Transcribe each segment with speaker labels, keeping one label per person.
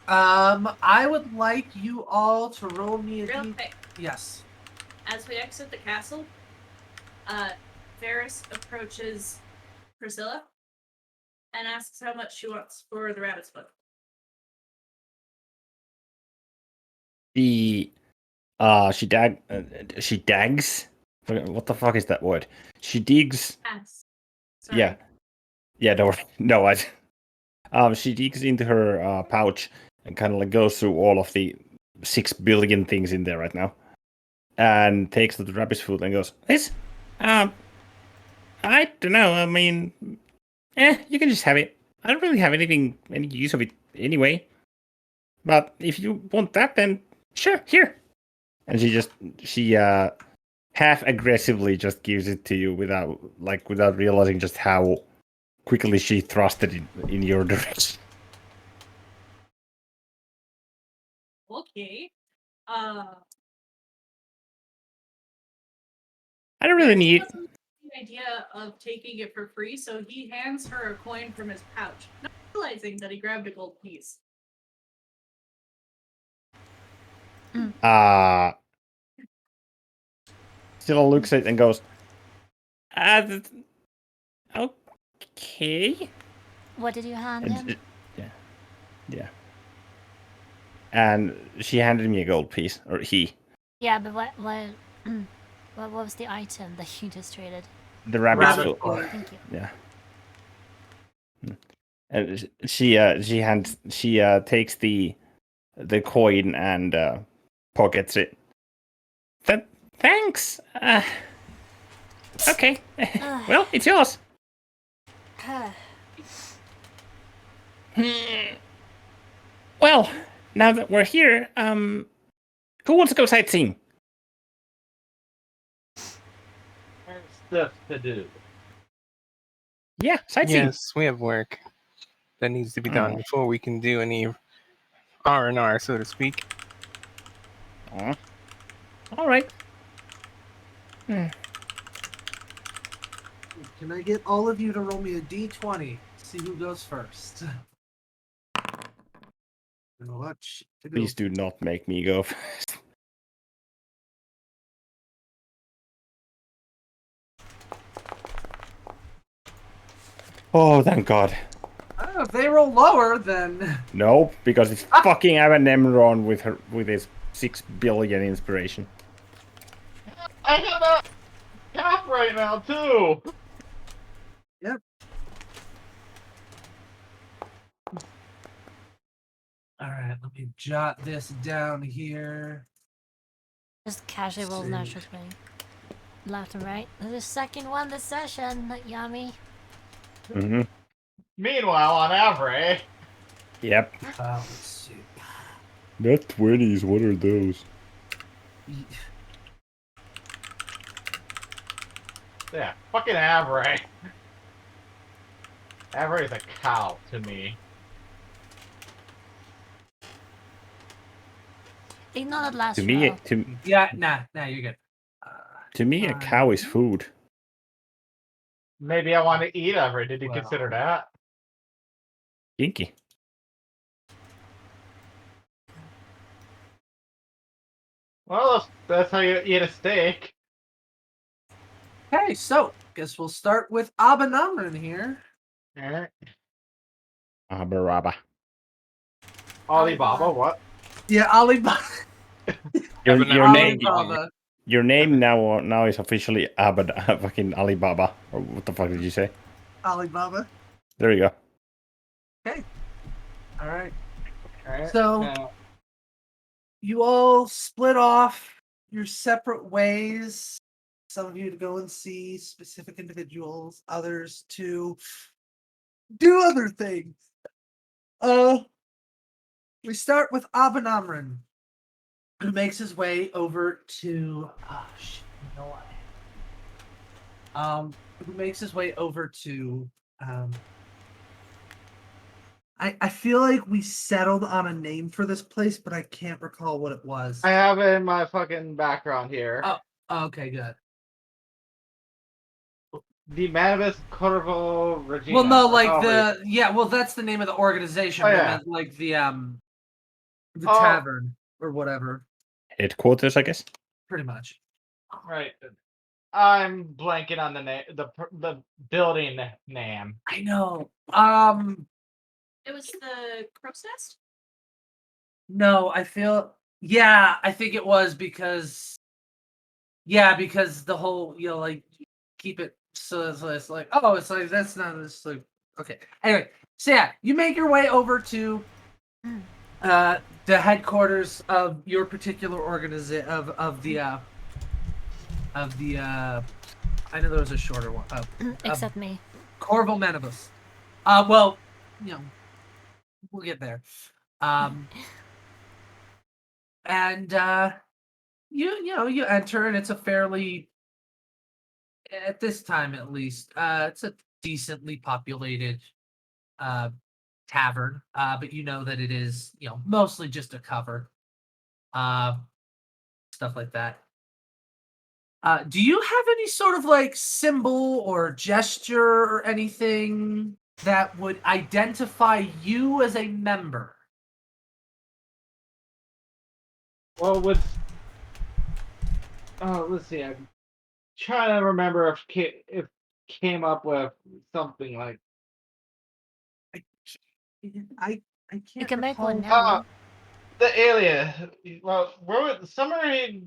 Speaker 1: I would like you all to roll me a
Speaker 2: Real
Speaker 1: D.
Speaker 2: quick.
Speaker 1: Yes.
Speaker 2: As we exit the castle, Varys approaches Priscilla and asks how much she wants for the rabbit's foot.
Speaker 3: She dags. What the fuck is that word? She digs.
Speaker 2: Yes. Sorry.
Speaker 3: Yeah. No. She digs into her pouch and kind of like goes through all of the 6 billion things in there right now, and takes the rabbit's foot and goes, "This, I don't know. I mean, you can just have it. I don't really have any use of it anyway. But if you want that, then sure, here." And she half aggressively just gives it to you without realizing just how quickly she thrusted in your direction.
Speaker 2: Okay.
Speaker 3: I don't really
Speaker 2: Varys
Speaker 3: need.
Speaker 2: doesn't like the idea of taking it for free, so he hands her a coin from his pouch, not realizing that he grabbed a gold piece.
Speaker 3: Still looks at it and goes, okay.
Speaker 4: What did you hand him?
Speaker 3: Yeah. And she handed me a gold piece, or he.
Speaker 4: Yeah, but what was the item that you just traded?
Speaker 3: The rabbit's
Speaker 1: Rabbit
Speaker 3: foot.
Speaker 1: foot.
Speaker 4: Thank you.
Speaker 3: Yeah. And she takes the coin and pockets it. Thanks. Okay. Well, it's yours. Well, now that we're here, who wants to go sightseeing?
Speaker 5: There's stuff to do.
Speaker 3: Yeah, sightseeing.
Speaker 6: Yes, we have work that needs to be done before we can do any R&R, so to speak.
Speaker 3: All right.
Speaker 1: Can I get all of you to roll me a D20? See who goes first.
Speaker 3: Please do not make me go first. Oh, thank God.
Speaker 1: I don't know, if they roll lower, then...
Speaker 3: Nope, because it's fucking Agamemnon with his 6 billion inspiration.
Speaker 5: I have a cap right now too.
Speaker 1: Yep. Alright, let me jot this down here.
Speaker 4: Just casually rolls natural 20. Left and right. There's a second one this session. Yummy.
Speaker 3: Mm-hmm.
Speaker 5: Meanwhile, on average.
Speaker 3: Yep.
Speaker 1: Let's see.
Speaker 3: Not 20s, what are those?
Speaker 5: Yeah, fucking average. Average is a cow to me.
Speaker 4: Ignore that last
Speaker 3: To me,
Speaker 4: row.
Speaker 1: Yeah, nah, you're good.
Speaker 3: To me, a cow is food.
Speaker 5: Maybe I want to eat average. Did you consider that?
Speaker 3: Kinky.
Speaker 5: Well, that's how you eat a steak.
Speaker 1: Okay, so guess we'll start with Abanamran here.
Speaker 5: Alright.
Speaker 3: Abaraba.
Speaker 5: Alibaba, what?
Speaker 1: Yeah, Alibaba.
Speaker 3: Your name.
Speaker 1: Alibaba.
Speaker 3: Your name now is officially fucking Alibaba. Or what the fuck did you say?
Speaker 1: Alibaba.
Speaker 3: There you go.
Speaker 1: Okay. All right.
Speaker 5: Alright.
Speaker 1: So
Speaker 5: now,
Speaker 1: you all split off your separate ways. Some of you to go and see specific individuals, others to do other things. We start with Abanamran, who makes his way over to who makes his way over to I feel like we settled on a name for this place, but I can't recall what it was.
Speaker 5: I have it in my fucking background here.
Speaker 1: Oh, okay, good.
Speaker 5: The Manibus Corvo Regina.
Speaker 1: Well, no, like well, that's the name of the organization.
Speaker 5: Oh,
Speaker 1: but
Speaker 5: yeah.
Speaker 1: meant, like the The
Speaker 5: Oh.
Speaker 1: tavern or whatever,
Speaker 3: Headquarters, I guess.
Speaker 1: pretty much.
Speaker 5: Right. I'm blanking on the building name.
Speaker 1: I know.
Speaker 2: It was the crow's nest?
Speaker 1: No, I feel. Yeah, I think it was because. Yeah, because the whole like keep it so it's like it's like that's not it's like okay. Anyway, so yeah, you make your way over to the headquarters of your particular organization of the I know there was a shorter one.
Speaker 4: Except me.
Speaker 1: Corval Manibus. Well, we'll get there. And you enter and it's a fairly, at this time at least, it's a decently populated tavern, but you know that it is mostly just a cover, stuff like that. Do you have any sort of like symbol or gesture or anything that would identify you as a member?
Speaker 5: Well, let's see. I'm trying to remember if came up with something like.
Speaker 1: I can't.
Speaker 4: You can make one
Speaker 1: recall-
Speaker 4: now.
Speaker 5: The alias. Well, where would somebody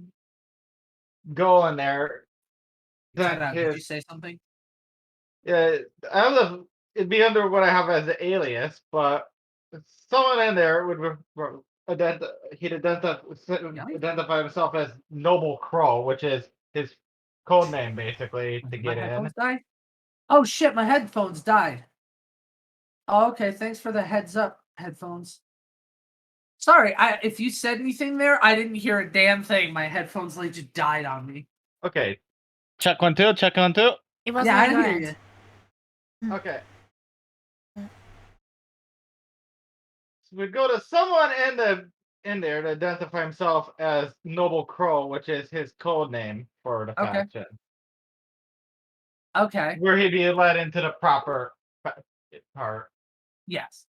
Speaker 5: go in there?
Speaker 1: Cut
Speaker 5: That
Speaker 1: out. Did you
Speaker 5: his,
Speaker 1: say something?
Speaker 5: yeah, I don't know. It'd be under what I have as an alias, but someone in there would identify himself as Noble Crow, which is his code name basically to
Speaker 1: My
Speaker 5: get in.
Speaker 1: headphones died? Oh shit, my headphones died. Oh, okay, thanks for the heads up, headphones. Sorry, if you said anything there, I didn't hear a damn thing. My headphones like just died on me.
Speaker 5: Okay. Check 1 2. Check 1 2.
Speaker 4: It wasn't
Speaker 1: Yeah, I
Speaker 4: on your
Speaker 1: hear
Speaker 4: end.
Speaker 1: you.
Speaker 5: Okay. So we go to someone in there to identify himself as Noble Crow, which is his code name for the
Speaker 1: Okay.
Speaker 5: faction.
Speaker 1: Okay.
Speaker 5: Where he'd be led into the proper part.
Speaker 1: Yes.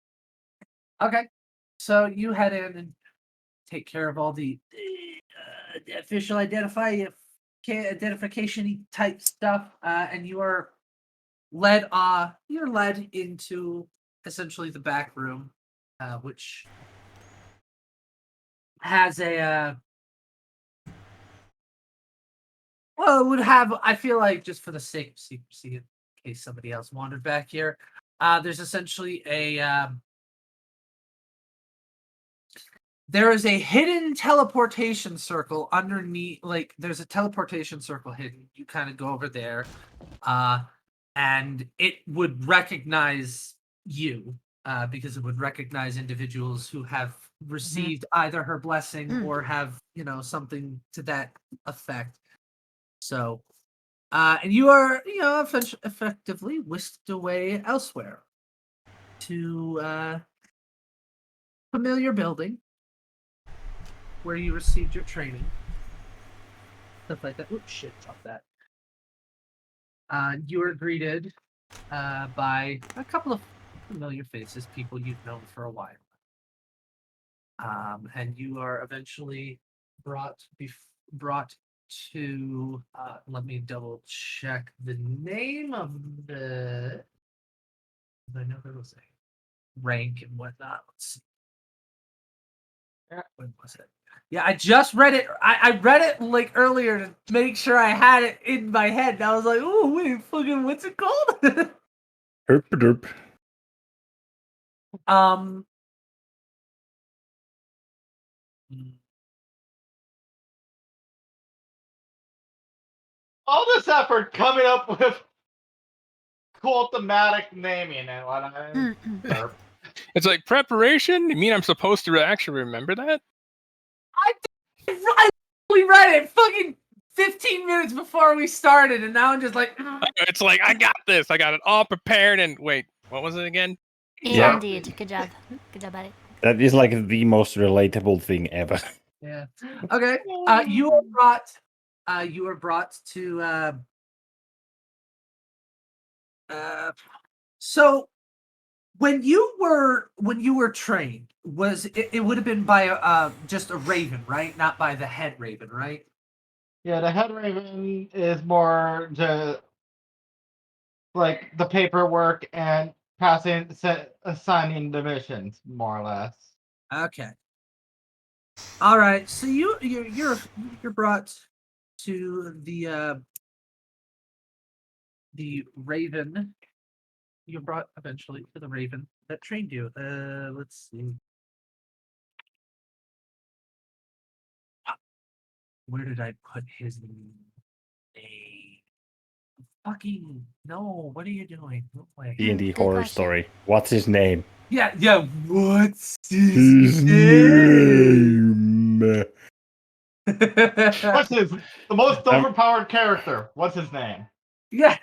Speaker 1: Okay. So you head in and take care of all the official identification type stuff, and you are led. You're led into essentially the back room, which has a. Well, it would have. I feel like just for the sake of secrecy, in case somebody else wandered back here, there's essentially a. There is a hidden teleportation circle underneath. Like, there's a teleportation circle hidden. You kind of go over there, and it would recognize you, because it would recognize individuals who have received either her blessing or have, something to that effect. So, and you are, effectively whisked away elsewhere to familiar building where you received your training, stuff like that. Oops, shit, drop that. You are greeted by a couple of familiar faces, people you've known for a while. And you are eventually brought to. Let me double check the name of the. I know there was a rank and whatnot. Let's see. When was it? Yeah, I just read it. I read it like earlier to make sure I had it in my head. And I was like, oh wait, fucking what's it called?
Speaker 3: Herp derp.
Speaker 5: All this effort coming up with cool thematic naming and whatnot.
Speaker 6: It's like preparation. You mean I'm supposed to actually remember that?
Speaker 1: We read it fucking 15 minutes before we started, and now I'm just like,
Speaker 6: It's like I got this. I got it all prepared. And wait, what was it again?
Speaker 4: Yeah, indeed. Good job. Good job, buddy.
Speaker 3: That is like the most relatable thing ever.
Speaker 1: yeah. Okay. You are brought to so when you were trained, was it would have been by just a raven, right? Not by the head raven, right?
Speaker 5: Yeah, the head raven is more the like the paperwork and assigning the missions, more or less.
Speaker 1: Okay. All right. So you're brought to the raven. You're brought eventually to the raven that trained you. Let's see. Where did I put his name? Fucking no! What are you doing? No way.
Speaker 3: D&D
Speaker 4: Good
Speaker 3: horror
Speaker 4: question.
Speaker 3: story. What's his name?
Speaker 1: Yeah. What's his name?
Speaker 3: name.
Speaker 5: What's his the most
Speaker 3: Um,
Speaker 5: overpowered character? What's his name?
Speaker 1: Yeah.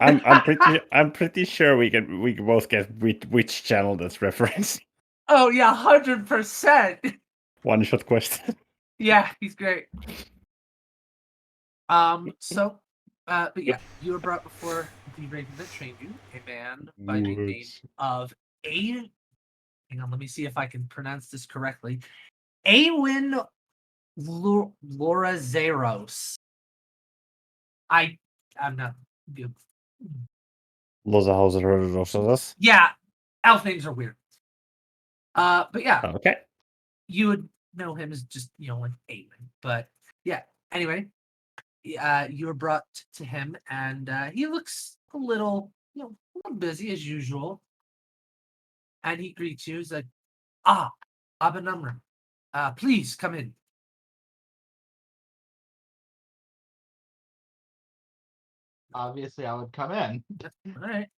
Speaker 3: I'm pretty sure we can both get which channel that's referenced.
Speaker 1: Oh yeah, 100%.
Speaker 3: One shot question.
Speaker 1: Yeah, he's great. So, but yeah, you were brought before the raven that trained you, a man by the name of A. Hang on, let me see if I can pronounce this correctly. Awin Lorazeros. I'm not good.
Speaker 3: Los ojos rosados.
Speaker 1: Yeah, elf names are weird. But yeah,
Speaker 3: Okay.
Speaker 1: you would know him as just like Awin. But yeah, anyway, you were brought to him, and he looks a little, a little busy as usual. And he greets you. He's like, Abanamra, please come in.
Speaker 5: Obviously, I would come in.
Speaker 1: All right.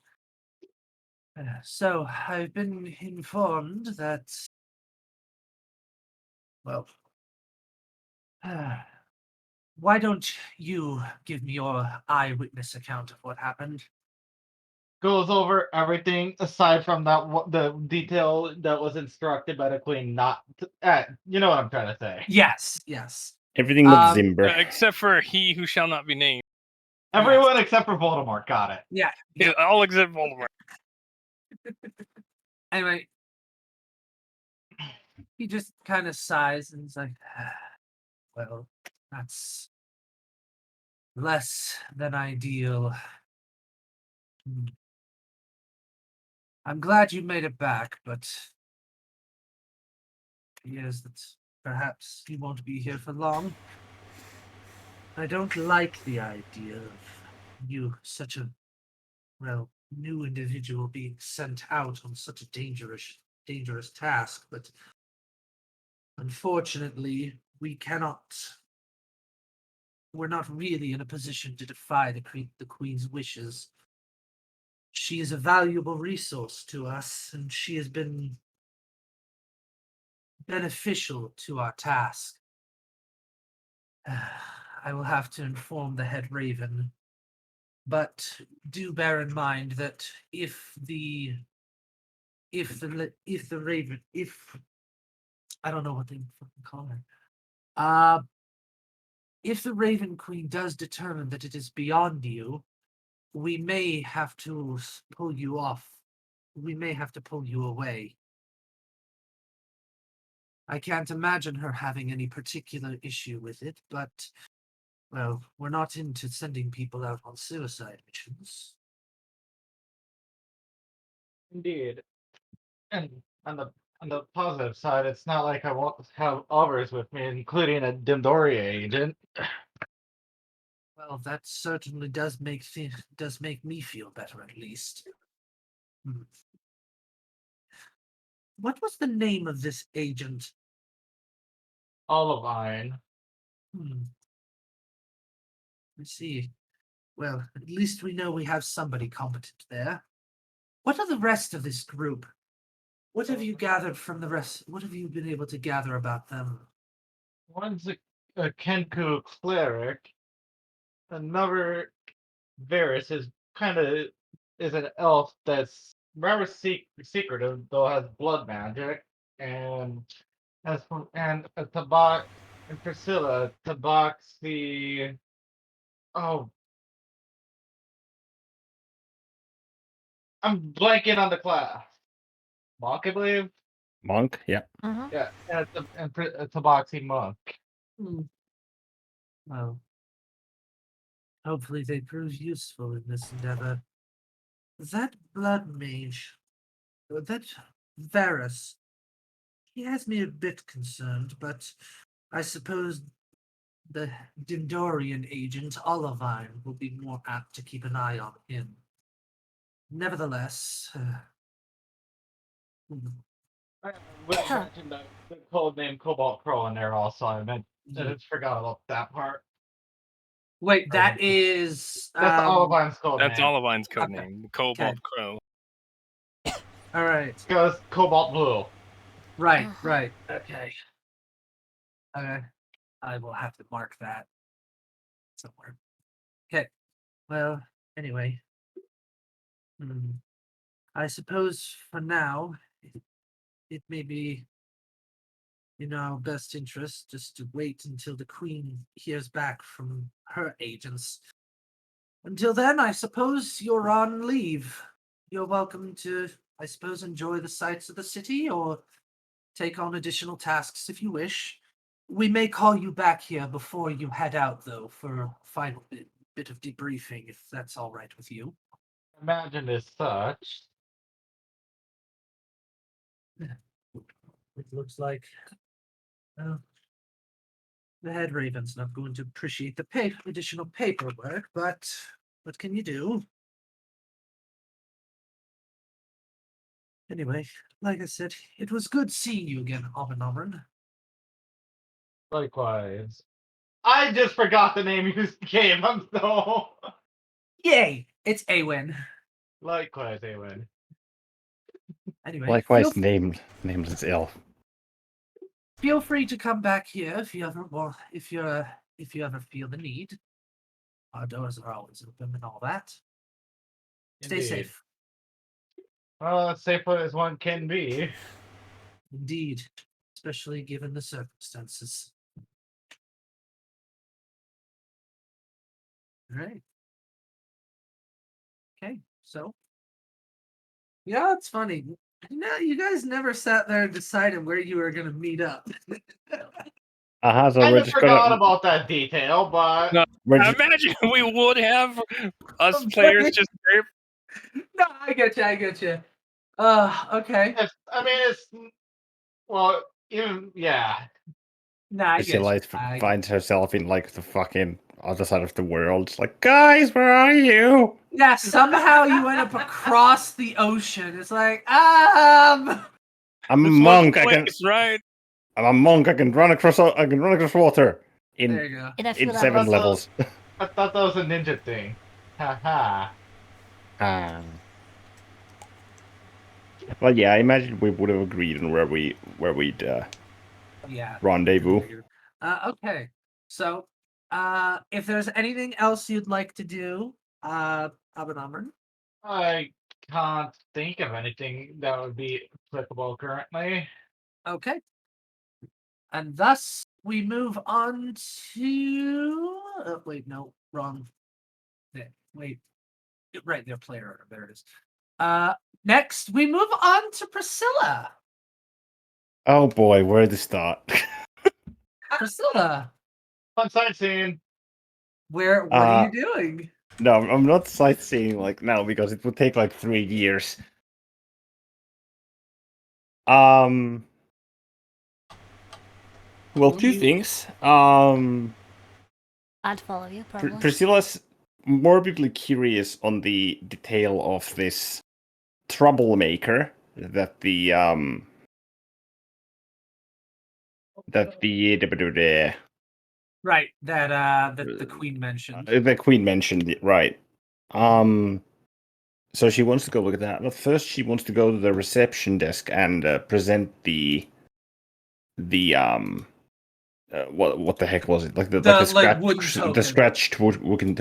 Speaker 1: So I've been informed that, well, why don't you give me your eyewitness account of what happened?
Speaker 5: Goes over everything aside from the detail that was instructed by the queen. Not, you know what I'm trying to say.
Speaker 1: Yes.
Speaker 3: Everything but
Speaker 1: Um,
Speaker 3: Zimber.
Speaker 6: Except for he who shall not be named.
Speaker 5: Everyone except for Voldemort got it.
Speaker 1: Yeah.
Speaker 6: Yeah, all except Voldemort.
Speaker 1: Anyway, he just kind of sighs and is like, well, that's less than ideal. I'm glad you made it back, but yes, that perhaps you won't be here for long. I don't like the idea of you, such a, well, new individual, being sent out on such a dangerous task, but unfortunately, we're not really in a position to defy the Queen's wishes. She is a valuable resource to us, and she has been beneficial to our task. I will have to inform the head raven, but do bear in mind that if I don't know what they fucking call her. If the Raven Queen does determine that it is beyond you, we may have to pull you off. We may have to pull you away. I can't imagine her having any particular issue with it, but, well, we're not into sending people out on suicide missions.
Speaker 5: Indeed. And on the positive side, it's not like I won't have others with me, including a Dimdoria agent.
Speaker 1: Well, that certainly does make me feel better, at least. What was the name of this agent?
Speaker 5: Olivine.
Speaker 1: I see. Well, at least we know we have somebody competent there. What are the rest of this group? What have you gathered from the rest? What have you been able to gather about them?
Speaker 5: One's a Kenku cleric. Another Varys is kind of is an elf that's rather secretive, though has blood magic, and Tabak and Priscilla. Tabak's the oh, I'm blanking on the class. Monk, I believe.
Speaker 3: Monk, yeah.
Speaker 4: Mm-hmm.
Speaker 5: Yeah, it's a boxing monk.
Speaker 1: Hmm. Well, hopefully they prove useful in this endeavor. That blood mage, that Varus, he has me a bit concerned, but I suppose the Dindorian agent Olivine will be more apt to keep an eye on him. Nevertheless,
Speaker 5: I would have mentioned the code name Cobalt Crow in there also. I just forgot about that part.
Speaker 1: wait, that is
Speaker 5: That's Olivine's code
Speaker 6: That's
Speaker 5: name.
Speaker 6: Olivine's code
Speaker 1: Okay.
Speaker 6: name, Cobalt Crow.
Speaker 1: all right.
Speaker 5: Because Cobalt Blue.
Speaker 1: Right,
Speaker 4: Uh-huh.
Speaker 1: right. Okay. Okay. I will have to mark that somewhere. Okay. Well, anyway. I suppose for now, it may be in our best interest just to wait until the Queen hears back from her agents. Until then, I suppose you're on leave. You're welcome to, I suppose, enjoy the sights of the city or take on additional tasks if you wish. We may call you back here before you head out, though, for a final bit of debriefing, if that's all right with you.
Speaker 5: Imagine as such.
Speaker 1: It looks like the head raven's not going to appreciate the additional paperwork, but what can you do? Anyway, like I said, it was good seeing you again, Abenomen.
Speaker 5: Likewise. I just forgot the name you gave him, so.
Speaker 1: Yay! It's Awen.
Speaker 5: Likewise, Awen.
Speaker 1: Anyway,
Speaker 3: Likewise, named as elf.
Speaker 1: feel free to come back here if you ever if you ever feel the need. Our doors are always open and all that. Stay
Speaker 5: Indeed.
Speaker 1: safe.
Speaker 5: Well, as safe as one can be.
Speaker 1: Indeed, especially given the circumstances. All right. Okay, so yeah, it's funny. No, you guys never sat there and decided where you were going to meet up.
Speaker 3: So
Speaker 5: I
Speaker 3: we're
Speaker 5: just
Speaker 3: just
Speaker 5: forgot
Speaker 3: gonna.
Speaker 5: about that detail, but
Speaker 6: No,
Speaker 3: We're just,
Speaker 6: Imagine we would have us
Speaker 1: I'm
Speaker 6: players
Speaker 1: sorry.
Speaker 6: just
Speaker 1: No, I get you. I get you. Okay.
Speaker 5: it's well, even yeah.
Speaker 1: Nah, I get
Speaker 3: Priscilla
Speaker 1: you. I
Speaker 3: finds herself in like the fucking other side of the world. It's like, guys, where are you?
Speaker 1: Yeah, somehow you end up across the ocean. It's like,
Speaker 3: I'm a
Speaker 6: this was
Speaker 3: monk.
Speaker 6: the place, right?
Speaker 3: I'm a monk. I can run across. I can run across water
Speaker 1: there
Speaker 3: in
Speaker 1: you go.
Speaker 4: In a few
Speaker 3: in 7
Speaker 4: levels.
Speaker 3: levels.
Speaker 5: I thought that was a ninja thing. Haha.
Speaker 3: Well, yeah, I imagine we would have agreed on where we'd
Speaker 1: Yeah.
Speaker 3: rendezvous.
Speaker 1: Okay. So, if there's anything else you'd like to do, Abenomen.
Speaker 5: I can't think of anything that would be applicable currently.
Speaker 1: Okay. And thus we move on to. Wait, no, wrong. Wait, right there, player order. There it is. Next we move on to Priscilla.
Speaker 3: Oh boy, where to start?
Speaker 1: Priscilla,
Speaker 5: Fun sightseeing.
Speaker 1: what are you doing?
Speaker 3: No, I'm not sightseeing like now because it would take like 3 years. Well, two things.
Speaker 4: I'd follow you, probably.
Speaker 3: Priscilla's morbidly curious on the detail of this troublemaker that the
Speaker 1: Right, that the queen mentioned.
Speaker 3: the queen mentioned it, right. So she wants to go look at that, but first she wants to go to the reception desk and present the what the heck was it? Like the scratched wooden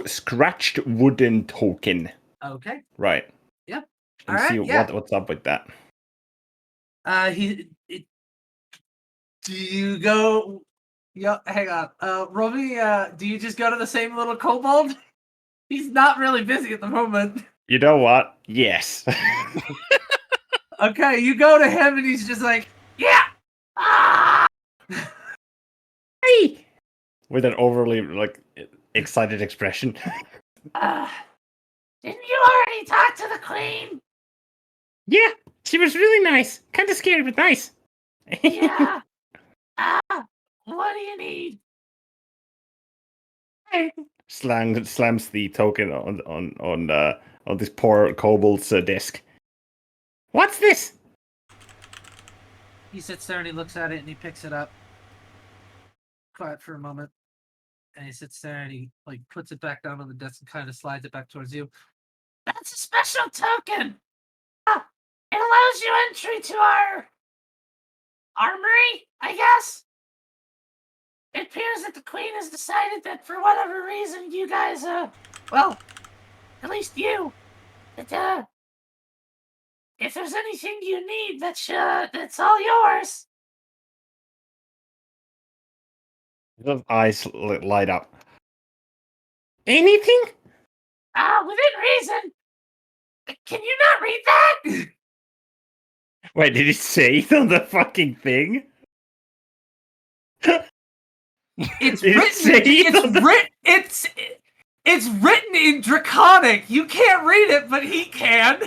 Speaker 3: scratched wooden token.
Speaker 1: Okay.
Speaker 3: Right.
Speaker 1: Yeah.
Speaker 3: And
Speaker 1: All
Speaker 3: see
Speaker 1: right, yeah.
Speaker 3: what's up with that.
Speaker 1: Do you go? Yeah, hang on. Roll me. Do you just go to the same little kobold? He's not really busy at the moment.
Speaker 3: You know what? Yes.
Speaker 1: Okay, you go to him and he's just like, yeah. Ah!
Speaker 3: Hey! With an overly excited expression.
Speaker 1: Didn't you already talk to the queen?
Speaker 3: Yeah, she was really nice. Kind of scary, but nice.
Speaker 1: Yeah. What do you need?
Speaker 3: Slams the token on this poor kobold's desk. What's this?
Speaker 1: He sits there and he looks at it and he picks it up. Quiet for a moment. And he sits there and he puts it back down on the desk and kind of slides it back towards you. That's a special token. It allows you entry to our armory, I guess. It appears that the queen has decided that for whatever reason you guys, well, at least you, that, if there's anything you need, that's all yours.
Speaker 3: His eyes light up. Anything?
Speaker 1: Within reason. Can you not read that?
Speaker 3: Wait, did he say it on the fucking thing?
Speaker 1: It's
Speaker 3: Did it say it?
Speaker 1: It's written in Draconic. You can't read it, but he can.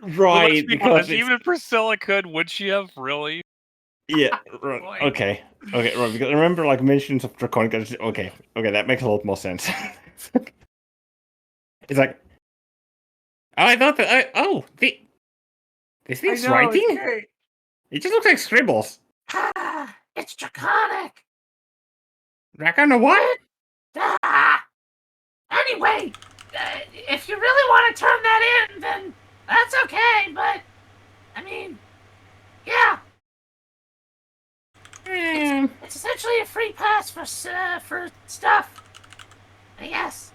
Speaker 3: Right,
Speaker 6: Let's be
Speaker 3: because
Speaker 6: honest,
Speaker 3: it's-
Speaker 6: even if Priscilla could, would she have really?
Speaker 3: Yeah, right.
Speaker 1: Boy.
Speaker 3: Okay, right. Because I remember mentions of draconic. Okay, that makes a lot more sense. It's like, I thought that. This thing's writing.
Speaker 1: Great.
Speaker 3: It just looks like scribbles.
Speaker 1: It's Draconic.
Speaker 3: Dracon or what?
Speaker 1: Anyway, if you really want to turn that in, then that's okay. But I mean, yeah. It's essentially a free pass for stuff, I guess.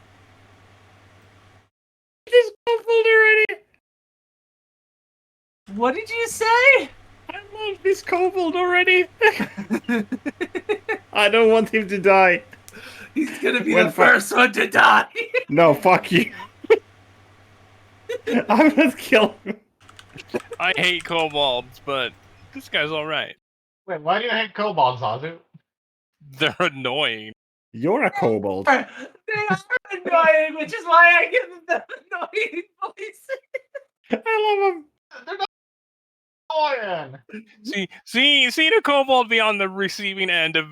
Speaker 3: This kobold already.
Speaker 1: What did you say?
Speaker 3: I love this kobold already. I don't want him to die.
Speaker 1: He's gonna be
Speaker 3: When
Speaker 1: the first one to die.
Speaker 3: No, fuck you. I'm gonna kill him.
Speaker 6: I hate kobolds, but this guy's alright.
Speaker 5: Wait, why do you hate kobolds, Azu?
Speaker 6: They're annoying.
Speaker 3: You're a kobold.
Speaker 1: They are annoying, which is why I give them the annoying voice.
Speaker 3: I love him.
Speaker 5: They're not annoying.
Speaker 6: Seeing a kobold be on the receiving end of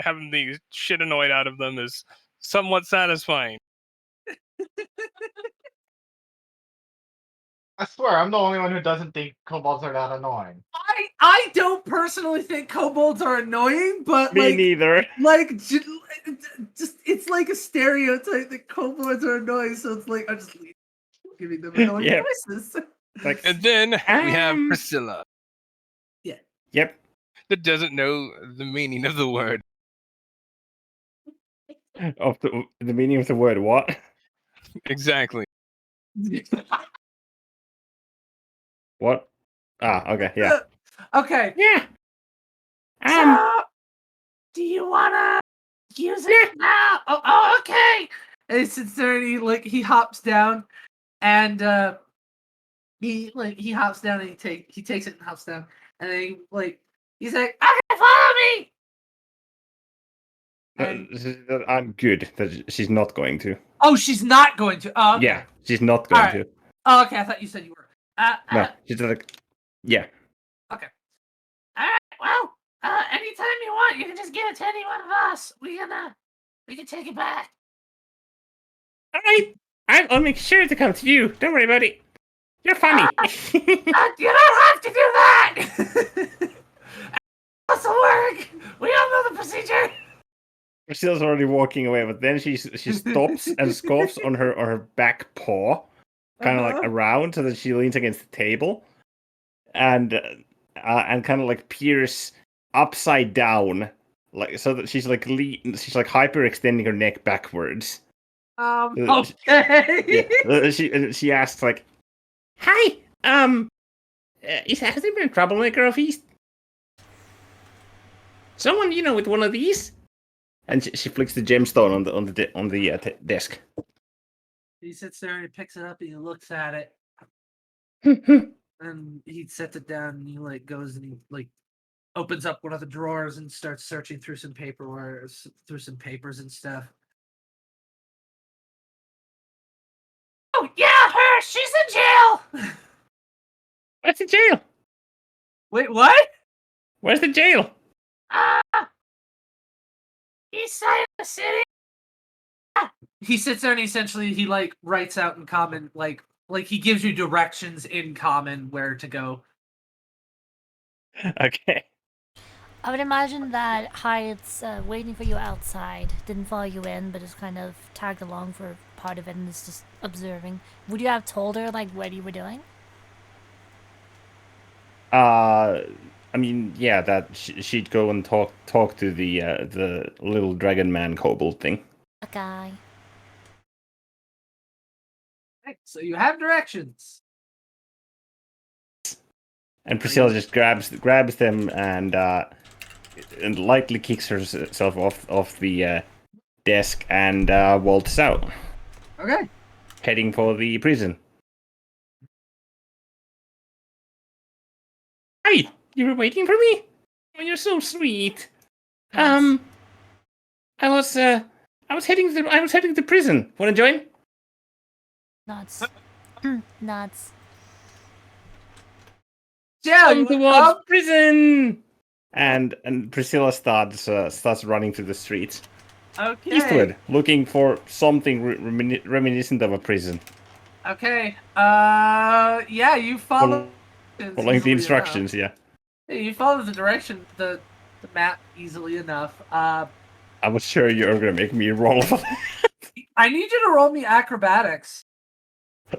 Speaker 6: having the shit annoyed out of them is somewhat satisfying.
Speaker 5: I swear, I'm the only one who doesn't think kobolds are that annoying.
Speaker 1: I don't personally think kobolds are annoying, but
Speaker 3: Me neither.
Speaker 1: just it's like a stereotype that kobolds are annoying. So it's like I'm just giving them annoying
Speaker 3: Yeah.
Speaker 1: voices.
Speaker 3: Like,
Speaker 6: And then we have
Speaker 3: Um,
Speaker 6: Priscilla.
Speaker 3: yep.
Speaker 6: That doesn't know the meaning of the word.
Speaker 3: Of the meaning of the word what?
Speaker 6: Exactly.
Speaker 3: What? Okay, yeah.
Speaker 1: Okay.
Speaker 3: Yeah.
Speaker 1: So, do you wanna use it now? Oh, okay. And he sits there and he hops down, and he hops down and he takes it and hops down, and then he's like, okay, follow me. And,
Speaker 3: I'm good that she's not going to.
Speaker 1: oh, she's not going to. Oh, okay.
Speaker 3: Yeah, she's not going
Speaker 1: Alright.
Speaker 3: to.
Speaker 1: Oh, okay. I thought you said you were.
Speaker 3: No, she's like, yeah.
Speaker 1: All right. Well, anytime you want, you can just give it to any one of us. We can take it back.
Speaker 3: All right, I'll make sure to come to you. Don't worry about it. You're funny.
Speaker 1: You don't have to do that. This will work. We all know the procedure.
Speaker 3: Priscilla's already walking away, but then she stops and scoffs on her back paw, kind of like around, so that she leans against the table, and kind of like peers upside down, like so that she's like hyperextending her neck backwards.
Speaker 1: Okay.
Speaker 3: Yeah. She asks like, "Hi, has there been a troublemaker of East? Someone with one of these?" And she flicks the gemstone on the desk.
Speaker 1: He sits there and he picks it up and he looks at it. And he sets it down and he like goes and he like opens up one of the drawers and starts searching through some paperwork, through some papers and stuff. Oh yeah, her. She's in jail.
Speaker 3: Where's the jail?
Speaker 1: Wait, what?
Speaker 3: Where's the jail?
Speaker 1: East side of the city. He sits there and essentially he like writes out in common, like he gives you directions in common where to go.
Speaker 3: Okay.
Speaker 4: I would imagine that Hyatt's waiting for you outside, didn't follow you in, but is kind of tagged along for part of it and is just observing. Would you have told her like what you were doing?
Speaker 3: I mean, yeah, that she'd go and talk to the little dragon man kobold thing.
Speaker 4: Okay.
Speaker 1: Right, so you have directions.
Speaker 3: And Priscilla just grabs them and lightly kicks herself off the desk and waltzes out,
Speaker 1: Okay.
Speaker 3: heading for the prison. Hi, you were waiting for me? Oh, you're so sweet.
Speaker 4: Yes.
Speaker 3: I was heading to prison. Wanna join?
Speaker 4: Nuts. Nuts.
Speaker 1: Yeah,
Speaker 3: Come towards prison. And Priscilla starts running through the streets
Speaker 1: Okay.
Speaker 3: eastward, looking for something reminiscent of a prison.
Speaker 1: Okay. Yeah, you follow.
Speaker 3: Following the instructions, yeah.
Speaker 1: You follow the direction, the map easily enough.
Speaker 3: I was sure you were gonna make me roll for that.
Speaker 1: I need you to roll me acrobatics.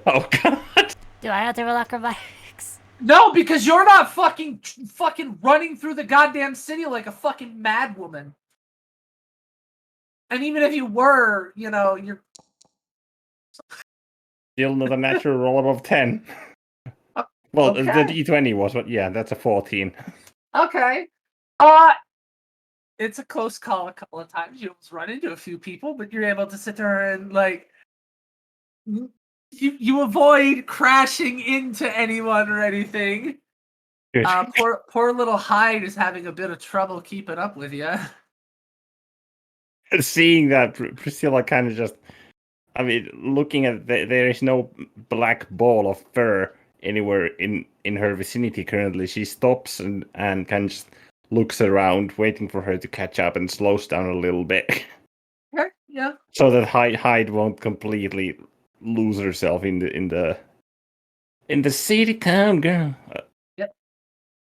Speaker 3: Oh god.
Speaker 4: Do I have to roll acrobatics?
Speaker 1: No, because you're not fucking running through the goddamn city like a fucking mad woman. And even if you were, you're
Speaker 3: Still not a natural roll above 10. Well, the
Speaker 1: okay.
Speaker 3: D20 was, but yeah, that's a 14.
Speaker 1: Okay. It's a close call a couple of times. You almost run into a few people, but you're able to sit there and like you avoid crashing into anyone or anything.
Speaker 3: Good.
Speaker 1: Poor little Hyde is having a bit of trouble keeping up with you.
Speaker 3: Seeing that, Priscilla kind of just, I mean, looking at there is no black ball of fur anywhere in her vicinity currently. She stops and kind of just looks around, waiting for her to catch up, and slows down a little bit.
Speaker 1: Okay, yeah.
Speaker 3: So that Hyde won't completely lose herself in the city town, girl.
Speaker 1: Yep.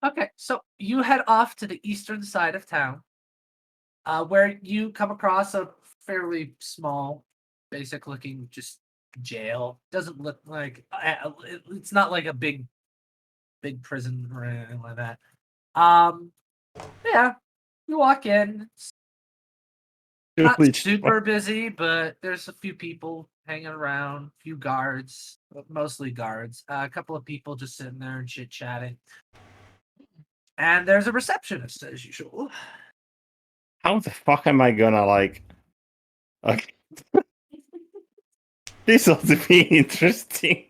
Speaker 1: Okay, so you head off to the eastern side of town, where you come across a fairly small, basic-looking just jail. Doesn't look like it's not like a big prison or anything like that. Yeah, you walk in. It's not
Speaker 3: Really
Speaker 1: super busy, but there's a few people hanging around, a few guards, mostly guards. A couple of people just sitting there and chit chatting. And there's a receptionist as usual.
Speaker 3: How the fuck am I gonna like? Okay. This ought to be interesting.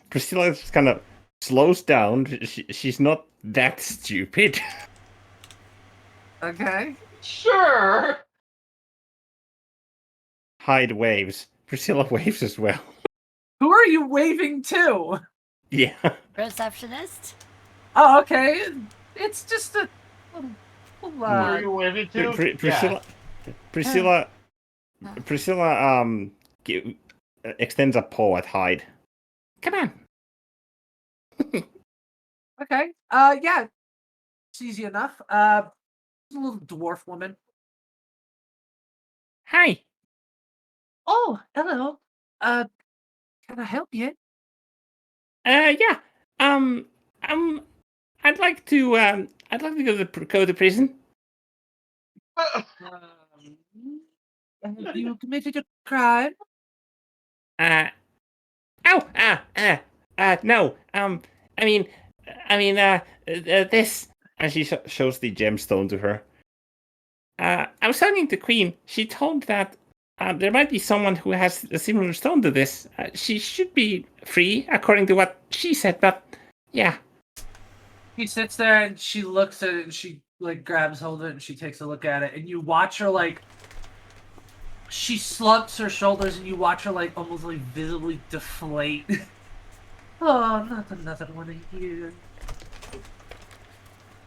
Speaker 3: Priscilla just kind of slows down. She's not that stupid.
Speaker 1: Okay.
Speaker 5: Sure.
Speaker 3: Hyde waves. Priscilla waves as well.
Speaker 1: Who are you waving to?
Speaker 3: Yeah.
Speaker 4: Receptionist?
Speaker 1: Oh, okay. It's just a little,
Speaker 5: Who are you waving to?
Speaker 3: Priscilla extends a paw at Hyde. Come on.
Speaker 1: Okay. Yeah. It's easy enough. A little dwarf woman.
Speaker 3: Hi.
Speaker 1: Oh, hello. Can I help you?
Speaker 3: Yeah. I'd like to go to prison.
Speaker 1: Have you committed a crime?
Speaker 3: No. This. And she shows the gemstone to her. I was talking to Queen. She told that there might be someone who has a similar stone to this. She should be free, according to what she said, but yeah.
Speaker 1: She sits there and she looks at it and she like grabs hold of it and she takes a look at it and you watch her like she slumps her shoulders and you watch her like almost like visibly deflate. Oh, not another one of you.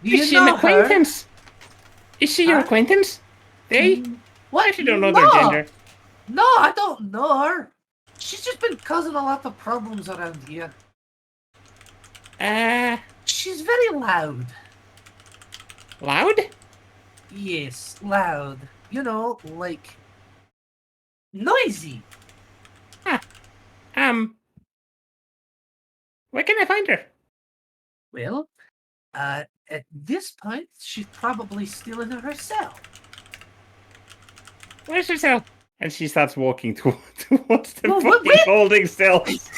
Speaker 1: Do you
Speaker 3: Is she an
Speaker 1: know her?
Speaker 3: acquaintance? Is she your
Speaker 1: Huh?
Speaker 3: acquaintance? They?
Speaker 1: What?
Speaker 3: I actually don't know
Speaker 1: No.
Speaker 3: their gender.
Speaker 1: No, I don't know her. She's just been causing a lot of problems around here. She's very loud.
Speaker 3: Loud?
Speaker 1: Yes, loud. You know, like noisy.
Speaker 3: Where can I find her?
Speaker 1: Well, at this point, she's probably still in her cell.
Speaker 3: Where's her cell? And she starts walking towards the
Speaker 1: Well,
Speaker 3: fucking
Speaker 1: wait.
Speaker 3: holding cells.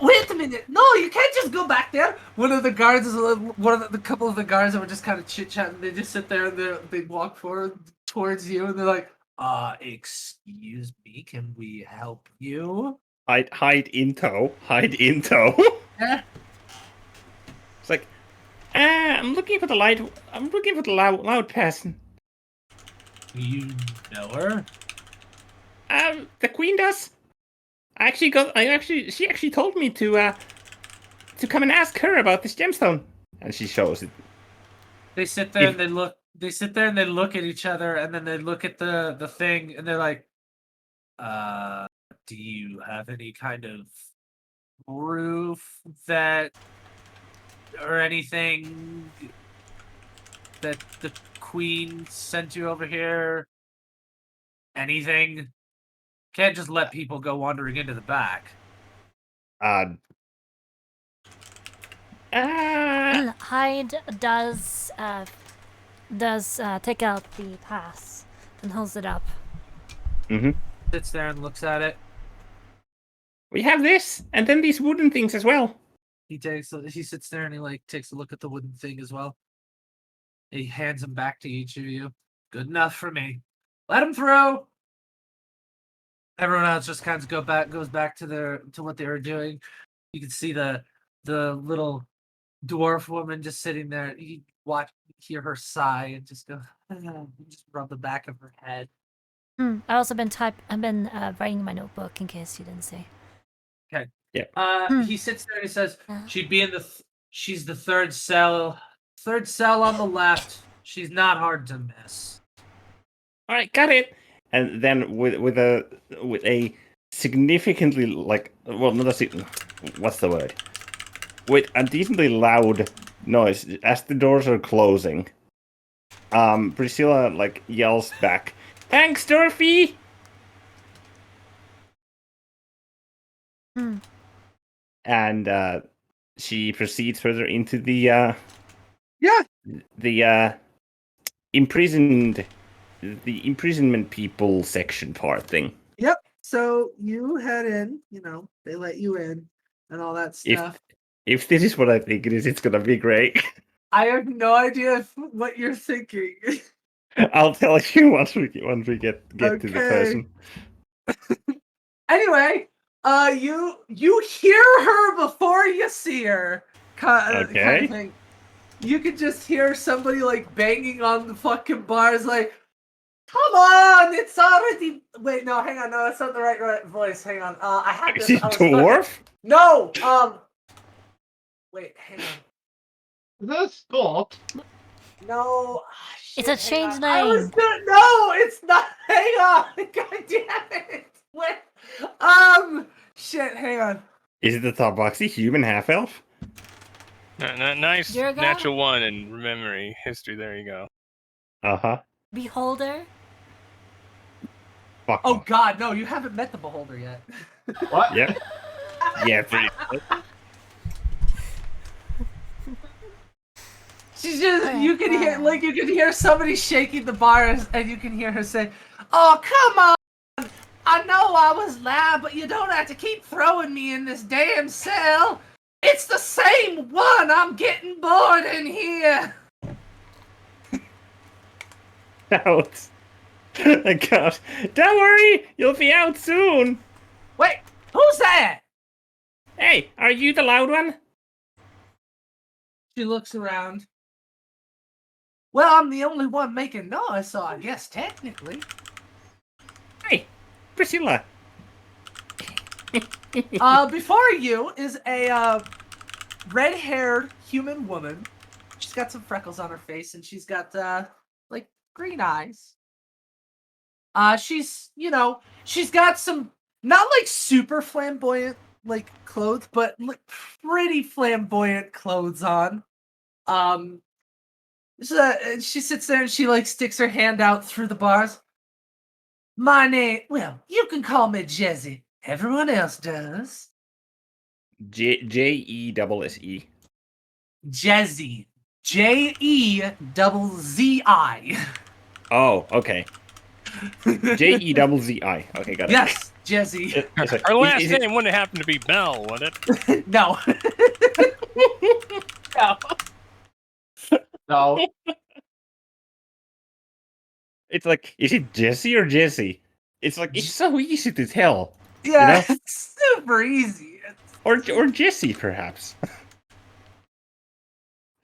Speaker 1: Wait a minute! No, you can't just go back there. One of the guards, the couple of the guards that were just kind of chit chatting. They just sit there and they walk forward towards you, and they're like, excuse me, can we help you?"
Speaker 3: Hide in tow. Hide in tow.
Speaker 1: Eh?
Speaker 3: It's like, I'm looking for the light. I'm looking for the loud person.
Speaker 1: You know her?
Speaker 3: The queen does. She actually told me to come and ask her about this gemstone, and she shows it.
Speaker 1: They sit there and they look. They sit there and they look at each other, and then they look at the thing, and they're like, do you have any kind of proof that or anything that the queen sent you over here? Anything? Can't just let people go wandering into the back.
Speaker 4: Hyde does take out the pass and holds it up.
Speaker 3: Mm-hmm.
Speaker 1: Sits there and looks at it.
Speaker 3: We have this, and then these wooden things as well.
Speaker 1: He sits there and he like takes a look at the wooden thing as well. He hands them back to each of you. Good enough for me. Let him through. Everyone else just kind of goes back to what they were doing. You can see the little dwarf woman just sitting there. You hear her sigh and just go, just rub the back of her head.
Speaker 4: I've also been writing in my notebook in case you didn't see.
Speaker 1: Okay.
Speaker 3: Yeah.
Speaker 1: He sits there and he says, "She'd be in she's the third cell on the left. She's not hard to miss."
Speaker 3: All right, got it. And then with a significantly what's the word? With a decently loud noise as the doors are closing, Priscilla yells back, "Thanks, Dorothy!" And she proceeds further into the imprisonment people section part thing.
Speaker 1: Yep. So you head in. They let you in and all that stuff.
Speaker 3: If this is what I think it is, it's gonna be great.
Speaker 1: I have no idea what you're thinking.
Speaker 3: I'll tell you once we get to the person.
Speaker 1: Anyway, you hear her before you see her. Kind of thing. You can just hear somebody banging on the fucking bars, like, "Come on, it's already." Wait, no, hang on, no, that's not the right voice. Hang on, I have this.
Speaker 3: Is it dwarf?
Speaker 1: No, wait, hang on.
Speaker 5: Is that a skull?
Speaker 1: No,
Speaker 4: It's a changed
Speaker 1: I was
Speaker 4: name.
Speaker 1: no, it's not. Hang on, god damn it. Wait, shit, hang on.
Speaker 3: Is it the Tabaxi human half elf?
Speaker 6: Nice
Speaker 4: Durga?
Speaker 6: natural one in memory history. There you go.
Speaker 3: Uh-huh.
Speaker 4: Beholder?
Speaker 3: Fuck
Speaker 1: Oh
Speaker 3: off.
Speaker 1: god, no, you haven't met the beholder yet.
Speaker 5: What?
Speaker 3: Yep. Yeah, pretty.
Speaker 1: She's just you can hear somebody shaking the bars and you can hear her say, "Oh, come on! I know I was loud, but you don't have to keep throwing me in this damn cell. It's the same one. I'm getting bored in here."
Speaker 3: Out. Oh, God. Don't worry, you'll be out soon.
Speaker 1: Wait, who's that?
Speaker 3: Hey, are you the loud one?
Speaker 1: She looks around. Well, I'm the only one making noise, so I guess technically.
Speaker 3: Hey, Priscilla.
Speaker 1: Before you is a red-haired human woman. She's got some freckles on her face, and she's got like green eyes. She's she's got some not like super flamboyant like clothes, but like pretty flamboyant clothes on. So, she sits there and she like sticks her hand out through the bars. My name, well, you can call me Jesse. Everyone else does.
Speaker 3: Jesse.
Speaker 1: Jezzy. Jeezzzi.
Speaker 3: Oh, okay. Jezzi. Okay, got it.
Speaker 1: Yes, Jezzy.
Speaker 3: It's like,
Speaker 6: Her last
Speaker 3: is it-
Speaker 6: name wouldn't happen to be Bell, would it?
Speaker 1: No. No.
Speaker 5: No.
Speaker 3: It's like, is it Jesse or Jesse? It's like, it's so easy to tell.
Speaker 1: Yeah,
Speaker 3: know?
Speaker 1: it's super easy.
Speaker 3: Or Jesse, perhaps.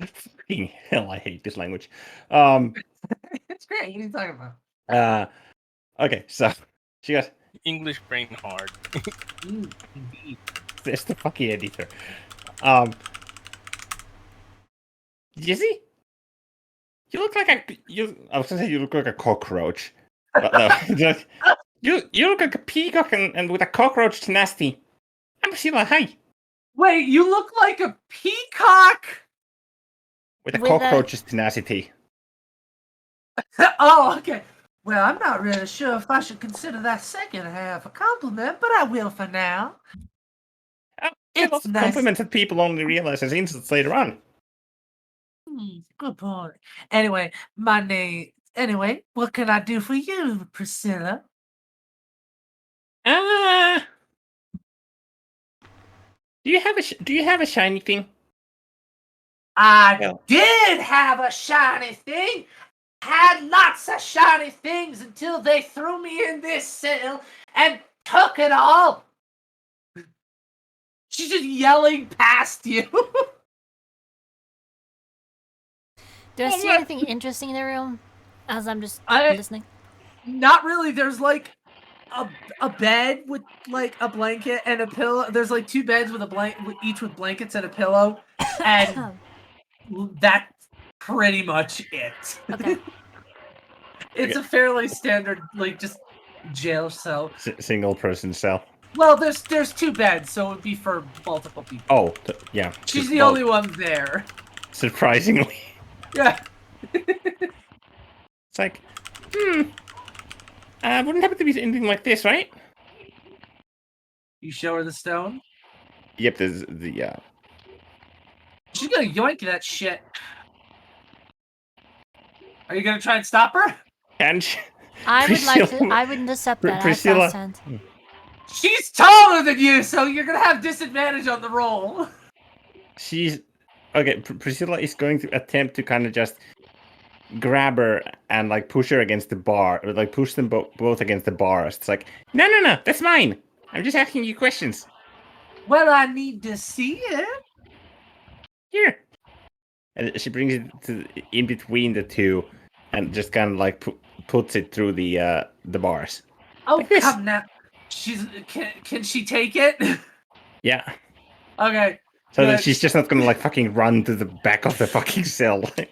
Speaker 3: Fucking hell, I hate this language.
Speaker 1: It's great. What are you talking about?
Speaker 3: Okay, so she goes,
Speaker 6: English brain hard.
Speaker 1: Indeed.
Speaker 3: there's the fucking editor. Jesse? You look like I was gonna say you look like a cockroach. But no. you look like a peacock and with a cockroach tenacity. I'm Priscilla, hi.
Speaker 1: Wait, you look like a peacock?
Speaker 3: With a
Speaker 4: With a-
Speaker 3: cockroach's tenacity.
Speaker 1: Oh, okay. Well, I'm not really sure if I should consider that second half a compliment, but I will for now.
Speaker 3: It's
Speaker 1: It's nice.
Speaker 3: compliments that people only realize as insults later on.
Speaker 1: Good point. Anyway, what can I do for you, Priscilla?
Speaker 3: Do you have a shiny thing?
Speaker 1: I
Speaker 3: Well.
Speaker 1: did have a shiny thing. Had lots of shiny things until they threw me in this cell and took it all. She's just yelling past you.
Speaker 4: Do I
Speaker 1: Oh,
Speaker 4: see
Speaker 1: my-
Speaker 4: anything interesting in the room? As I'm just
Speaker 1: I-
Speaker 4: listening.
Speaker 1: Not really. There's like a bed with like a blanket and a pillow. There's like two beds with each with blankets and a pillow, and that's pretty much it.
Speaker 4: Okay.
Speaker 1: It's a fairly standard like just jail cell.
Speaker 3: Single person cell.
Speaker 1: Well, there's two beds, so it would be for multiple people.
Speaker 3: Oh, yeah.
Speaker 1: She's
Speaker 3: just
Speaker 1: the only one there.
Speaker 3: Surprisingly.
Speaker 1: Yeah.
Speaker 3: It's like, wouldn't happen to be anything like this, right?
Speaker 1: You show her the stone.
Speaker 3: Yep, there's the,
Speaker 1: She's gonna yoink that shit. Are you gonna try and stop her?
Speaker 3: and she,
Speaker 4: I would like to.
Speaker 3: Priscilla-
Speaker 4: I would intercept that. at
Speaker 3: Priscilla-
Speaker 4: first hand.
Speaker 1: She's taller than you, so you're gonna have disadvantage on the roll.
Speaker 3: she's, okay, Priscilla is going to attempt to kind of just grab her and, like, push her against the bar, or, like, push them both against the bars. It's like, no, that's mine. I'm just asking you questions.
Speaker 1: Well, I need to see it.
Speaker 3: Here. And she brings it in between the two, and just kind of like puts it through the bars.
Speaker 1: Oh,
Speaker 3: Like this.
Speaker 1: come now. Can she take it?
Speaker 3: Yeah.
Speaker 1: Okay.
Speaker 3: So
Speaker 1: Good.
Speaker 3: that she's just not gonna like fucking run to the back of the fucking cell.
Speaker 1: Even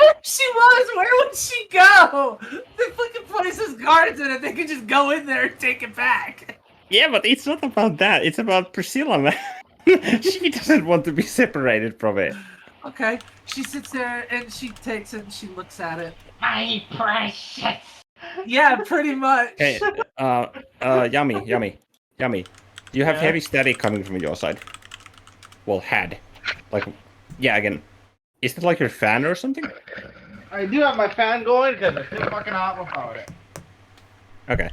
Speaker 1: if she was, where would she go? The fucking place has guards in it. They could just go in there and take it back.
Speaker 3: Yeah, but it's not about that. It's about Priscilla, man. She doesn't want to be separated from it.
Speaker 1: Okay. She sits there and she takes it and she looks at it.
Speaker 5: My precious.
Speaker 1: Yeah, pretty much.
Speaker 3: Hey, Yummy. Do you have
Speaker 1: Yeah?
Speaker 3: heavy static coming from your side? Well, had. Like, yeah, again. Is it like your fan or something?
Speaker 5: I do have my fan going because it's too fucking hot without it.
Speaker 3: Okay.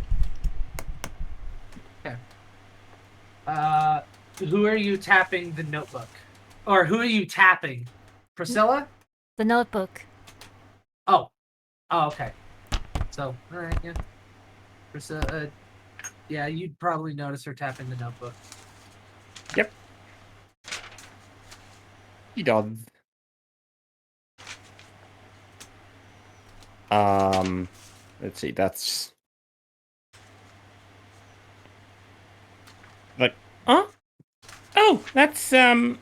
Speaker 1: Who are you tapping the notebook? Or who are you tapping? Priscilla?
Speaker 4: The notebook.
Speaker 1: Oh, okay. So, all right, yeah. Yeah, you'd probably notice her tapping the notebook.
Speaker 3: Yep. He does. Let's see. That's like, huh? Oh, that's I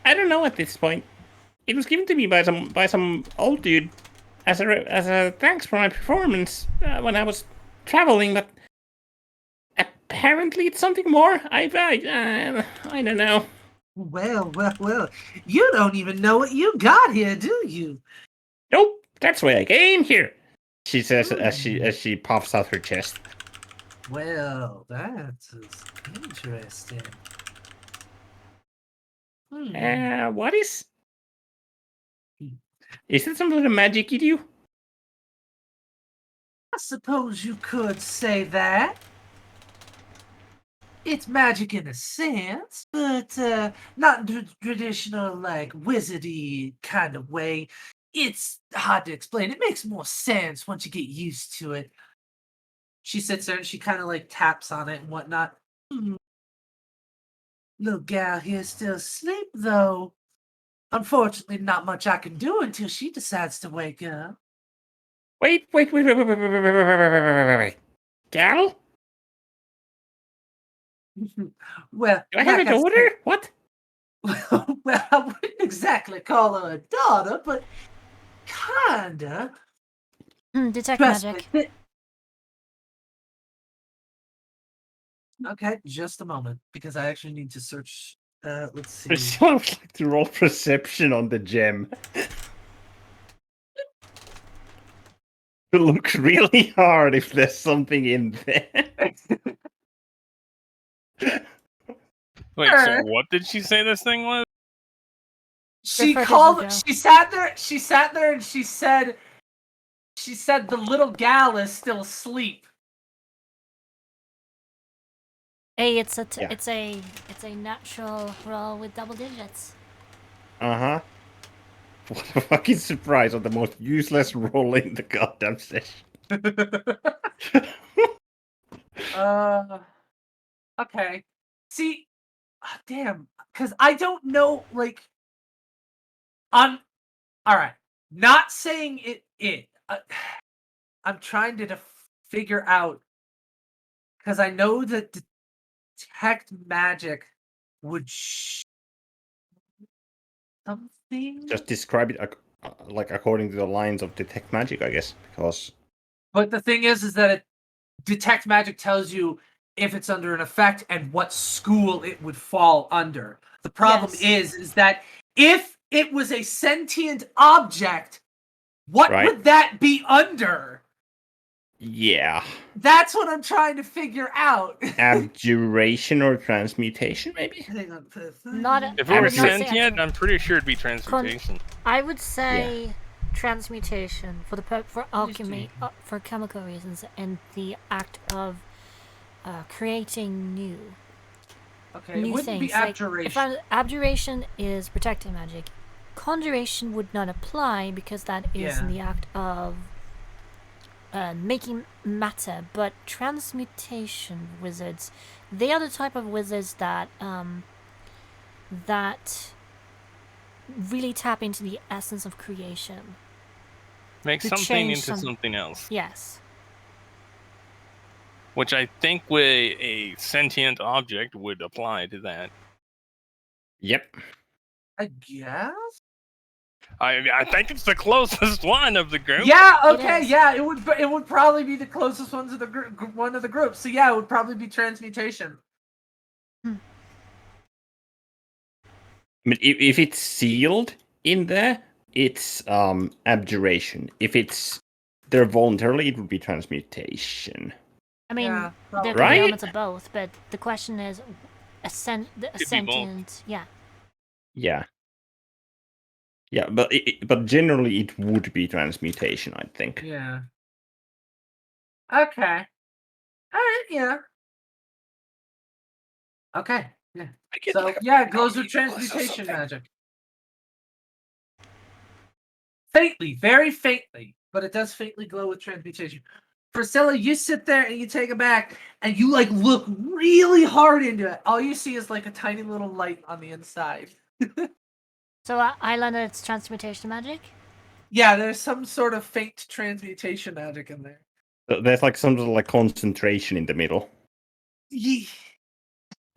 Speaker 3: don't know at this point. It was given to me by some old dude as a thanks for my performance when I was traveling, but apparently it's something more. I don't know.
Speaker 1: Well. You don't even know what you got here, do you?
Speaker 3: Nope, that's why I came here. She says as she puffs out her chest.
Speaker 1: Well, that's interesting.
Speaker 3: What is? Is it some sort of magic you do?
Speaker 1: I suppose you could say that. It's magic in a sense, but not in traditional, like, wizardy kind of way. It's hard to explain. It makes more sense once you get used to it. She sits there and she kind of like taps on it and whatnot. Little gal here still asleep, though. Unfortunately, not much I can do until she decides to wake up.
Speaker 3: Wait. Gal?
Speaker 1: Well,
Speaker 3: Do I have a
Speaker 1: like I said-
Speaker 3: daughter? What?
Speaker 1: well, I wouldn't exactly call her a daughter, but kinda.
Speaker 4: Detect
Speaker 1: Trust
Speaker 4: magic.
Speaker 1: me. Okay, just a moment, because I actually need to search. Let's see.
Speaker 3: I would like to roll perception on the gem. To look really hard if there's something in there.
Speaker 6: Wait, so
Speaker 1: Sure.
Speaker 6: what did she say this thing was?
Speaker 1: She
Speaker 4: Refer to
Speaker 1: called.
Speaker 4: Zuko.
Speaker 1: She sat there. She sat there, and she said. She said the little gal is still asleep.
Speaker 4: Hey, it's a
Speaker 3: Yeah.
Speaker 4: it's a natural roll with double digits.
Speaker 3: Uh-huh. What a fucking surprise on the most useless roll in the goddamn session.
Speaker 1: Okay. See, damn, because I don't know. Like, all right. Not saying it. I'm trying to figure out because I know that detect magic would something.
Speaker 3: Just describe it like according to the lines of detect magic, I guess, because
Speaker 1: But the thing is that detect magic tells you if it's under an effect and what school it would fall under. The problem
Speaker 4: Yes.
Speaker 1: is that if it was a sentient object, what
Speaker 3: Right.
Speaker 1: would that be under?
Speaker 3: yeah,
Speaker 1: That's what I'm trying to figure out.
Speaker 3: abjuration or transmutation, maybe.
Speaker 1: Hang on.
Speaker 4: Not
Speaker 6: If
Speaker 4: I
Speaker 6: it were
Speaker 4: would not say
Speaker 6: sentient,
Speaker 4: absor-
Speaker 6: I'm pretty sure it'd be transmutation.
Speaker 4: I would say transmutation for for alchemy,
Speaker 1: Interesting.
Speaker 4: for chemical reasons, and the act of creating new
Speaker 1: Okay, it
Speaker 4: new
Speaker 1: wouldn't
Speaker 4: things.
Speaker 1: be
Speaker 4: Like,
Speaker 1: abjuration.
Speaker 4: abjuration is protective magic. Conjuration would not apply because that is in
Speaker 1: Yeah.
Speaker 4: the act of making matter. But transmutation wizards, they are the type of wizards that that really tap into the essence of creation.
Speaker 6: Make
Speaker 4: To
Speaker 6: something
Speaker 4: change
Speaker 6: into
Speaker 4: some-
Speaker 6: something else.
Speaker 4: Yes.
Speaker 6: Which I think with a sentient object would apply to that.
Speaker 3: Yep.
Speaker 1: I guess.
Speaker 6: I think it's the closest one of the group.
Speaker 1: Yeah.
Speaker 4: It
Speaker 1: Okay.
Speaker 4: is.
Speaker 1: Yeah. It would probably be the closest ones of the one of the groups. So yeah, it would probably be transmutation.
Speaker 3: I mean, if it's sealed in there, it's abjuration. If it's there voluntarily, it would be transmutation.
Speaker 4: I mean,
Speaker 1: Yeah,
Speaker 4: there
Speaker 1: probably.
Speaker 4: could be
Speaker 3: Right?
Speaker 4: elements of both, but the question is, a
Speaker 6: be both.
Speaker 4: sentient, yeah.
Speaker 3: Yeah. Yeah, but generally it would be transmutation, I think.
Speaker 1: Yeah. Okay. All right. Yeah. Okay. Yeah.
Speaker 6: I get
Speaker 1: So
Speaker 6: like a
Speaker 1: yeah, it goes
Speaker 6: naughty
Speaker 1: with
Speaker 6: plus or
Speaker 1: transmutation
Speaker 6: something.
Speaker 1: magic. Faintly, very faintly. but it does faintly glow with transmutation. Priscilla, you sit there and you take it back, and you like look really hard into it. All you see is like a tiny little light on the inside.
Speaker 4: So I learned that it's transmutation magic.
Speaker 1: Yeah, there's some sort of faint transmutation magic in there.
Speaker 3: There's like some sort of like concentration in the middle.
Speaker 1: Ye-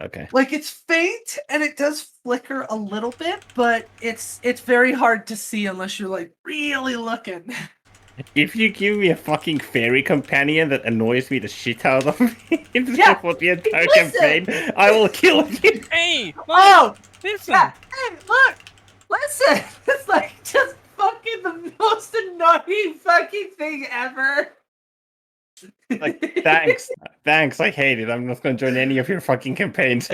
Speaker 3: Okay.
Speaker 1: Like it's faint and it does flicker a little bit, but it's very hard to see unless you're like really looking.
Speaker 3: If you give me a fucking fairy companion that annoys me the shit out of me
Speaker 1: Yeah,
Speaker 3: for the entire
Speaker 1: listen!
Speaker 3: campaign, I will kill you.
Speaker 6: Hey, look,
Speaker 1: Oh,
Speaker 6: listen.
Speaker 1: yeah. Hey, look, listen. It's like just fucking the most annoying fucking thing ever.
Speaker 3: Like, thanks, I hate it. I'm not going to join any of your fucking campaigns.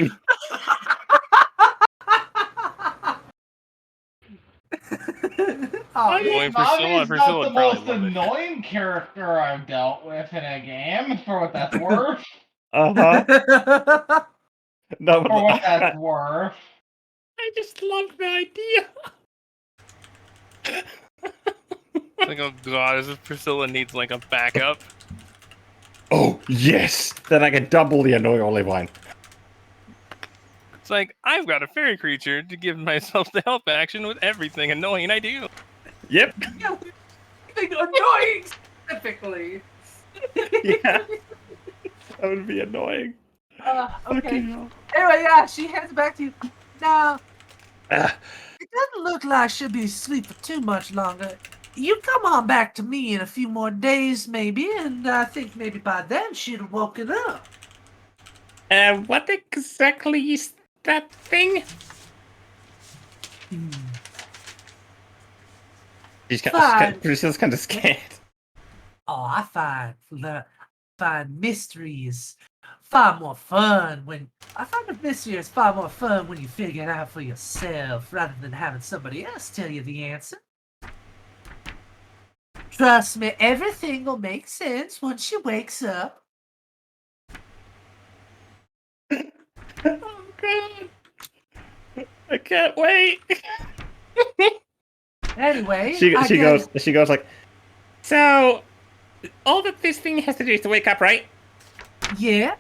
Speaker 1: Oh,
Speaker 6: I'm going for
Speaker 5: Nami's
Speaker 6: Priscilla.
Speaker 5: not the
Speaker 6: Priscilla
Speaker 5: most
Speaker 6: probably love it.
Speaker 5: annoying character I've dealt with in a game, for what that's worth.
Speaker 3: Uh-huh. No,
Speaker 5: For what
Speaker 3: but
Speaker 5: that's worth.
Speaker 3: I just love the idea.
Speaker 6: It's like, oh god, as if Priscilla needs like a backup.
Speaker 3: Oh, yes! Then I can double the annoy Olivine.
Speaker 6: It's like, I've got a fairy creature to give myself the help action with everything annoying I do.
Speaker 3: Yep.
Speaker 1: Yeah, annoying specifically.
Speaker 3: Yeah. That would be annoying.
Speaker 1: Okay.
Speaker 3: Fucking hell.
Speaker 1: Anyway, yeah, she hands it back to you. Now,
Speaker 3: Ah,
Speaker 1: it doesn't look like she'll be asleep for too much longer. You come on back to me in a few more days, maybe, and I think maybe by then she'd have woken up.
Speaker 3: what exactly is that thing?
Speaker 1: Fine.
Speaker 3: Priscilla's kind of scared.
Speaker 1: Oh, I find mysteries far more fun when you figure it out for yourself rather than having somebody else tell you the answer. Trust me, everything will make sense once she wakes up.
Speaker 3: Oh god. I can't wait.
Speaker 1: Anyway,
Speaker 3: She
Speaker 1: I guess-
Speaker 3: goes like, so all that this thing has to do is to wake up, right?
Speaker 1: Yeah.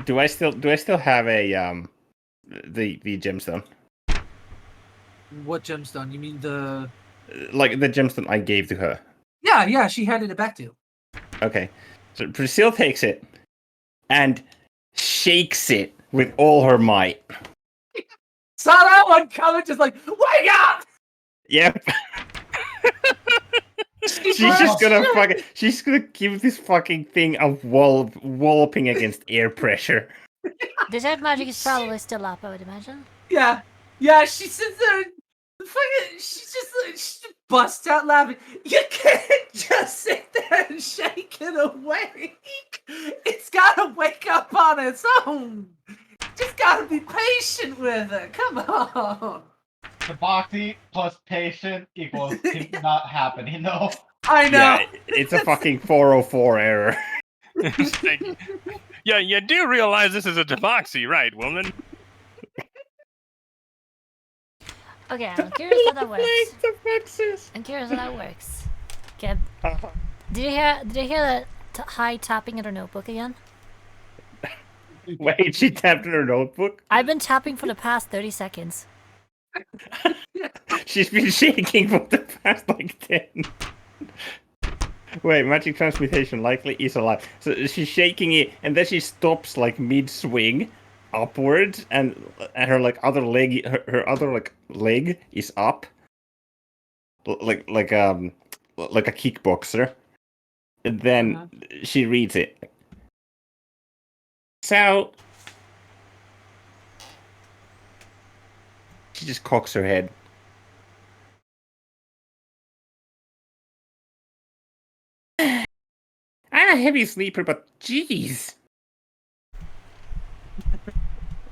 Speaker 3: Do I still have a the gemstone?
Speaker 1: What gemstone? You mean the?
Speaker 3: Like the gemstone I gave to her.
Speaker 1: Yeah. She handed it back to you.
Speaker 3: Okay. So Priscilla takes it and shakes it with all her might.
Speaker 1: Saw that one coming, just like wake up.
Speaker 3: Yep. She's just gonna give this fucking thing a walloping against air pressure.
Speaker 4: Detect magic is probably still up, I would imagine.
Speaker 1: Yeah. She sits there and she just busts out laughing. You can't just sit there and shake it awake. It's gotta wake up on its own. Just gotta be patient with it. Come on.
Speaker 5: Tabaxi plus patient equals not happening, no.
Speaker 1: I know.
Speaker 3: Yeah, it's a fucking 404 error.
Speaker 6: It's like, yeah, you do realize this is a tabaxi, right, woman?
Speaker 4: Okay, I'm curious how that works.
Speaker 3: Tabaxis.
Speaker 4: I'm curious how that works. Okay. Did you hear that high tapping at her notebook again?
Speaker 3: Wait, she tapped in her notebook?
Speaker 4: I've been tapping for the past 30 seconds.
Speaker 3: She's been shaking for the past like 10. Wait, magic transmutation likely is alive. So she's shaking it, and then she stops like mid-swing upwards, and her like other leg, her other like leg is up, like a kickboxer. And then she reads it. So she just cocks her head. I'm a heavy sleeper, but jeez.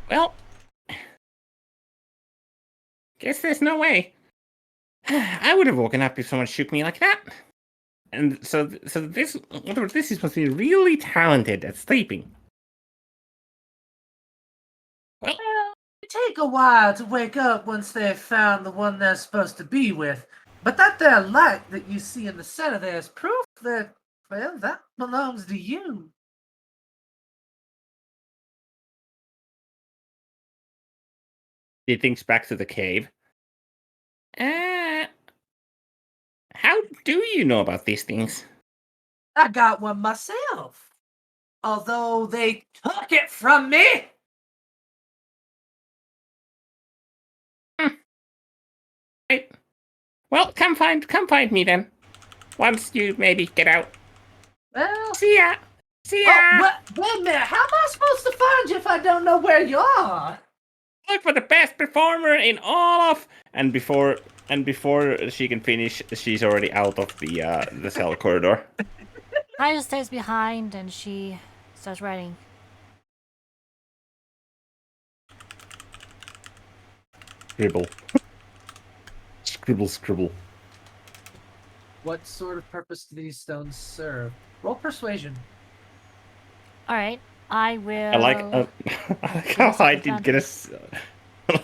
Speaker 3: Well, guess there's no way. I would have woken up if someone shook me like that. And so this is supposed to be really talented at sleeping. Well,
Speaker 1: It take a while to wake up once they've found the one they're supposed to be with. But that there light that you see in the center there is proof that, well, that belongs to you.
Speaker 3: He thinks back to the cave. How do you know about these things?
Speaker 1: I got one myself. Although they took it from me.
Speaker 3: Right. Well, come find me then. Once you maybe get out.
Speaker 1: Well,
Speaker 3: See ya. See ya.
Speaker 1: oh, wait a minute. How am I supposed to find you if I don't know where you are?
Speaker 3: Look for the best performer in all of. And before she can finish, she's already out of the cell corridor.
Speaker 4: Kaya stays behind and she starts writing.
Speaker 3: Scribble. Scribble, scribble.
Speaker 1: What sort of purpose do these stones serve? Roll persuasion.
Speaker 4: Alright, I will.
Speaker 3: I like how I did get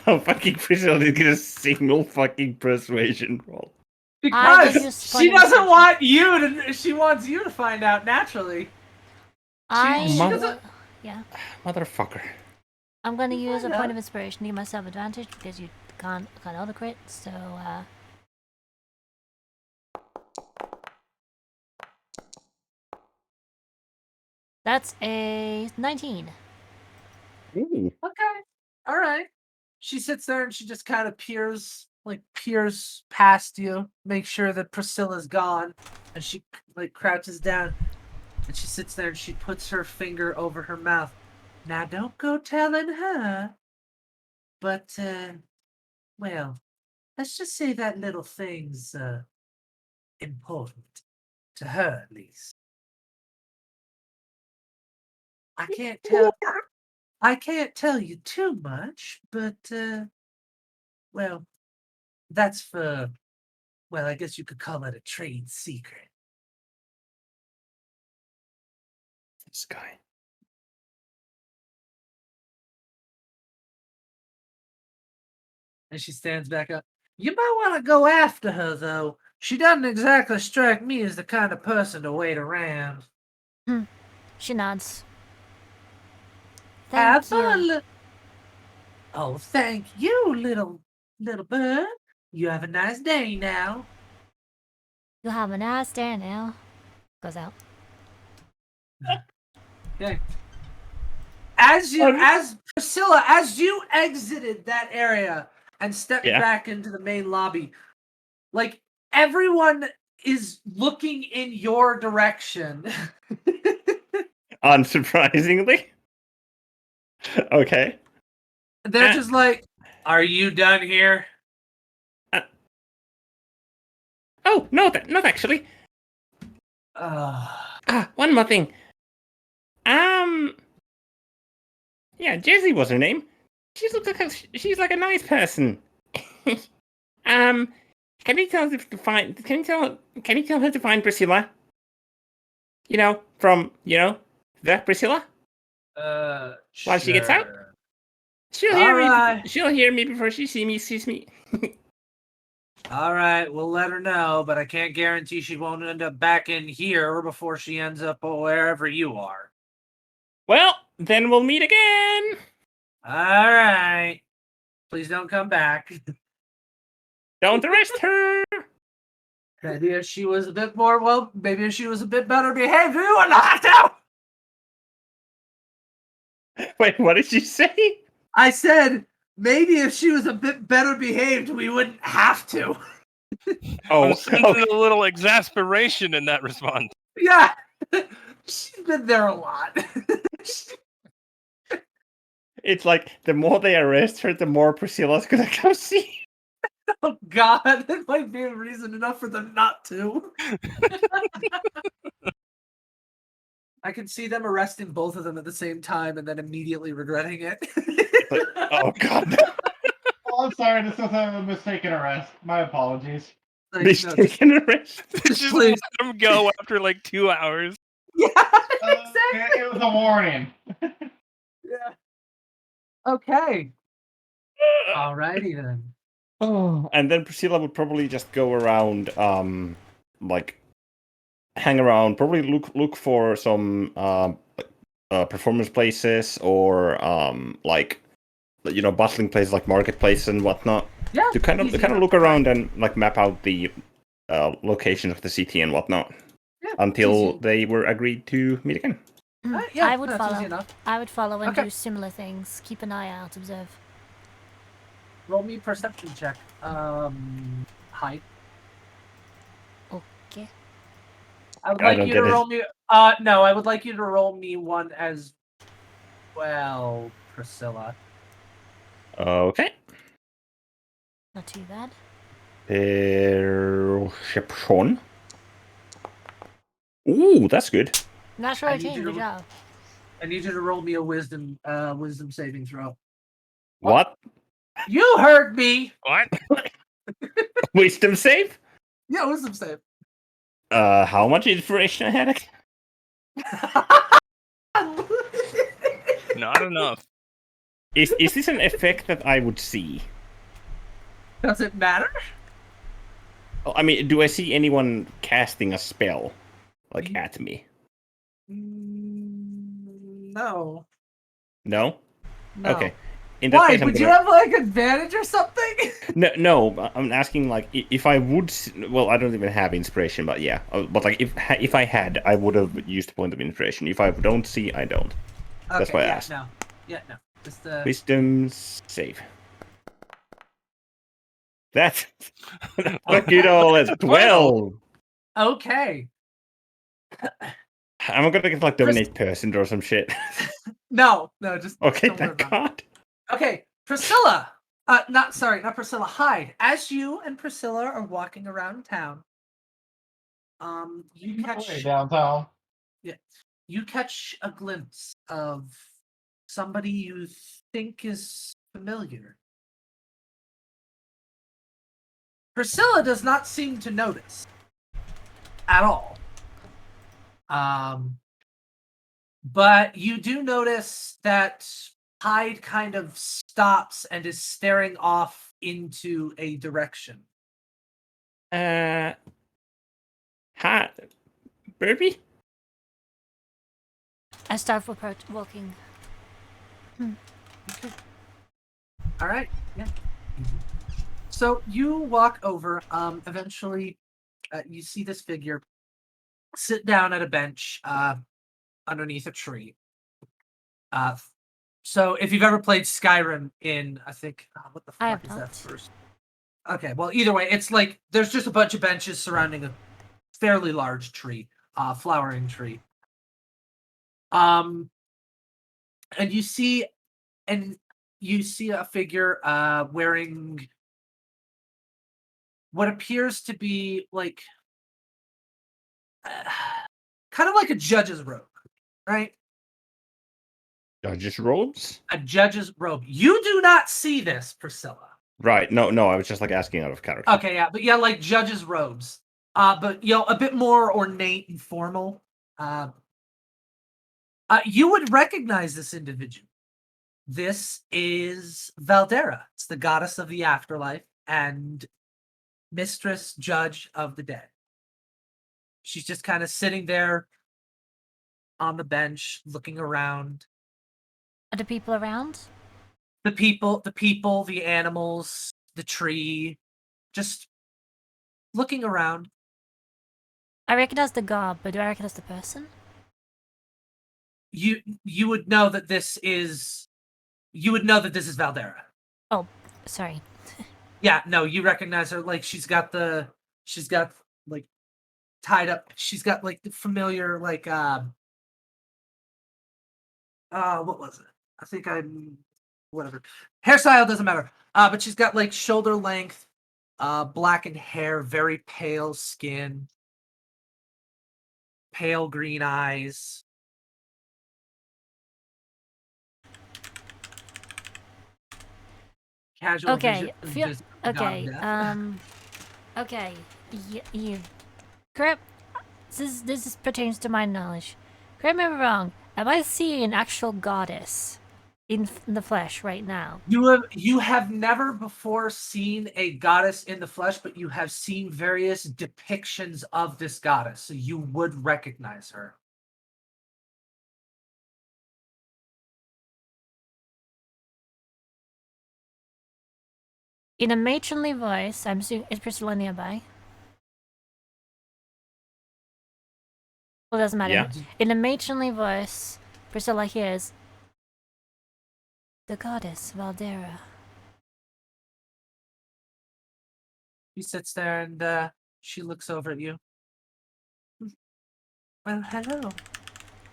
Speaker 3: how fucking Priscilla did get a single fucking persuasion roll.
Speaker 4: I give you
Speaker 1: Because
Speaker 4: point
Speaker 1: she
Speaker 4: of
Speaker 1: doesn't
Speaker 4: persuasion.
Speaker 1: want you to. She wants you to find out naturally.
Speaker 4: I
Speaker 3: Mother-
Speaker 4: will- yeah.
Speaker 3: Motherfucker.
Speaker 4: I'm gonna use a
Speaker 1: Find
Speaker 4: point
Speaker 1: out.
Speaker 4: of inspiration to give myself advantage because you got auto crit, so that's a 19.
Speaker 3: Ooh.
Speaker 1: Okay. All right. She sits there and she just kind of peers past you, make sure that Priscilla's gone, and she like crouches down and she sits there and she puts her finger over her mouth. Now don't go telling her. But well, let's just say that little thing's important to her at least. I can't tell you too much, but well, that's for, well, I guess you could call it a trade secret.
Speaker 3: This guy.
Speaker 1: And she stands back up. You might want to go after her, though. She doesn't exactly strike me as the kind of person to wait around.
Speaker 4: She nods.
Speaker 1: Have
Speaker 4: Thank
Speaker 1: fun,
Speaker 4: you.
Speaker 1: oh, thank you, little bird. You have a nice day now.
Speaker 4: You have a nice day now. Goes out.
Speaker 1: Okay. As Priscilla, as you exited that area and stepped
Speaker 3: Yeah.
Speaker 1: back into the main lobby, like everyone is looking in your direction.
Speaker 3: Unsurprisingly. Okay.
Speaker 1: They're just like, "Are you done here?"
Speaker 3: Oh, no, not actually. One more thing. Yeah, Jessie was her name. She's like a nice person. Can you tell her to find? Can you tell her to find Priscilla? You know, from the Priscilla. While she gets out? She'll hear me.
Speaker 1: Alright.
Speaker 3: She'll hear me before she sees me.
Speaker 1: All right, we'll let her know, but I can't guarantee she won't end up back in here before she ends up wherever you are.
Speaker 3: Well, then we'll meet again.
Speaker 1: All right. Please don't come back.
Speaker 3: Don't arrest her.
Speaker 1: Maybe if she was a bit more, well, maybe if she was a bit better behaved, we wouldn't have to.
Speaker 3: Wait, what did you say?
Speaker 1: I said, maybe if she was a bit better behaved, we wouldn't have to.
Speaker 3: Oh,
Speaker 6: I'm sensing a little exasperation in that response.
Speaker 1: Yeah. She's been there a lot.
Speaker 3: It's like the more they arrest her, the more Priscilla's gonna come see.
Speaker 1: Oh God, that might be a reason enough for them not to. I can see them arresting both of them at the same time and then immediately regretting it.
Speaker 3: Like, oh God,
Speaker 5: Oh, I'm sorry, this was a mistaken arrest. My apologies.
Speaker 1: Like, no, just,
Speaker 3: mistaken arrest.
Speaker 6: Just
Speaker 1: please.
Speaker 6: let him go after like 2 hours.
Speaker 1: Yeah,
Speaker 5: It was a warning.
Speaker 1: Yeah. Okay. Alrighty then.
Speaker 3: Oh, and then Priscilla would probably just go around, like hang around, probably look for some performance places or like bustling places like marketplace and whatnot.
Speaker 1: Yeah.
Speaker 3: To kind of
Speaker 1: easy enough,
Speaker 3: look around and like map out the locations of the city and whatnot
Speaker 1: Yeah,
Speaker 3: until
Speaker 1: easy.
Speaker 3: they were agreed to meet again.
Speaker 1: Yeah,
Speaker 4: I would
Speaker 1: that's easy
Speaker 4: follow.
Speaker 1: enough.
Speaker 4: I would follow and
Speaker 1: Okay.
Speaker 4: do similar things. Keep an eye out, observe.
Speaker 1: Roll me perception check. Hide.
Speaker 4: Okay.
Speaker 1: I would
Speaker 3: I
Speaker 1: like
Speaker 3: don't
Speaker 1: you to
Speaker 3: get it.
Speaker 1: roll me. No, I would like you to roll me one as well, Priscilla.
Speaker 3: Okay.
Speaker 4: Not too bad.
Speaker 3: Perception. Ooh, that's good.
Speaker 4: Natural
Speaker 1: I need
Speaker 4: 18,
Speaker 1: you to
Speaker 4: good job.
Speaker 1: I need you to roll me a wisdom saving throw.
Speaker 3: What?
Speaker 1: You heard me.
Speaker 6: What?
Speaker 3: Wisdom save?
Speaker 1: Yeah, wisdom save.
Speaker 3: How much inspiration I had?
Speaker 6: Not enough.
Speaker 3: Is this an effect that I would see?
Speaker 1: Does it matter?
Speaker 3: Oh, I mean, do I see anyone casting a spell, like, at me?
Speaker 1: No.
Speaker 3: No?
Speaker 1: No.
Speaker 3: Okay. In that
Speaker 1: Why?
Speaker 3: case, I'm
Speaker 1: Would you
Speaker 3: gonna...
Speaker 1: have like advantage or something?
Speaker 3: No, I'm asking, like, if I would... Well, I don't even have inspiration, but yeah. But, like, if I had, I would have used a point of inspiration. If I don't see, I don't. That's why I asked.
Speaker 1: No. Yeah, no. Just
Speaker 3: Wisdom save. That's a good old 12.
Speaker 1: Okay.
Speaker 3: I'm gonna get like dominate person or some shit.
Speaker 1: No, just
Speaker 3: Okay,
Speaker 1: don't worry
Speaker 3: thank
Speaker 1: about it.
Speaker 3: God.
Speaker 1: Okay, Priscilla. Not Priscilla. Hyde. As you and Priscilla are walking around town, you catch
Speaker 5: downtown.
Speaker 1: you catch a glimpse of somebody you think is familiar. Priscilla does not seem to notice at all. But you do notice that Hyde kind of stops and is staring off into a direction.
Speaker 3: Hi, Birdie?
Speaker 4: I start walking.
Speaker 1: All right. Yeah. So you walk over. Eventually, you see this figure sit down at a bench underneath a tree. So if you've ever played Skyrim in, I think, what the
Speaker 4: I
Speaker 1: fuck
Speaker 4: have
Speaker 1: is that
Speaker 4: not.
Speaker 1: first? Okay, well, either way, it's like there's just a bunch of benches surrounding a fairly large tree, flowering tree. And you see a figure wearing what appears to be like kind of like a judge's robe, right?
Speaker 3: Judge's robes?
Speaker 1: A judge's robe. You do not see this, Priscilla.
Speaker 3: Right. No, I was just like asking out of character.
Speaker 1: Okay, yeah, but yeah, like judge's robes. But a bit more ornate and formal. You would recognize this individual. This is Valdera. It's the goddess of the afterlife and mistress judge of the dead. She's just kind of sitting there on the bench, looking around.
Speaker 4: Are the people around?
Speaker 1: The people, the animals, the tree, just looking around.
Speaker 4: I recognize the garb, but do I recognize the person?
Speaker 1: You would know that this is Valdera.
Speaker 4: Oh, sorry.
Speaker 1: Yeah, no, you recognize her. Like she's got like tied up. She's got like the familiar like what was it? I think whatever. Hairstyle doesn't matter. But she's got like shoulder length, blackened hair, very pale skin, pale green eyes. Casual
Speaker 4: Okay,
Speaker 1: vision.
Speaker 4: okay, okay. Correct. This pertains to my knowledge. Correct me if I'm wrong. Am I seeing an actual goddess? in the flesh right now.
Speaker 1: You have never before seen a goddess in the flesh, but you have seen various depictions of this goddess, so you would recognize her.
Speaker 4: In a matronly voice, I'm assuming, is Priscilla nearby? Well, doesn't matter.
Speaker 3: Yeah.
Speaker 4: In a matronly voice, Priscilla hears the goddess Valdera.
Speaker 1: She sits there and she looks over at you. Well, hello,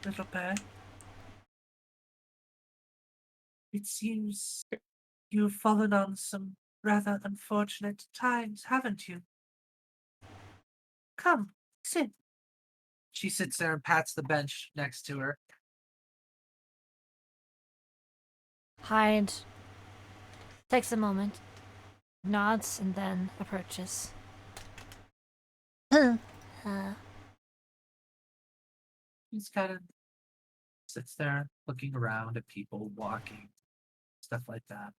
Speaker 1: little bird. It seems you've fallen on some rather unfortunate times, haven't you? Come, sit. She sits there and pats the bench next to her.
Speaker 4: Hyde takes a moment, nods, and then approaches.
Speaker 1: He's kind of sits there looking around at people walking, stuff like that.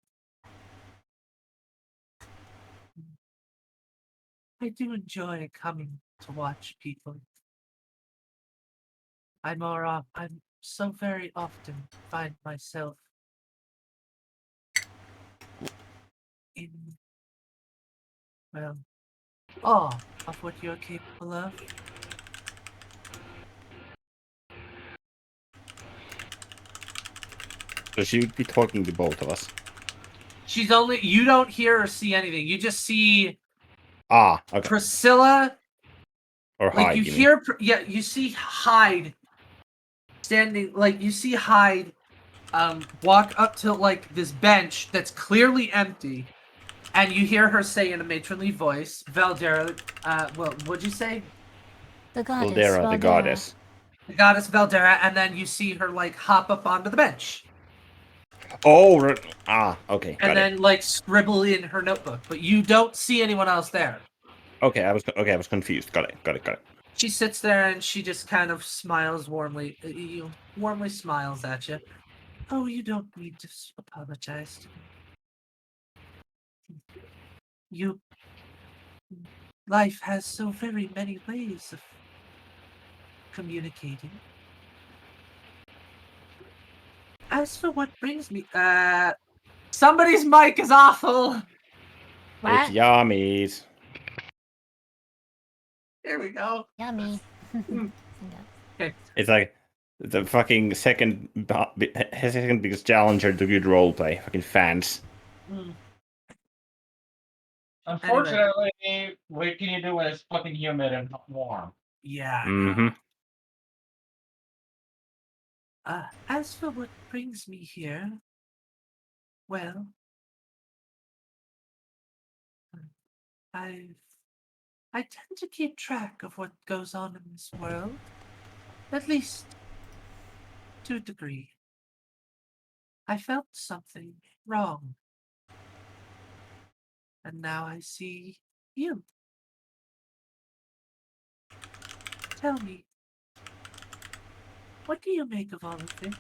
Speaker 1: I do enjoy coming to watch people. I'm so very often find myself in, well, awe of what you're capable of.
Speaker 3: So she would be talking to both of us.
Speaker 1: You don't hear or see anything. You just see
Speaker 3: Ah, okay.
Speaker 1: Priscilla,
Speaker 3: Or
Speaker 1: like
Speaker 3: hide,
Speaker 1: you
Speaker 3: you mean?
Speaker 1: hear, you see Hyde standing, like you see Hyde walk up to like this bench that's clearly empty, and you hear her say in a matronly voice, Valdera, what'd you say?
Speaker 4: The goddess
Speaker 3: Valdera, the goddess.
Speaker 1: The goddess Valdera, and then you see her like hop up onto the bench.
Speaker 3: Oh, okay, got
Speaker 1: And
Speaker 3: it.
Speaker 1: then like scribble in her notebook, but you don't see anyone else there.
Speaker 3: Okay, I was confused. Got it.
Speaker 1: She sits there and she just kind of smiles warmly. Warmly smiles at you. Oh, you don't need to apologize to me. Life has so very many ways of communicating. As for what brings me, somebody's mic is awful.
Speaker 3: It's
Speaker 4: What?
Speaker 3: yummies.
Speaker 1: There we go.
Speaker 4: Yummy.
Speaker 1: Okay.
Speaker 3: It's like the fucking second biggest challenger to good roleplay. Fucking fans.
Speaker 1: Mm.
Speaker 5: Unfortunately, what can you do when it's fucking humid and warm?
Speaker 1: Yeah.
Speaker 3: Mm-hmm.
Speaker 1: As for what brings me here, well, I tend to keep track of what goes on in this world, at least to a degree. I felt something wrong, and now I see you. Tell me, what do you make of all of this?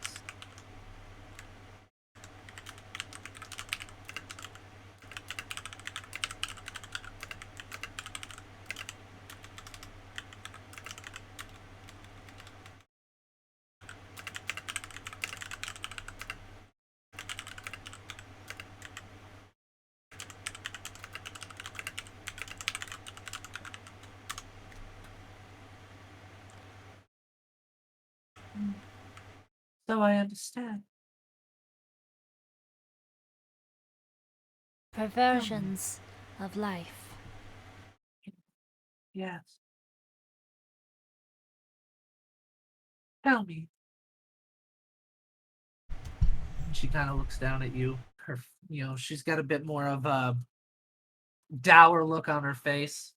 Speaker 1: So I understand.
Speaker 4: Perversions of life.
Speaker 1: Yes. Tell me. She kind of looks down at you. She's got a bit more of a dour look on her face.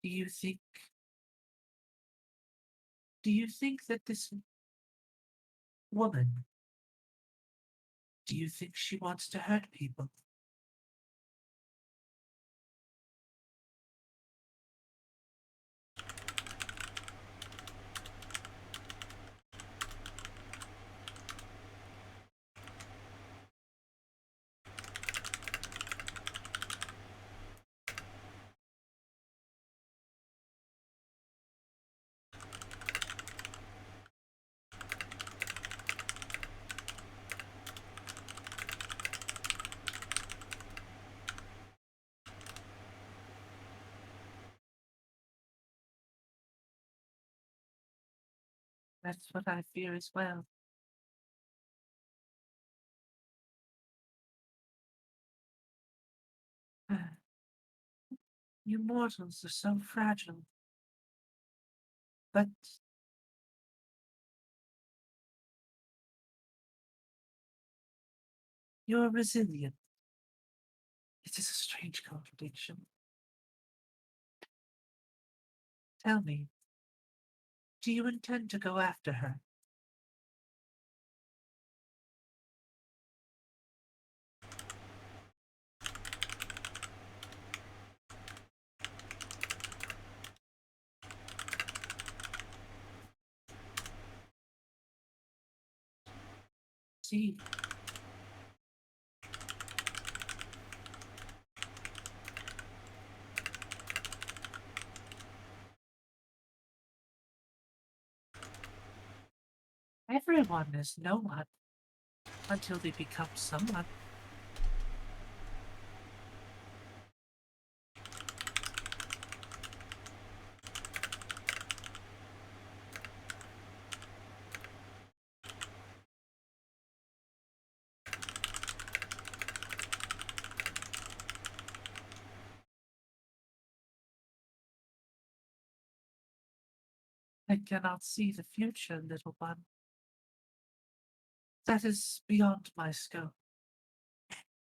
Speaker 1: Do you think that this woman, do you think she wants to hurt people? That's what I fear as well. You mortals are so fragile. But you're resilient. It is a strange contradiction. Tell me, do you intend to go after her? See, everyone is no one until they become someone. I cannot see the future, little one. That is beyond my scope.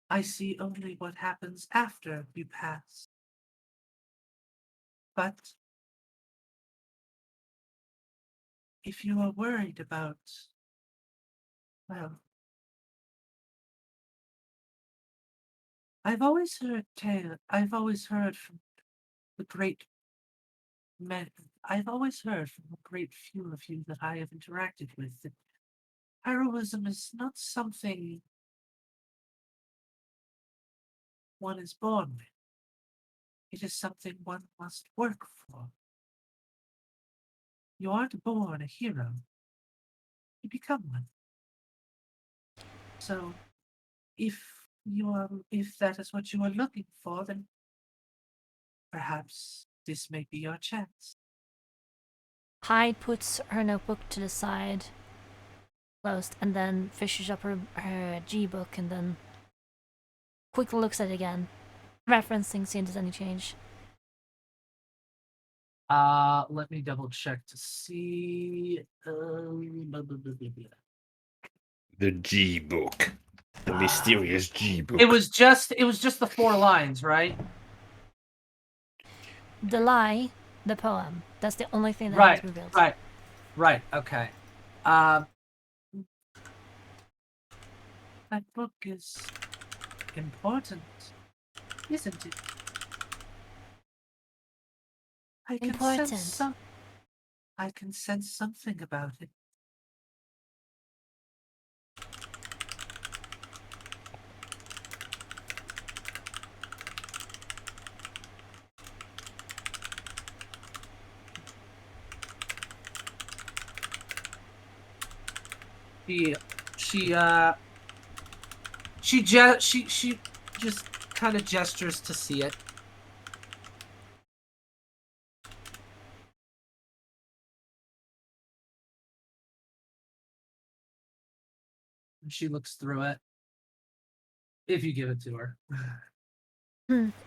Speaker 1: I see only what happens after you pass. But if you are worried about, well, I've always heard from the great men. I've always heard from a great few of you that I have interacted with that heroism is not something one is born with. It is something one must work for. You aren't born a hero. You become one. So, if that is what you are looking for, then perhaps this may be your chance.
Speaker 4: Hyde puts her notebook to the side, closed, and then fishes up her G book and then quickly looks at it again, referencing, seeing if there's any change.
Speaker 1: Let me double check to see. Blah, blah, blah, blah, blah.
Speaker 3: The G book. The mysterious G book.
Speaker 1: It was just the 4 lines, right?
Speaker 4: The lie, the poem. That's the only thing that has revealed.
Speaker 1: Right. Okay. That book is important, isn't it? I can
Speaker 4: Important.
Speaker 1: I can sense something about it. She just kind of gestures to see it. And she looks through it. If you give it to her.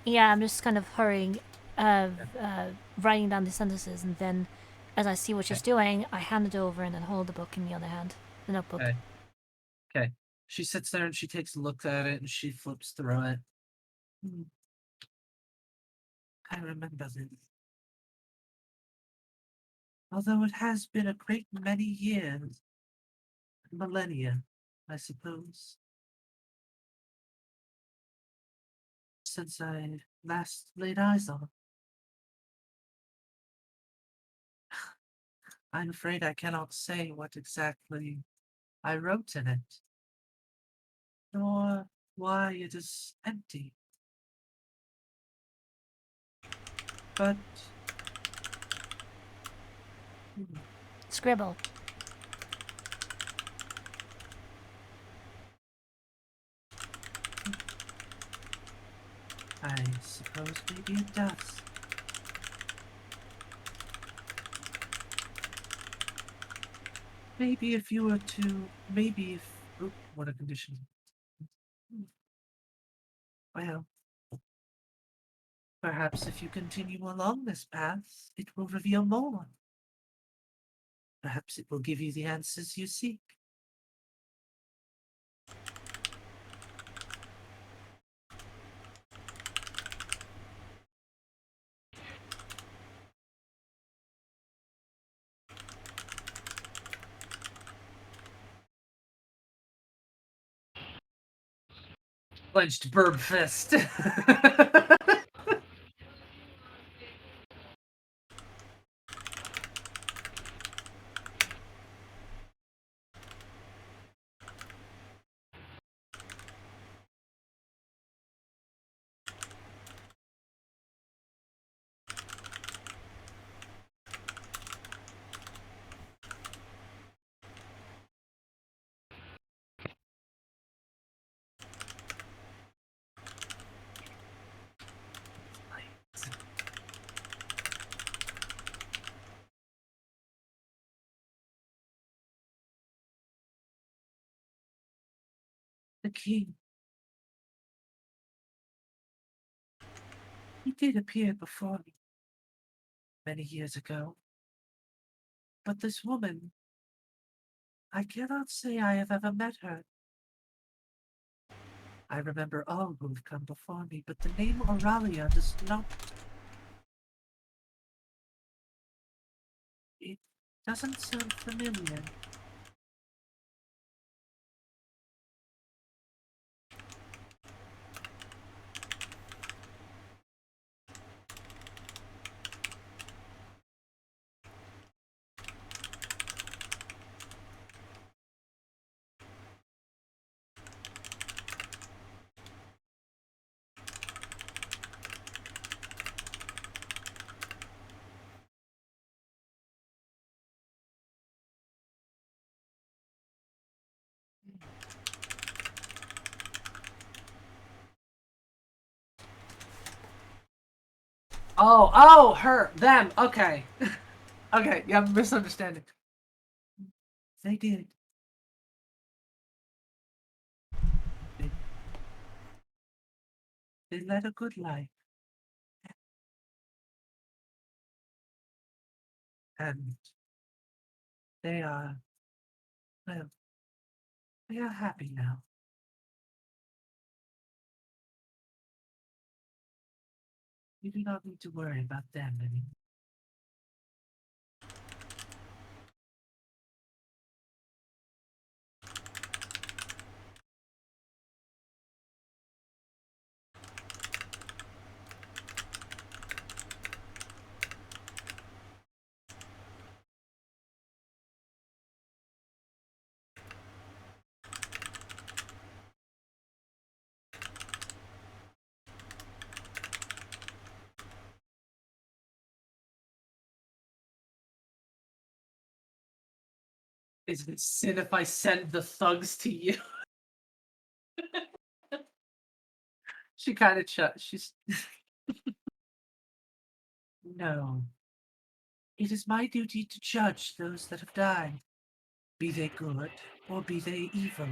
Speaker 4: Yeah, I'm just kind of hurrying, writing down the sentences, and then as I see what she's doing, I hand it over and then hold the book in the other hand, the notebook.
Speaker 1: Okay. She sits there and she takes a look at it and she flips through it. I remember this. Although it has been a great many years, millennia, I suppose, since I last laid eyes on it. I'm afraid I cannot say what exactly I wrote in it, nor why it is empty. But
Speaker 4: Scribble.
Speaker 1: I suppose maybe it does. maybe if you were to, maybe if, what a condition. Well, perhaps if you continue along this path, it will reveal more. Perhaps it will give you the answers you seek. Clenched burb fist. The king. He did appear before me many years ago. But this woman, I cannot say I have ever met her. I remember all who have come before me, but the name Auralia does not. It doesn't sound familiar. Oh, her, them, okay. Okay, yeah, I'm misunderstanding. They did. They led a good life. And they are, well, they are happy now. You do not need to worry about them anymore. Is it sin if I send the thugs to you? She kind of she's no. It is my duty to judge those that have died, be they good or be they evil.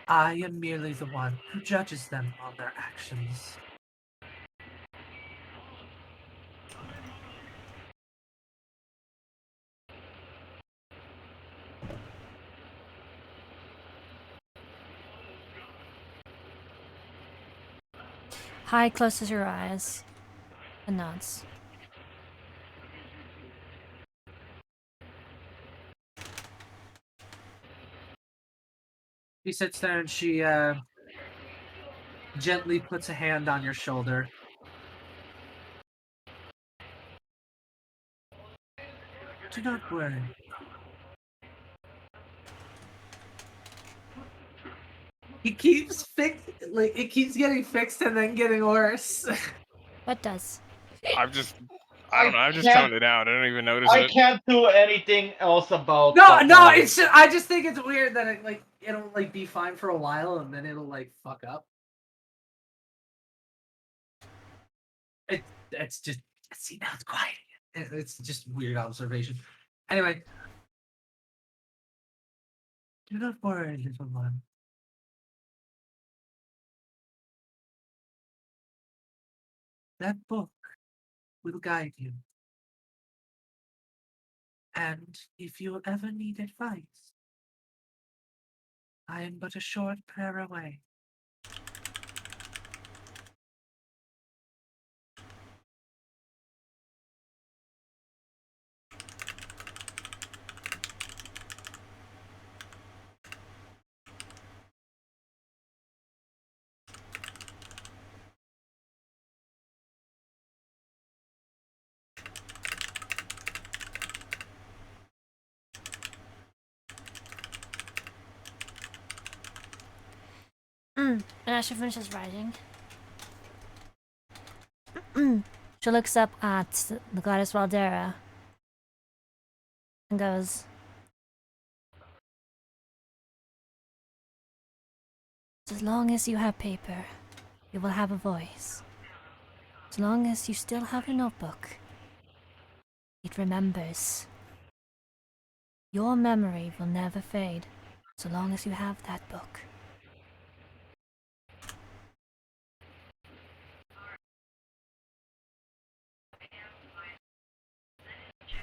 Speaker 1: I am merely the one who judges them on their actions.
Speaker 4: Hai closes her eyes and nods.
Speaker 1: She sits there and she gently puts a hand on your shoulder. Do not worry. He keeps it keeps getting fixed and then getting worse.
Speaker 4: What does?
Speaker 6: I don't know. I've just toned it out. I don't even notice
Speaker 5: I
Speaker 6: it.
Speaker 5: can't do anything else about
Speaker 1: No,
Speaker 5: that
Speaker 1: no,
Speaker 5: one.
Speaker 1: it's just, I just think it's weird that it'll be fine for a while and then it'll fuck up. It's just, see, now it's quiet. It's just weird observation. Anyway, Do not worry, little one. That book will guide you. And if you ever need advice, I am but a short prayer away.
Speaker 4: And as she finishes writing, she looks up at the goddess Waldera and goes, as long as you have paper, you will have a voice. As long as you still have a notebook, it remembers. Your memory will never fade, so long as you have that book.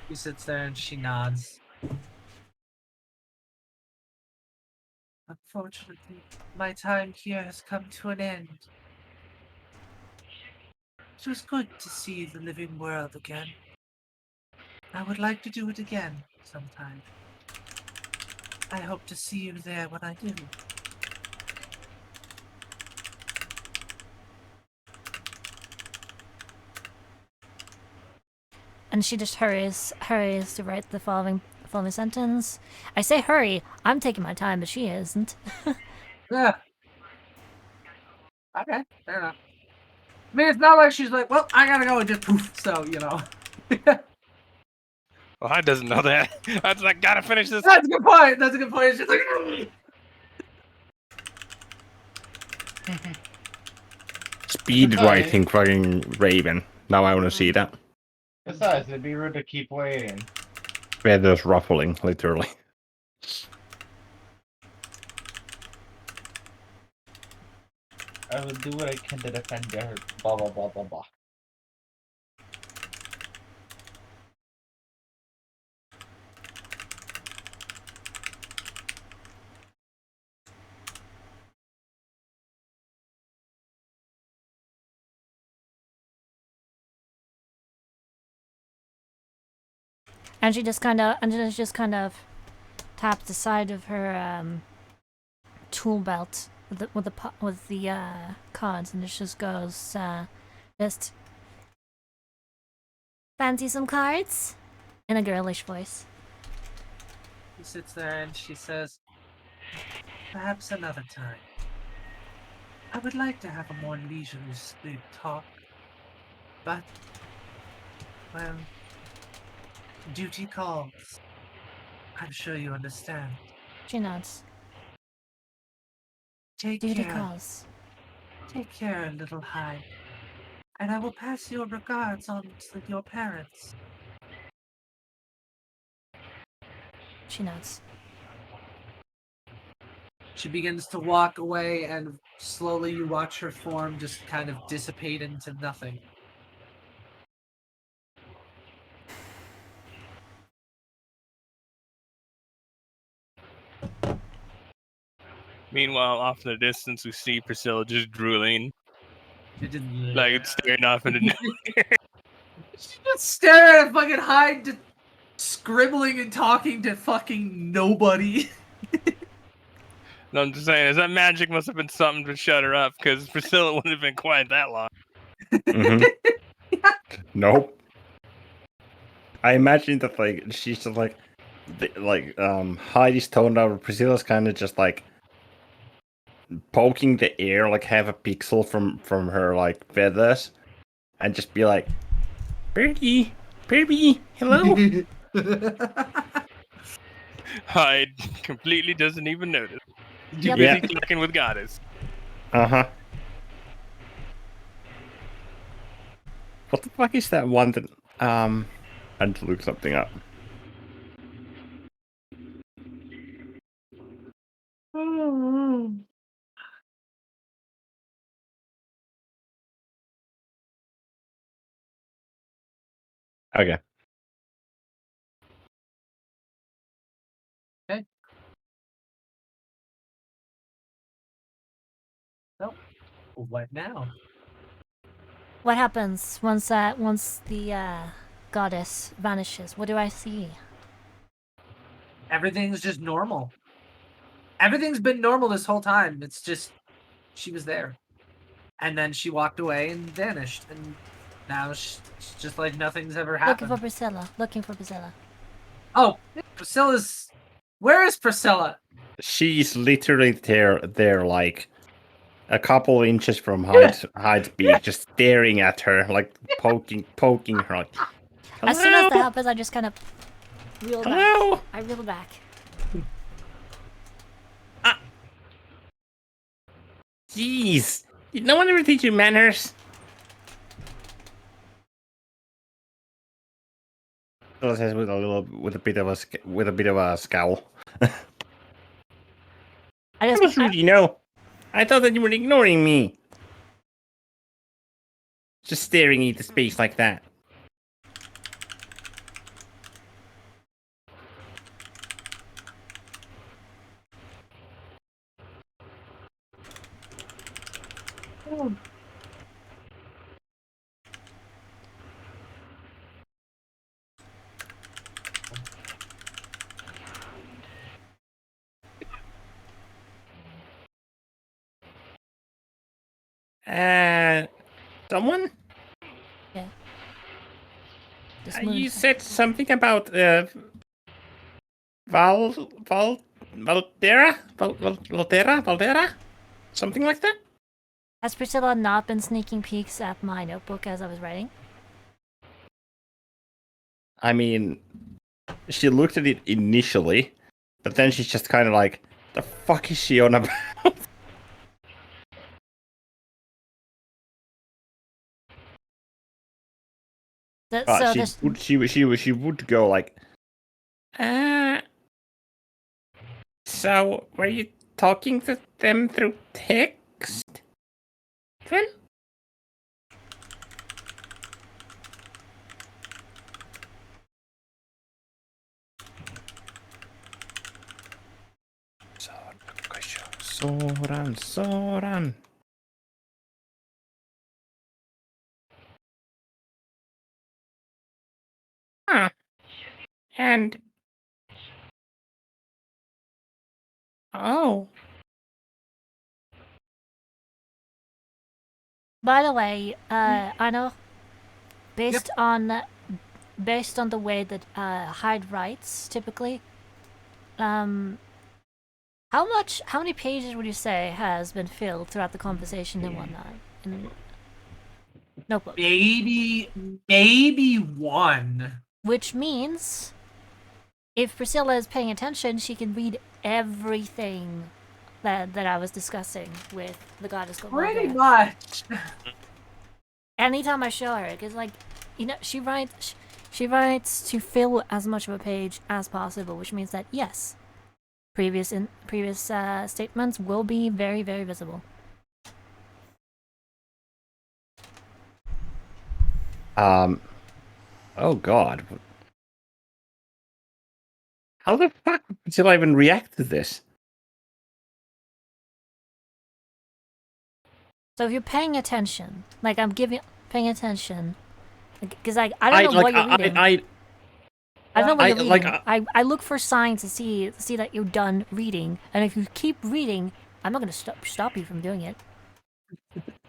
Speaker 1: She sits there and she nods. Unfortunately, my time here has come to an end. It was good to see the living world again. I would like to do it again sometime. I hope to see you there when I do.
Speaker 4: And she just hurries to write the following sentence. I say hurry, I'm taking my time, but she isn't.
Speaker 1: Yeah. Okay, fair enough. I mean, it's not like she's like, well, I gotta go and just poof, so, you know.
Speaker 6: Well, I doesn't know that. I was like, gotta finish this.
Speaker 1: That's a good point. That's a good point. She's like,
Speaker 3: Speed
Speaker 5: Sorry.
Speaker 3: writing fucking Raven. Now I want to see that.
Speaker 5: Besides, it'd be rude to keep waiting.
Speaker 3: Feathers ruffling, literally.
Speaker 5: I will do what I can to defend her. Blah blah blah blah blah.
Speaker 4: And she just kind of taps the side of her tool belt with the cards, and it just goes, just fancy some cards in a girlish voice.
Speaker 1: She sits there and she says, perhaps another time. I would like to have a more leisurely talk, but, well, duty calls. I'm sure you understand.
Speaker 4: She nods.
Speaker 1: Take
Speaker 4: Duty
Speaker 1: care.
Speaker 4: calls.
Speaker 1: Take care, little Hyde. And I will pass your regards on to your parents.
Speaker 4: She nods.
Speaker 1: She begins to walk away, and slowly you watch her form just kind of dissipate into nothing.
Speaker 6: Meanwhile, off in the distance, we see Priscilla just drooling,
Speaker 1: It didn't.
Speaker 6: like staring off into.
Speaker 1: She just staring at fucking Hyde, just scribbling and talking to fucking nobody.
Speaker 6: No, I'm just saying, is that magic must have been something to shut her up, because Priscilla wouldn't have been quiet that long.
Speaker 3: Mm-hmm. Nope. I imagine that like she's just like Heidi's toned out. Priscilla's kind of just like poking the air like half a pixel from her like feathers, and just be like, Birdie, hello.
Speaker 6: Hyde completely doesn't even notice. Too
Speaker 4: Yep.
Speaker 6: busy
Speaker 3: Yeah.
Speaker 6: talking with Goddess.
Speaker 3: Uh-huh. What the fuck is that one that I had to look something up. Okay.
Speaker 1: What now?
Speaker 4: What happens once the goddess vanishes? What do I see?
Speaker 1: Everything's just normal. Everything's been normal this whole time. It's just she was there, and then she walked away and vanished, and now it's just like nothing's ever
Speaker 4: Looking
Speaker 1: happened.
Speaker 4: for Priscilla. Looking for Priscilla.
Speaker 1: Oh, Priscilla's. Where is Priscilla?
Speaker 3: She's literally there, like a couple inches from Hyde's beak, just staring at her, like poking her. Like,
Speaker 4: As soon as that
Speaker 3: "Hello?
Speaker 4: happens, I just kind of reel back.
Speaker 3: Hello?
Speaker 4: I reel back.
Speaker 3: Jeez, no one ever teach you manners. Says with a bit of a scowl.
Speaker 4: I
Speaker 3: That
Speaker 4: just
Speaker 3: was rude, you know. I thought that you were ignoring me. Just staring into space like that. Someone?
Speaker 4: just
Speaker 3: You
Speaker 4: moved.
Speaker 3: said something about Valdera? Something like that?
Speaker 4: Has Priscilla not been sneaking peeks at my notebook as I was writing?
Speaker 3: I mean, she looked at it initially, but then she's just kind of like, the fuck is she on about?
Speaker 4: So this,
Speaker 3: She would go like, so were you talking to them through text? Then? Soran. Huh. And oh,
Speaker 4: by the way, I know based on the way that Hyde writes typically, how many pages would you say has been filled throughout the conversation and whatnot in notebook?
Speaker 1: Maybe one.
Speaker 4: Which means, if Priscilla is paying attention, she can read everything that I was discussing with the goddess.
Speaker 1: Pretty much.
Speaker 4: Anytime I show her, because like, she writes to fill as much of a page as possible, which means that yes, previous statements will be very, very visible.
Speaker 3: Oh god. How the fuck did I even react to this?
Speaker 4: So if you're paying attention, like paying attention, because I don't know what you're reading. I don't know what you're reading. I look for signs to see that you're done reading, and if you keep reading, I'm not going to stop you from doing it.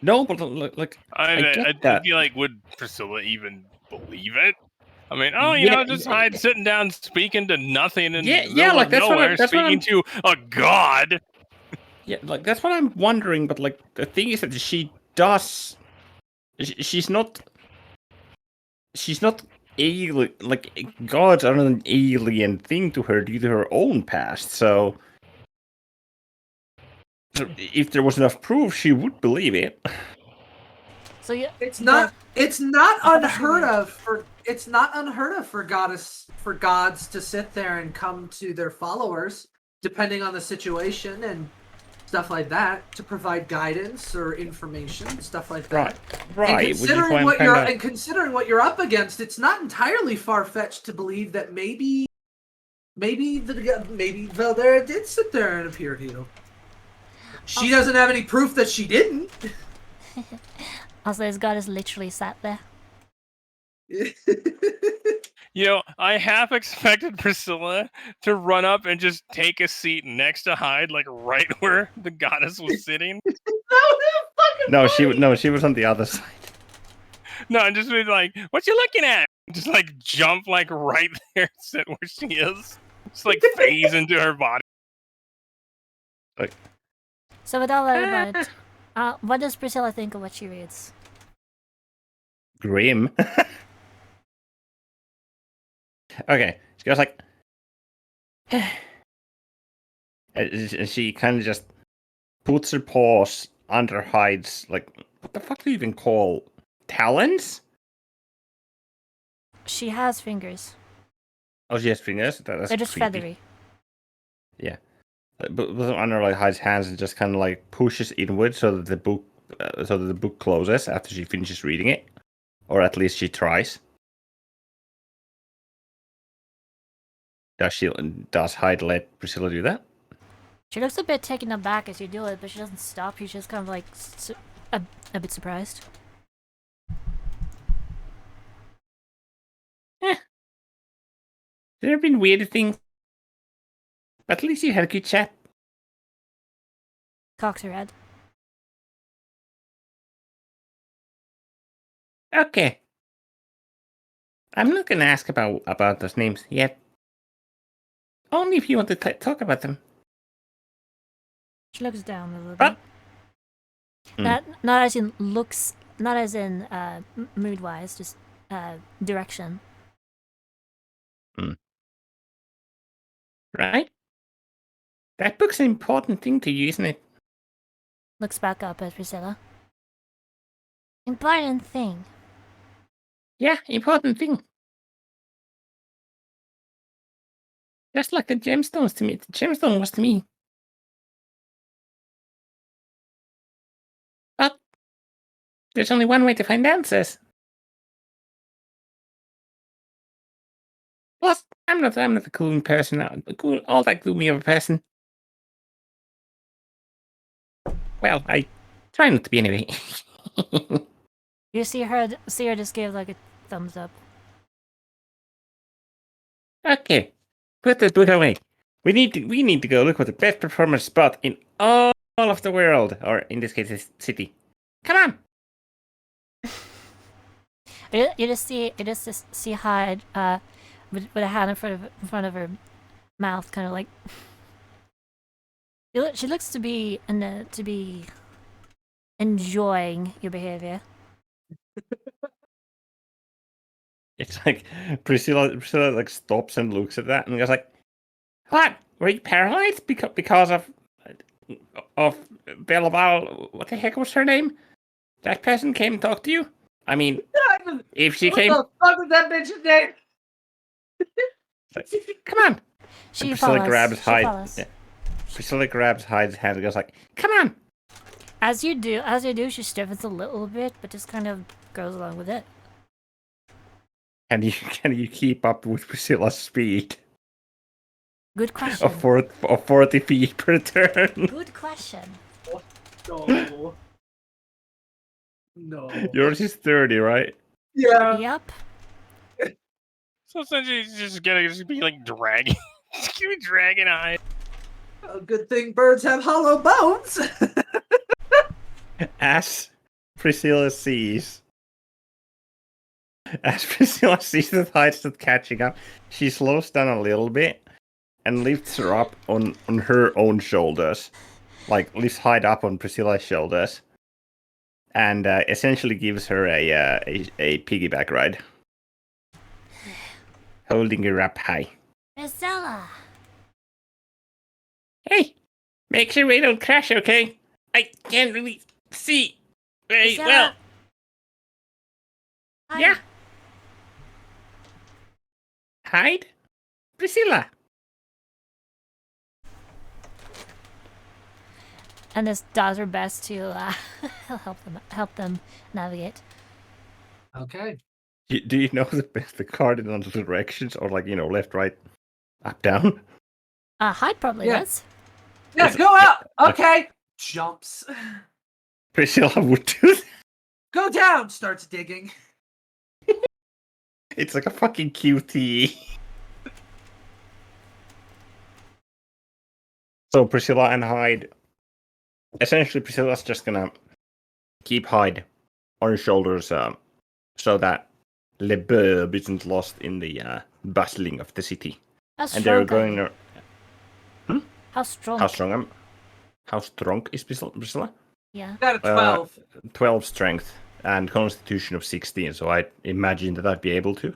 Speaker 3: No, but like I get that.
Speaker 6: feel like, would Priscilla even believe it? I mean, just Hyde sitting down speaking to nothing and
Speaker 3: like that's
Speaker 6: nowhere,
Speaker 3: what
Speaker 6: speaking to a god.
Speaker 3: Yeah, like that's what I'm wondering. But like the thing is that she does. She's not alien. Like gods are an alien thing to her due to her own past. So if there was enough proof, she would believe it.
Speaker 4: So yeah,
Speaker 1: it's not unheard of for gods to sit there and come to their followers. depending on the situation and stuff like that, to provide guidance or information, stuff like that.
Speaker 3: Right.
Speaker 1: And
Speaker 3: Which is why
Speaker 1: considering
Speaker 3: I'm
Speaker 1: what
Speaker 3: kinda...
Speaker 1: considering what you're up against, it's not entirely far fetched to believe that maybe Valdera did sit there and appear to you. She doesn't have any proof that she didn't.
Speaker 4: Also, this goddess literally sat there.
Speaker 6: You know, I half expected Priscilla to run up and just take a seat next to Hyde, like right where the goddess was sitting.
Speaker 3: No, she was on the other side.
Speaker 6: No, and just be like, "What you looking at?" Just like jump like right there, sit where she is. Just like phase into her body.
Speaker 3: Like,
Speaker 4: So with all that about, what does Priscilla think of what she reads?
Speaker 3: grim. Okay, she goes like, and she kind of just puts her paws under Hyde's, like, what the fuck do you even call talons?
Speaker 4: She has fingers.
Speaker 3: Oh, she has fingers. That's
Speaker 4: They're just
Speaker 3: creepy.
Speaker 4: feathery.
Speaker 3: Yeah, but under like Hyde's hands and just kind of like pushes inward so that the book closes after she finishes reading it, or at least she tries. Does Hyde let Priscilla do that?
Speaker 4: She looks a bit taken aback as you do it, but she doesn't stop. She's just kind of like a bit surprised.
Speaker 3: There have been weird things. But at least you had a good chat.
Speaker 4: Cocks her head.
Speaker 3: Okay. I'm not gonna ask about those names yet. Only if you want to talk about them.
Speaker 4: She looks down a little
Speaker 3: What?
Speaker 4: bit. Not as in looks, not as in mood wise, just direction.
Speaker 3: Right? That book's an important thing to you, isn't it?
Speaker 4: Looks back up at Priscilla. Important thing.
Speaker 3: Yeah, important thing. Just like the gemstones to me. The gemstone was to me. But there's only one way to find answers. Plus, I'm not a cool person. All that gloomy of a person. Well, I try not to be anyway.
Speaker 4: You see her just give like a thumbs up.
Speaker 3: Okay, put the book away. We need to go look for the best performance spot in all of the world, or in this case, this city. Come on.
Speaker 4: You just see Hyde with a hand in front of her mouth, kind of like. She looks to be enjoying your behavior.
Speaker 3: It's like Priscilla like stops and looks at that and goes like, "What? Were you paralyzed because of Bellabal? What the heck was her name? That person came and talked to you? I mean, if she came,
Speaker 1: What the fuck was that bitch's name?
Speaker 3: come on."
Speaker 4: She
Speaker 3: Priscilla
Speaker 4: follows.
Speaker 3: grabs
Speaker 4: She
Speaker 3: Hyde.
Speaker 4: follows.
Speaker 3: Yeah. Priscilla grabs Hyde's hand and goes like, "Come on."
Speaker 4: As you do, she stiffens a little bit, but just kind of goes along with it.
Speaker 3: Can you keep up with Priscilla's speed
Speaker 4: Good question.
Speaker 3: of 40 feet per turn?
Speaker 4: Good question.
Speaker 1: No. No.
Speaker 3: Yours is 30, right?
Speaker 1: Yeah.
Speaker 4: Yep.
Speaker 6: So essentially, he's just gonna be like dragging, just keep dragging Hyde.
Speaker 1: A good thing birds have hollow bones.
Speaker 3: As Priscilla sees that Hyde's not catching up, she slows down a little bit and lifts her up on her own shoulders. Like, lifts Hyde up on Priscilla's shoulders. And essentially gives her a piggyback ride. Holding her up high.
Speaker 4: Priscilla.
Speaker 3: Hey! Make sure we don't crash, okay? I can't really see very
Speaker 4: Priscilla.
Speaker 3: well.
Speaker 4: Hi.
Speaker 3: Yeah. Hyde? Priscilla.
Speaker 4: and this does her best to help them navigate.
Speaker 1: Okay.
Speaker 3: Do you know the cardinal directions, or like left, right, up, down?
Speaker 4: Hyde probably
Speaker 1: Yeah.
Speaker 4: does.
Speaker 1: Yeah,
Speaker 3: Is it-
Speaker 1: go out. Okay. Jumps.
Speaker 3: Priscilla would do that.
Speaker 1: Go down. Starts digging.
Speaker 3: It's like a fucking QTE. So Priscilla and Hyde. Essentially, Priscilla's just gonna keep Hyde on her shoulders, so that Le Burb isn't lost in the bustling of the city.
Speaker 4: How
Speaker 3: And they're
Speaker 4: strong
Speaker 3: going.
Speaker 4: How strong?
Speaker 3: How strong is Priscilla?
Speaker 4: Yeah.
Speaker 1: Got a 12.
Speaker 3: 12 strength and Constitution of 16. So I imagine that I'd be able to.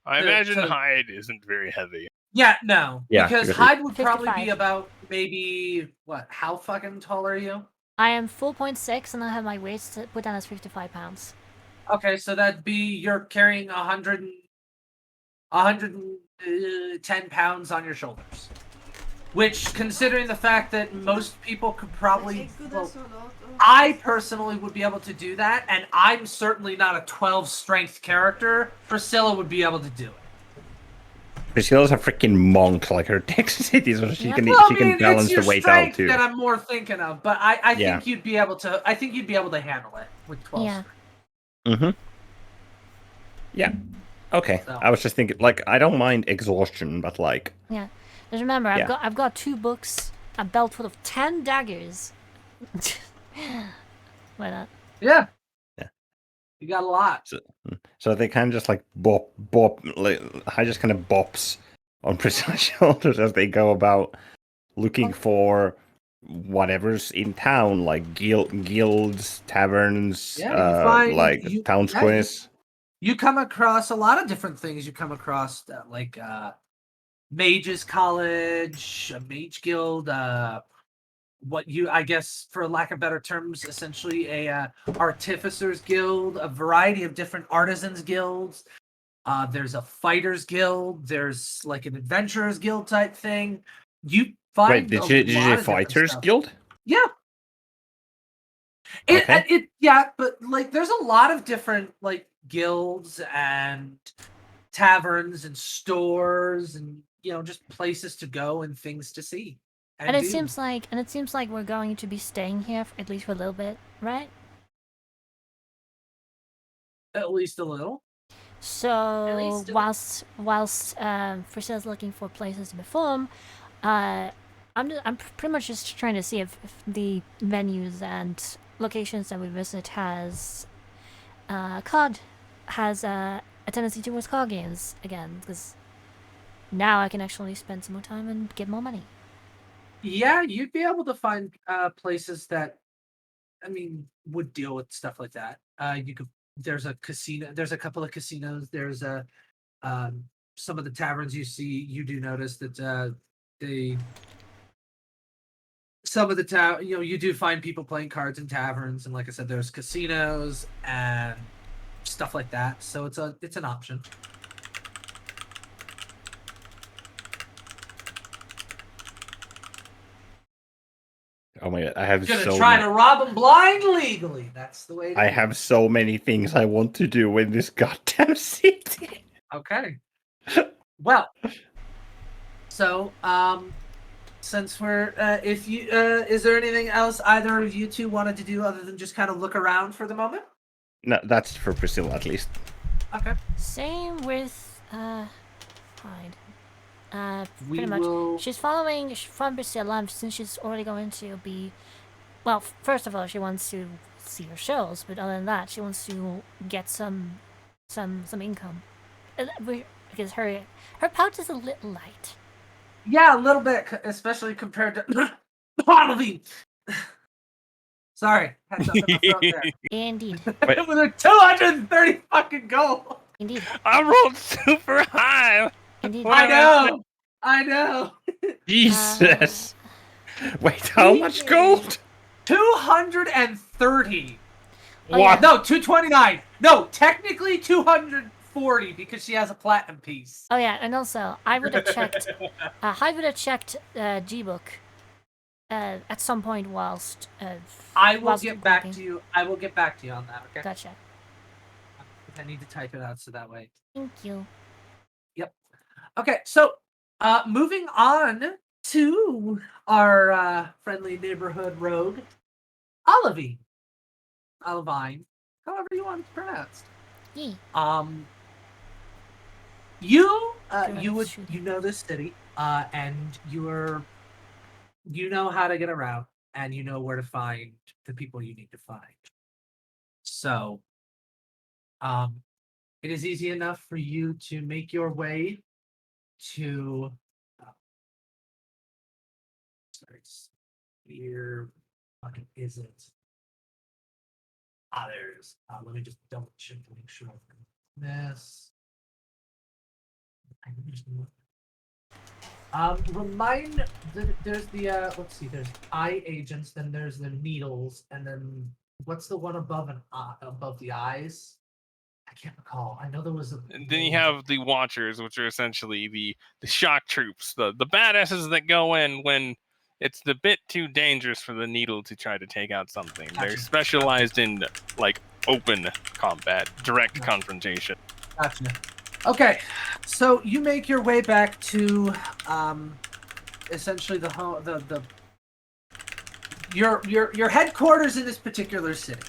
Speaker 6: I imagine
Speaker 1: so-
Speaker 6: Hyde isn't very heavy.
Speaker 1: Yeah, no.
Speaker 3: Yeah,
Speaker 1: because
Speaker 3: because
Speaker 1: Hyde would probably
Speaker 4: 55.
Speaker 1: be about maybe what? How fucking tall are you?
Speaker 4: I am 4.6 and I have my weight put down as 55 pounds.
Speaker 1: Okay, so that'd be you're carrying 110 pounds on your shoulders. Which, considering the fact that most people could probably, well, I personally would be able to do that, and I'm certainly not a 12 strength character. Priscilla would be able to do it.
Speaker 3: Priscilla's a freaking monk, like her dexterity, so she
Speaker 4: Yeah.
Speaker 3: can
Speaker 1: Well,
Speaker 3: she can balance
Speaker 1: it's your
Speaker 3: the weight
Speaker 1: strength
Speaker 3: out too.
Speaker 1: that I'm more thinking of, but I
Speaker 3: Yeah.
Speaker 1: think you'd be able to. I think you'd be able to handle it with 12.
Speaker 4: Yeah.
Speaker 1: strength.
Speaker 3: Mm-hmm. Yeah. Okay.
Speaker 1: So.
Speaker 3: I was just thinking, like, I don't mind exhaustion, but like,
Speaker 4: Yeah. Just remember,
Speaker 3: Yeah.
Speaker 4: I've got 2 books, a belt full of 10 daggers. Why not?
Speaker 1: Yeah.
Speaker 3: Yeah.
Speaker 1: You got a lot.
Speaker 3: so they kind of just like bop. Like, I just kind of bops on Priscilla's shoulders as they go about looking for whatever's in town, like guilds, taverns,
Speaker 1: Yeah, you find-
Speaker 3: like
Speaker 1: you-
Speaker 3: town
Speaker 1: yeah,
Speaker 3: squares.
Speaker 1: You come across a lot of different things. You come across like mages college, a mage guild, what you, I guess, for lack of better terms, essentially a artificers guild, a variety of different artisans guilds. There's a fighters guild. There's like an adventurers guild type thing. You find
Speaker 3: Wait,
Speaker 1: a
Speaker 3: did you
Speaker 1: lot
Speaker 3: say
Speaker 1: of different
Speaker 3: Fighters
Speaker 1: stuff.
Speaker 3: Guild?
Speaker 1: Yeah.
Speaker 3: Okay.
Speaker 1: Yeah, but like there's a lot of different like guilds and taverns and stores and just places to go and things to see.
Speaker 4: And it
Speaker 1: do.
Speaker 4: seems like we're going to be staying here at least for a little bit, right?
Speaker 1: At least a little.
Speaker 4: So
Speaker 2: least a-
Speaker 4: whilst Priscilla's looking for places to perform, I'm pretty much just trying to see if the venues and locations that we visit has a tendency towards card games again, because now I can actually spend some more time and get more money.
Speaker 1: Yeah, you'd be able to find places that, would deal with stuff like that. You could. There's a casino. There's a couple of casinos. There's some of the taverns you see. You do notice that some of the you do find people playing cards in taverns, and like I said, there's casinos and stuff like that. So it's an option.
Speaker 3: Oh my god, I have
Speaker 1: Gonna
Speaker 3: so
Speaker 1: try
Speaker 3: many,
Speaker 1: to rob them blind legally. That's the way.
Speaker 3: I have so many things I want to do in this goddamn city.
Speaker 1: Okay. Well, so since we're if you is there anything else either of you two wanted to do other than just kind of look around for the moment?
Speaker 3: No, that's for Priscilla at least.
Speaker 1: Okay.
Speaker 4: Same with Hyde.
Speaker 1: We
Speaker 4: Pretty much.
Speaker 1: will.
Speaker 4: She's following from Priscilla since she's already going to be. Well, first of all, she wants to see her shows, but other than that, she wants to get some income. Because her pouch is a little light.
Speaker 1: Yeah, a little bit, especially compared to Halloween. Sorry, had something in my throat there.
Speaker 4: Indeed,
Speaker 3: Wait.
Speaker 1: With a 230 fucking goal.
Speaker 4: indeed,
Speaker 6: I rolled super high.
Speaker 4: indeed.
Speaker 1: I know.
Speaker 3: Jesus. Wait, how much gold?
Speaker 1: 230.
Speaker 4: Oh, yeah.
Speaker 1: No, 229. No, technically 240 because she has a platinum piece.
Speaker 4: Oh yeah, and also I would have checked. Hyde would have checked G-Book at some point whilst
Speaker 1: I will
Speaker 4: whilst
Speaker 1: get back
Speaker 4: walking.
Speaker 1: to you. I will get back to you on that. Okay.
Speaker 4: Gotcha.
Speaker 1: I need to type it out so that way.
Speaker 4: Thank you.
Speaker 1: Okay, so moving on to our friendly neighborhood rogue, Olivine. Olivine, however you want it pronounced.
Speaker 4: Yee.
Speaker 1: You
Speaker 4: Correct, shooting.
Speaker 1: you know this city, and you know how to get around, and you know where to find the people you need to find. So, it is easy enough for you to make your way to. Sorry, where fucking is it? There's. Let me just double check to make sure. This. There's the let's see, there's eye agents, then there's the needles, and then what's the one above above the eyes? I can't recall. I know there was a.
Speaker 6: And then you have the Watchers, which are essentially the shock troops, the badasses that go in when it's a bit too dangerous for the needle to try to take out something. They're
Speaker 1: Gotcha.
Speaker 6: specialized in like open combat, direct confrontation.
Speaker 1: Gotcha. Okay, so you make your way back to essentially the home, your headquarters in this particular city.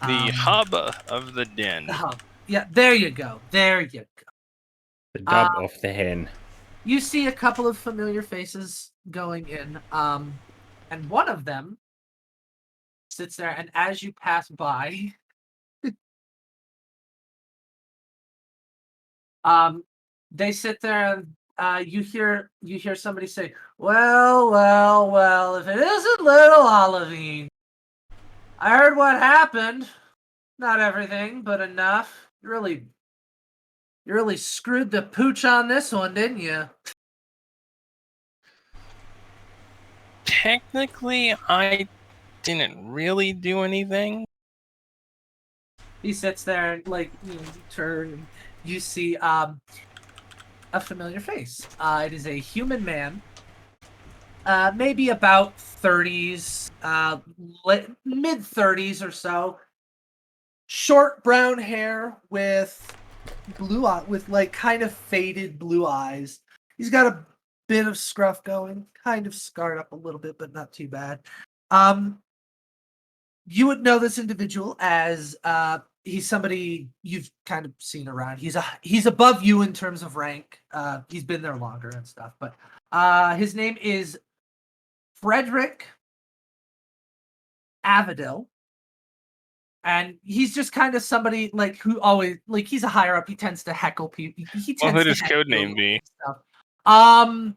Speaker 6: The hub of the den.
Speaker 1: The hub. Yeah, there you go. There you go.
Speaker 3: The dub of the hen.
Speaker 1: You see a couple of familiar faces going in, and one of them sits there, and as you pass by, they sit there, and you hear somebody say, well, if it isn't little Olivine, I heard what happened. Not everything, but enough. You really screwed the pooch on this one, didn't you?
Speaker 6: Technically, I didn't really do anything.
Speaker 1: He sits there and you turn and you see a familiar face. It is a human man. Maybe about 30s, mid 30s or so. Short brown hair with blue eye, with kind of faded blue eyes. He's got a bit of scruff going, kind of scarred up a little bit, but not too bad. You would know this individual as he's somebody you've kind of seen around. He's above you in terms of rank. He's been there longer and stuff, but his name is Frederick Avidil. And he's just kind of somebody who always he's a higher up. He tends to heckle people.
Speaker 6: What would his code name be?
Speaker 1: Oh,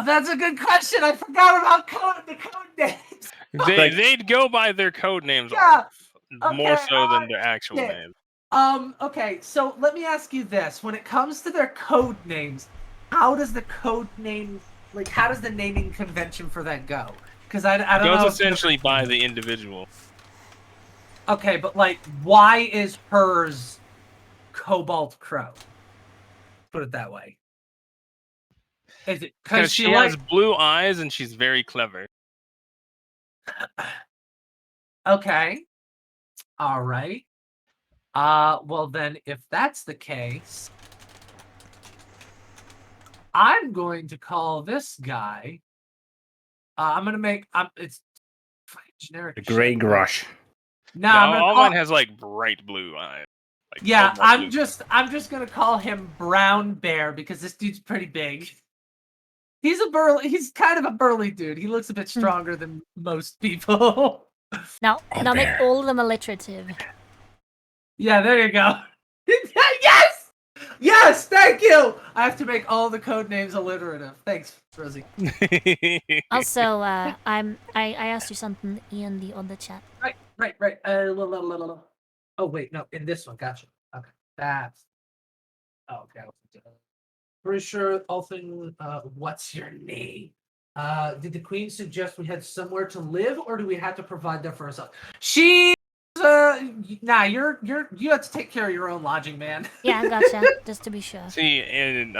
Speaker 1: that's a good question. I forgot about the code names.
Speaker 6: They'd go by their code names more so than their actual names.
Speaker 1: Okay, so let me ask you this: when it comes to their code names, how does the code name how does the naming convention for that go? Because I don't know.
Speaker 6: It goes essentially by the individual.
Speaker 1: Okay, but why is hers Cobalt Crow? Put it that way. Is it
Speaker 6: because she has blue eyes and she's very clever?
Speaker 1: Okay. All right. Well then, if that's the case, I'm going to call this guy. I'm gonna make it's generic.
Speaker 3: The Grey Grush.
Speaker 1: No,
Speaker 6: all mine has bright blue eyes.
Speaker 1: Yeah, I'm just gonna call him Brown Bear because this dude's pretty big. He's kind of a burly dude. He looks a bit stronger than most people.
Speaker 4: Now make all of them alliterative.
Speaker 1: Yeah, there you go. Yes! Yes, thank you! I have to make all the code names alliterative. Thanks, Rosie.
Speaker 4: Also, I asked you something in the other chat.
Speaker 1: Right. Oh wait, no, in this one, gotcha. Okay, that's. Oh, okay. Pretty sure all things. What's your name? Did the queen suggest we had somewhere to live, or do we have to provide that for ourselves? You have to take care of your own lodging, man.
Speaker 4: Yeah, I gotcha. Just to be sure.
Speaker 6: See, and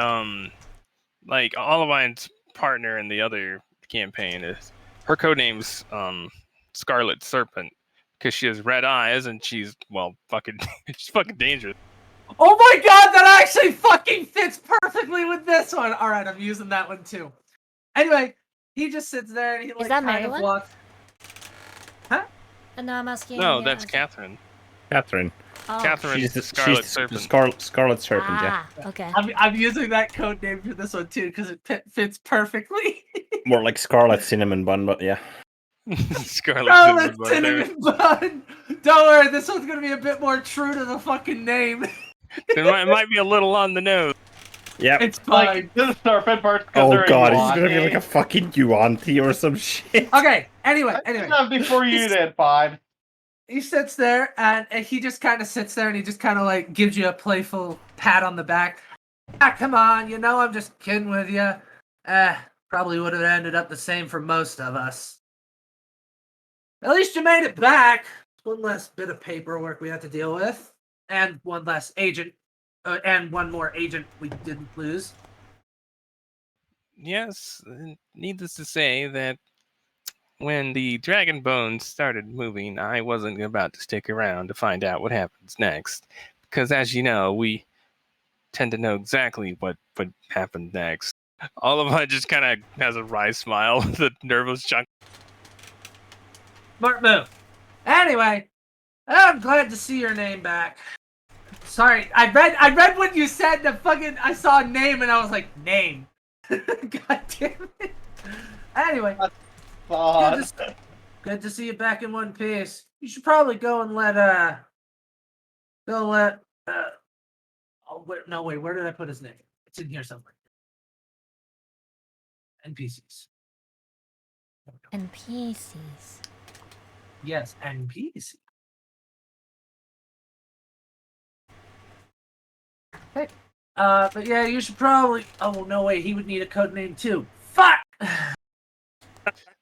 Speaker 6: Olivine's partner in the other campaign is her codename's Scarlet Serpent because she has red eyes and she's fucking she's fucking dangerous.
Speaker 1: Oh my god, that actually fucking fits perfectly with this one. All right, I'm using that one too. Anyway, he just sits there and he like
Speaker 4: that
Speaker 1: kind of
Speaker 4: Marilyn?
Speaker 1: walks.
Speaker 4: And now I'm asking.
Speaker 6: No, that's Catherine.
Speaker 3: Catherine.
Speaker 4: Oh.
Speaker 6: Catherine
Speaker 3: She's
Speaker 6: is the
Speaker 3: the
Speaker 6: Scarlet
Speaker 3: she's
Speaker 6: Serpent.
Speaker 3: the Scarlet Serpent. Yeah,
Speaker 4: Okay.
Speaker 1: I'm using that code name for this one too because it fits perfectly.
Speaker 3: more like Scarlet Cinnamon Bun, but yeah.
Speaker 6: Scarlet
Speaker 1: Scarlet
Speaker 6: Cinnamon Bun there.
Speaker 1: Cinnamon Bun. Don't worry, this one's gonna be a bit more true to the fucking name.
Speaker 6: It might be a little on the nose.
Speaker 3: Yep.
Speaker 1: It's fine.
Speaker 5: Like the serpent parts because
Speaker 3: Oh
Speaker 5: they're
Speaker 3: god, it's gonna be
Speaker 5: Yuan-y.
Speaker 3: like a fucking Yuan-Ti or some shit.
Speaker 1: Okay. Anyway,
Speaker 5: I did that before you
Speaker 1: He's-
Speaker 5: did, Pod.
Speaker 1: he sits there and he just kind of sits there and he just kind of like gives you a playful pat on the back. Ah, come on, you know I'm just kidding with you. Probably would have ended up the same for most of us. At least you made it back. One less bit of paperwork we had to deal with, and one less agent, and one more agent we didn't lose.
Speaker 6: Yes, needless to say that when the dragon bones started moving, I wasn't about to stick around to find out what happens next. Because as you know, we tend to know exactly what happened next. Oliver just kind of has a wry smile with a nervous chunk.
Speaker 1: Smart move. Anyway, I'm glad to see your name back. Sorry, I read what you said. I saw a name and I was like, name. God damn it. Anyway,
Speaker 5: Pod.
Speaker 1: good to see you back in one piece. You should probably go and let wait, where did I put his name? It's in here somewhere. NPCs.
Speaker 4: NPCs.
Speaker 1: Yes, NPC. Hey. But yeah, you should probably. Oh no, wait, he would need a code name too. Fuck.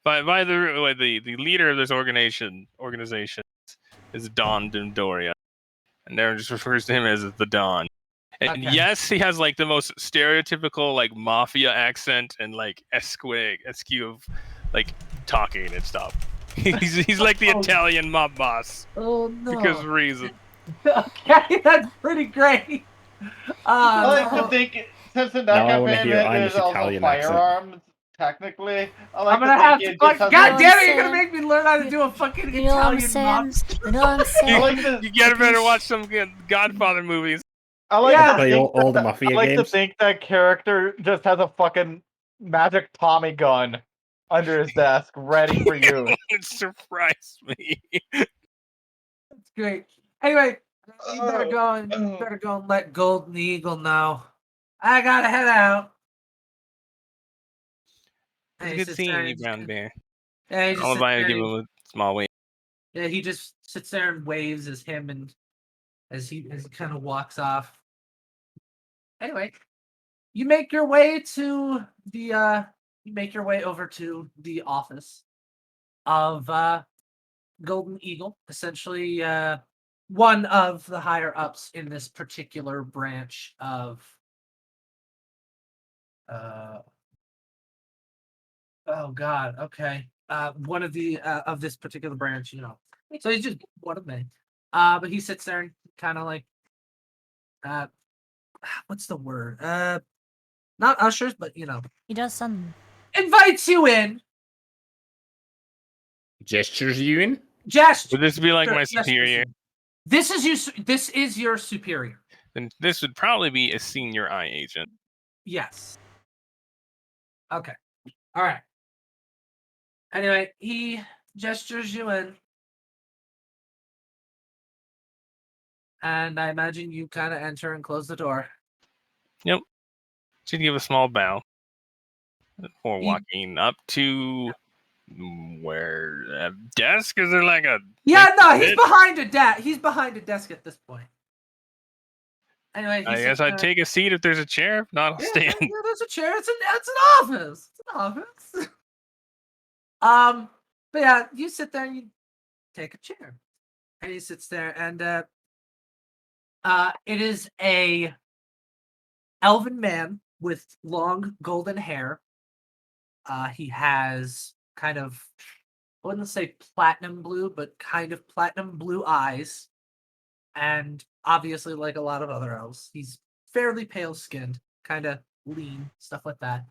Speaker 6: By the leader of this organization is Don Dundoria, and everyone just refers to him as the Don. And
Speaker 1: Okay.
Speaker 6: yes, he has like the most stereotypical like mafia accent and like esque of like talking and stuff. He's like the
Speaker 1: Oh.
Speaker 6: Italian mob boss
Speaker 1: Oh no.
Speaker 6: because of reason.
Speaker 1: Okay, that's pretty great.
Speaker 5: I like
Speaker 1: No.
Speaker 5: to think, since in
Speaker 3: Now
Speaker 5: that
Speaker 3: I wanna
Speaker 5: campaign
Speaker 3: hear
Speaker 5: there's
Speaker 3: Irish
Speaker 5: also
Speaker 3: Italian accent.
Speaker 5: firearms, technically. I like
Speaker 1: I'm gonna
Speaker 5: to
Speaker 1: have
Speaker 5: think
Speaker 1: to.
Speaker 5: it just has
Speaker 1: God
Speaker 5: a-
Speaker 1: damn it! You're
Speaker 4: Sam.
Speaker 1: gonna make me learn how to do a fucking
Speaker 4: You know what I'm
Speaker 1: Italian
Speaker 4: saying?
Speaker 1: mobster.
Speaker 4: You know what I'm
Speaker 5: I
Speaker 4: saying?
Speaker 5: like to,
Speaker 6: You gotta better watch some good Godfather movies.
Speaker 5: I like
Speaker 1: Yeah.
Speaker 5: to
Speaker 3: Play
Speaker 5: think
Speaker 3: all the
Speaker 5: that-
Speaker 3: mafia
Speaker 5: I like
Speaker 3: games.
Speaker 5: to think that character just has a fucking magic Tommy gun under his desk, ready for you.
Speaker 6: It surprised me.
Speaker 1: That's great. Anyway, you better go and let Golden Eagle know. I gotta head out.
Speaker 6: It's
Speaker 1: And
Speaker 6: a
Speaker 1: he
Speaker 6: good
Speaker 1: sits
Speaker 6: seeing
Speaker 1: there
Speaker 6: you,
Speaker 1: and
Speaker 6: Brown Bear.
Speaker 1: yeah, he just
Speaker 6: I'll
Speaker 1: sits there
Speaker 6: give
Speaker 1: and
Speaker 6: him a small wave.
Speaker 1: he just sits there and waves as him and as he kind of walks off. Anyway, you make your way to the over to the office of Golden Eagle, essentially one of the higher ups in this particular branch of oh god, okay. One of the of this particular branch, you know. So he's just one of many. But he sits there and kind of like what's the word? Not ushers, but you know,
Speaker 4: He does some.
Speaker 1: invites you in.
Speaker 3: Gestures you in?
Speaker 1: Gesture.
Speaker 6: Would this be like my
Speaker 1: Gestures
Speaker 6: superior?
Speaker 1: you. This is your superior.
Speaker 6: Then this would probably be a senior eye agent.
Speaker 1: Yes. Okay. All right. Anyway, he gestures you in. And I imagine you kind of enter and close the door.
Speaker 6: Should give a small bow before
Speaker 1: He-
Speaker 6: walking up to where a desk. Is there like a
Speaker 1: Yeah, no, he's
Speaker 6: bit?
Speaker 1: behind a desk. He's behind a desk at this point. Anyway,
Speaker 6: I guess I'd take a seat if there's a chair. If not, I'll
Speaker 1: Yeah,
Speaker 6: stand.
Speaker 1: yeah, there's a chair. It's an office. It's an office. But yeah, you sit there and you take a chair, and he sits there, and it is a elven man with long golden hair, He has kind of, I wouldn't say platinum blue, but kind of platinum blue eyes. And obviously, like a lot of other elves, he's fairly pale skinned, kind of lean, stuff like that.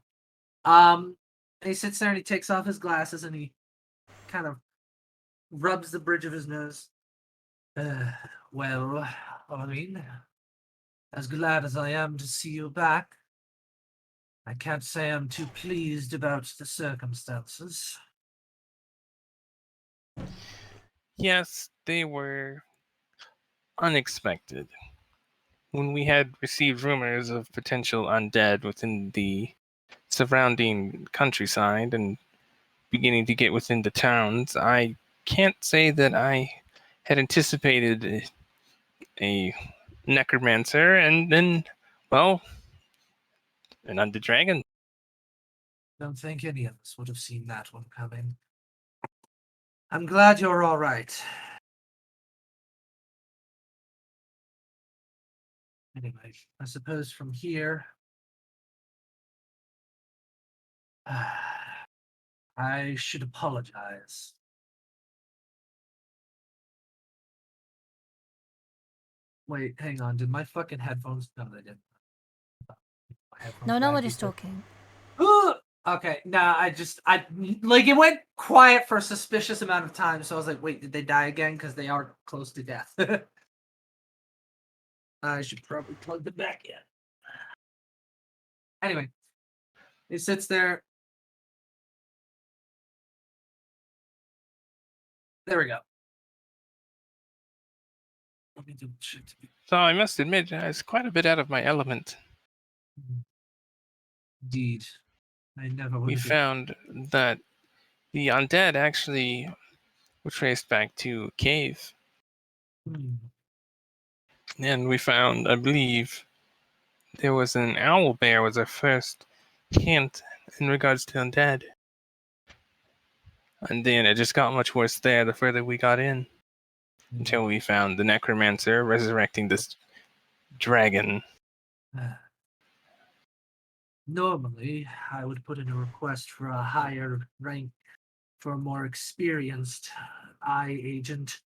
Speaker 1: And he sits there and he takes off his glasses and he kind of rubs the bridge of his nose. Well, I mean, as glad as I am to see you back, I can't say I'm too pleased about the circumstances.
Speaker 6: Yes, they were unexpected. When we had received rumors of potential undead within the surrounding countryside and beginning to get within the towns, I can't say that I had anticipated a necromancer and then, well, an undead dragon.
Speaker 1: Don't think any of us would have seen that one coming. I'm glad you're all right. Anyway, I suppose from here, I should apologize. Wait, hang on. Did my fucking headphones? No, they didn't. My headphones
Speaker 4: No,
Speaker 1: died
Speaker 4: nobody's
Speaker 1: because-
Speaker 4: talking.
Speaker 1: Okay, nah, I like it went quiet for a suspicious amount of time, so I was like, wait, did they die again? Because they are close to death. I should probably plug them back in. Anyway, he sits there. There we go. Let me double check.
Speaker 6: So I must admit, I was quite a bit out of my element.
Speaker 1: Indeed. I never would
Speaker 6: We
Speaker 1: have
Speaker 6: found that the undead actually were traced back to a cave. And we found, I believe, there was an owl bear was our first hint in regards to undead. And then it just got much worse there the further we got in. Until we found the necromancer resurrecting this dragon.
Speaker 1: Normally, I would put in a request for a higher rank, for a more experienced eye agent.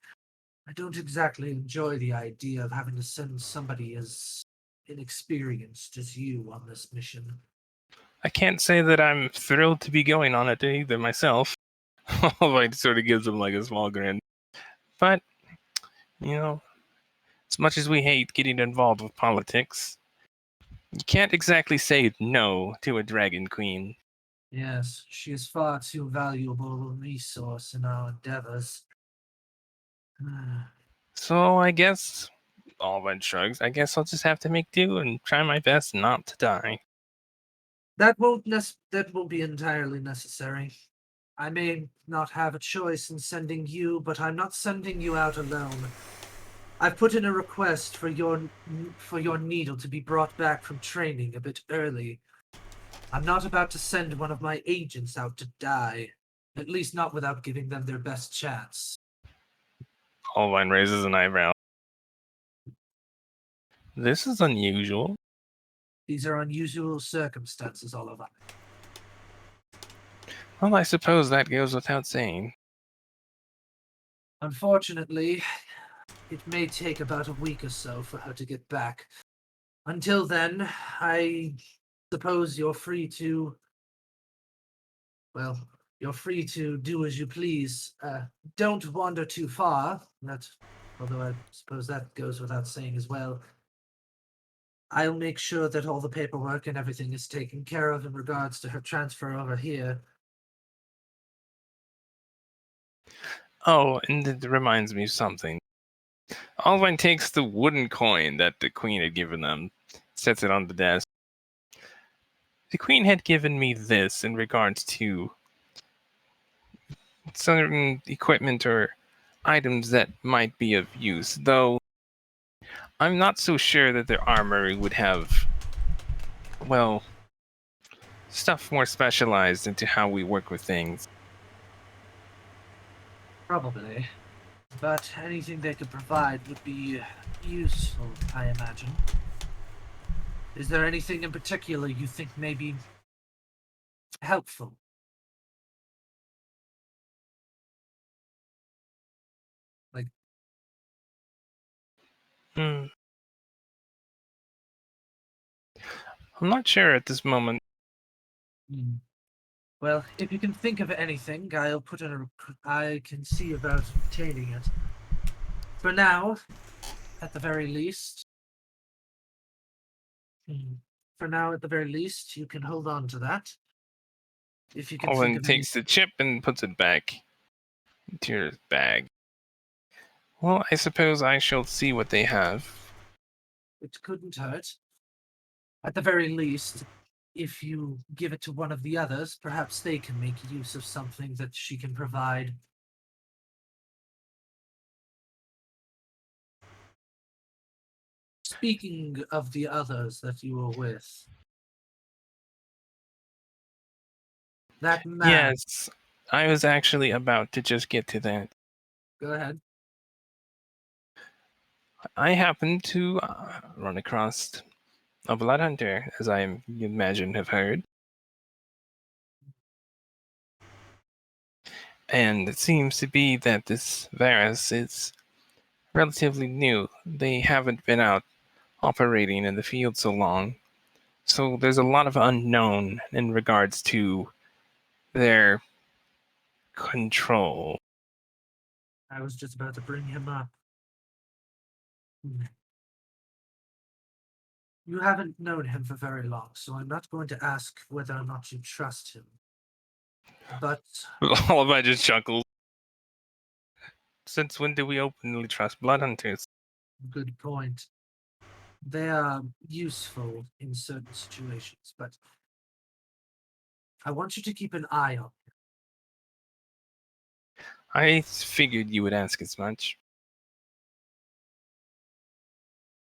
Speaker 1: I don't exactly enjoy the idea of having to send somebody as inexperienced as you on this mission.
Speaker 6: I can't say that I'm thrilled to be going on it either myself. Although it sort of gives him like a small grin. But, you know, as much as we hate getting involved with politics, you can't exactly say no to a dragon queen.
Speaker 1: Yes, she is far too valuable a resource in our endeavors.
Speaker 6: So I guess, Allred shrugs, I guess I'll just have to make do and try my best not to die.
Speaker 1: That won't be entirely necessary. I may not have a choice in sending you, but I'm not sending you out alone. I've put in a request for your needle to be brought back from training a bit early. I'm not about to send one of my agents out to die, at least not without giving them their best chance.
Speaker 6: Allred raises an eyebrow. This is unusual.
Speaker 1: These are unusual circumstances, Oliver.
Speaker 6: Well, I suppose that goes without saying.
Speaker 1: Unfortunately, it may take about a week or so for her to get back. Until then, I suppose you're free to... Well, you're free to do as you please. Don't wander too far. Although I suppose that goes without saying as well. I'll make sure that all the paperwork and everything is taken care of in regards to her transfer over here.
Speaker 6: Oh, and it reminds me of something. Allred takes the wooden coin that the queen had given them, sets it on the desk. The queen had given me this in regards to certain equipment or items that might be of use, though I'm not so sure that their armory would have, well, stuff more specialized into how we work with things.
Speaker 1: Probably. But anything they could provide would be useful, I imagine. Is there anything in particular you think may be helpful
Speaker 6: Hmm. I'm not sure at this moment.
Speaker 1: Hmm. Well, if you can think of anything, I can see about obtaining it. For now, at the very least. For now, at the very least, you can hold on to that. If you can think
Speaker 6: Owen
Speaker 1: of any.
Speaker 6: takes the chip and puts it back into your bag. Well, I suppose I shall see what they have.
Speaker 1: It couldn't hurt. At the very least, if you give it to one of the others, perhaps they can make use of something that she can provide. Speaking of the others that you were with, that man.
Speaker 6: Yes, I was actually about to just get to that.
Speaker 1: Go ahead.
Speaker 6: I happened to run across a blood hunter, as I imagine have heard. And it seems to be that this virus is relatively new. They haven't been out operating in the field so long. So there's a lot of unknown in regards to their control.
Speaker 1: I was just about to bring him up. You haven't known him for very long, so I'm not going to ask whether or not you trust him. But
Speaker 6: Oliver just chuckles. Since when do we openly trust blood hunters?
Speaker 1: good point. They are useful in certain situations, but I want you to keep an eye on him.
Speaker 6: I figured you would ask as much.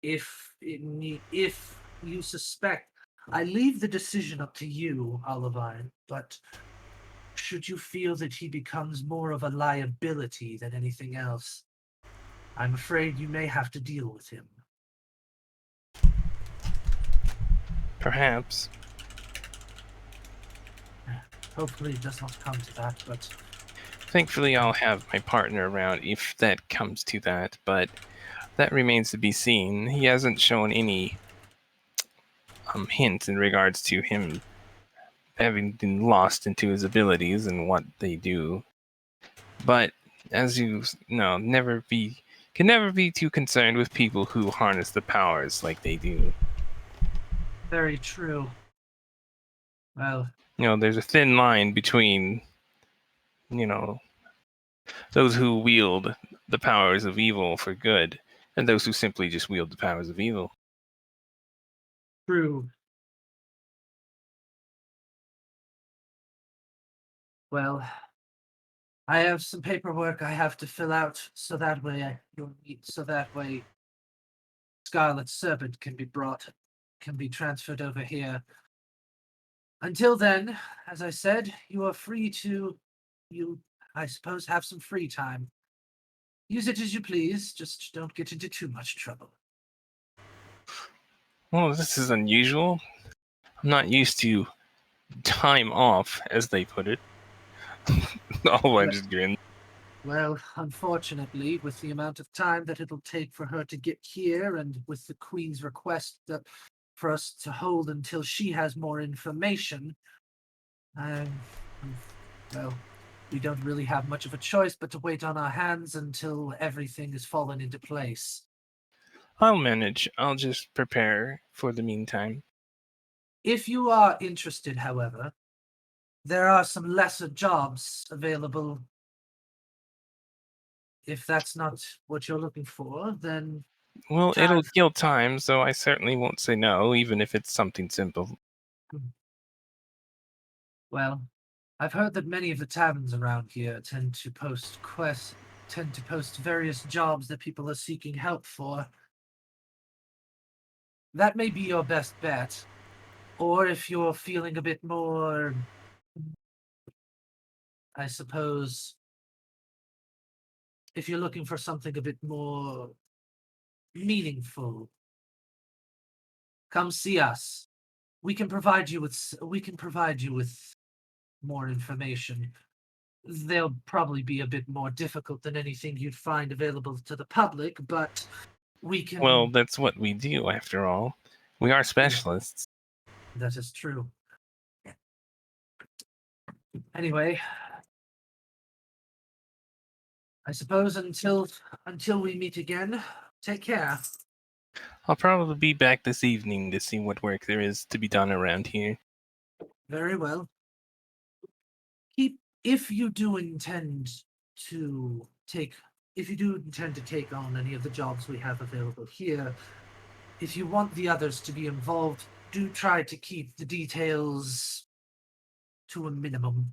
Speaker 1: If you suspect, I leave the decision up to you, Olivine, but should you feel that he becomes more of a liability than anything else, I'm afraid you may have to deal with him.
Speaker 6: Perhaps.
Speaker 1: Hopefully it does not come to that, but
Speaker 6: Thankfully, I'll have my partner around if that comes to that, but that remains to be seen. He hasn't shown any hints in regards to him having been lost into his abilities and what they do. But as you know, can never be too concerned with people who harness the powers like they do.
Speaker 1: very true. Well,
Speaker 6: There's a thin line between, those who wield the powers of evil for good and those who simply just wield the powers of evil.
Speaker 1: true. Well, I have some paperwork I have to fill out so that way Scarlet Serpent can be transferred over here. Until then, as I said, you are free to, I suppose, have some free time. Use it as you please, just don't get into too much trouble.
Speaker 6: Well, this is unusual. I'm not used to time off, as they put it. Oh, I just grinned.
Speaker 1: Well, unfortunately, with the amount of time that it'll take for her to get here, and with the Queen's request for us to hold until she has more information, well, we don't really have much of a choice but to wait on our hands until everything has fallen into place.
Speaker 6: I'll manage. I'll just prepare for the meantime.
Speaker 1: If you are interested, however, there are some lesser jobs available. If that's not what you're looking for, then
Speaker 6: Well,
Speaker 1: time.
Speaker 6: it'll kill time, so I certainly won't say no, even if it's something simple.
Speaker 1: Well, I've heard that many of the taverns around here tend to post various jobs that people are seeking help for. That may be your best bet. Or if you're feeling a bit more, I suppose, if you're looking for something a bit more meaningful, come see us. We can provide you with more information. They'll probably be a bit more difficult than anything you'd find available to the public, but We can.
Speaker 6: Well, that's what we do, after all. We are specialists.
Speaker 1: That is true. Anyway, I suppose until we meet again, take care.
Speaker 6: I'll probably be back this evening to see what work there is to be done around here.
Speaker 1: Very well. If you do intend to take on any of the jobs we have available here, if you want the others to be involved, do try to keep the details to a minimum.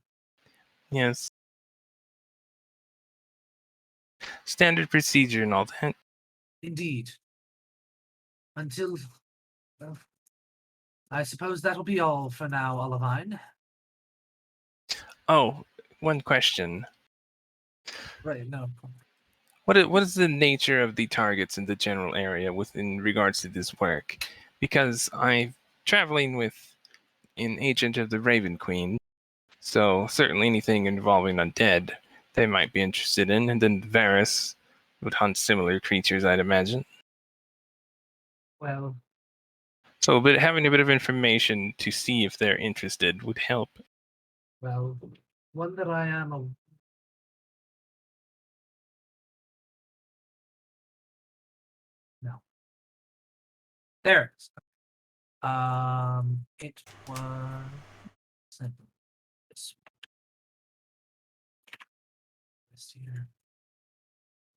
Speaker 6: Yes. Standard procedure and all that.
Speaker 1: Indeed. Until, well, I suppose that'll be all for now, Olivine.
Speaker 6: Oh, one question.
Speaker 1: Right, no.
Speaker 6: What is the nature of the targets in the general area in regards to this work? Because I'm traveling with an agent of the Raven Queen, so certainly anything involving undead they might be interested in, and then Varys would hunt similar creatures, I'd imagine.
Speaker 1: Well,
Speaker 6: So having a bit of information to see if they're interested would help.
Speaker 1: well, one that I am a... No. There it is. It was... This here.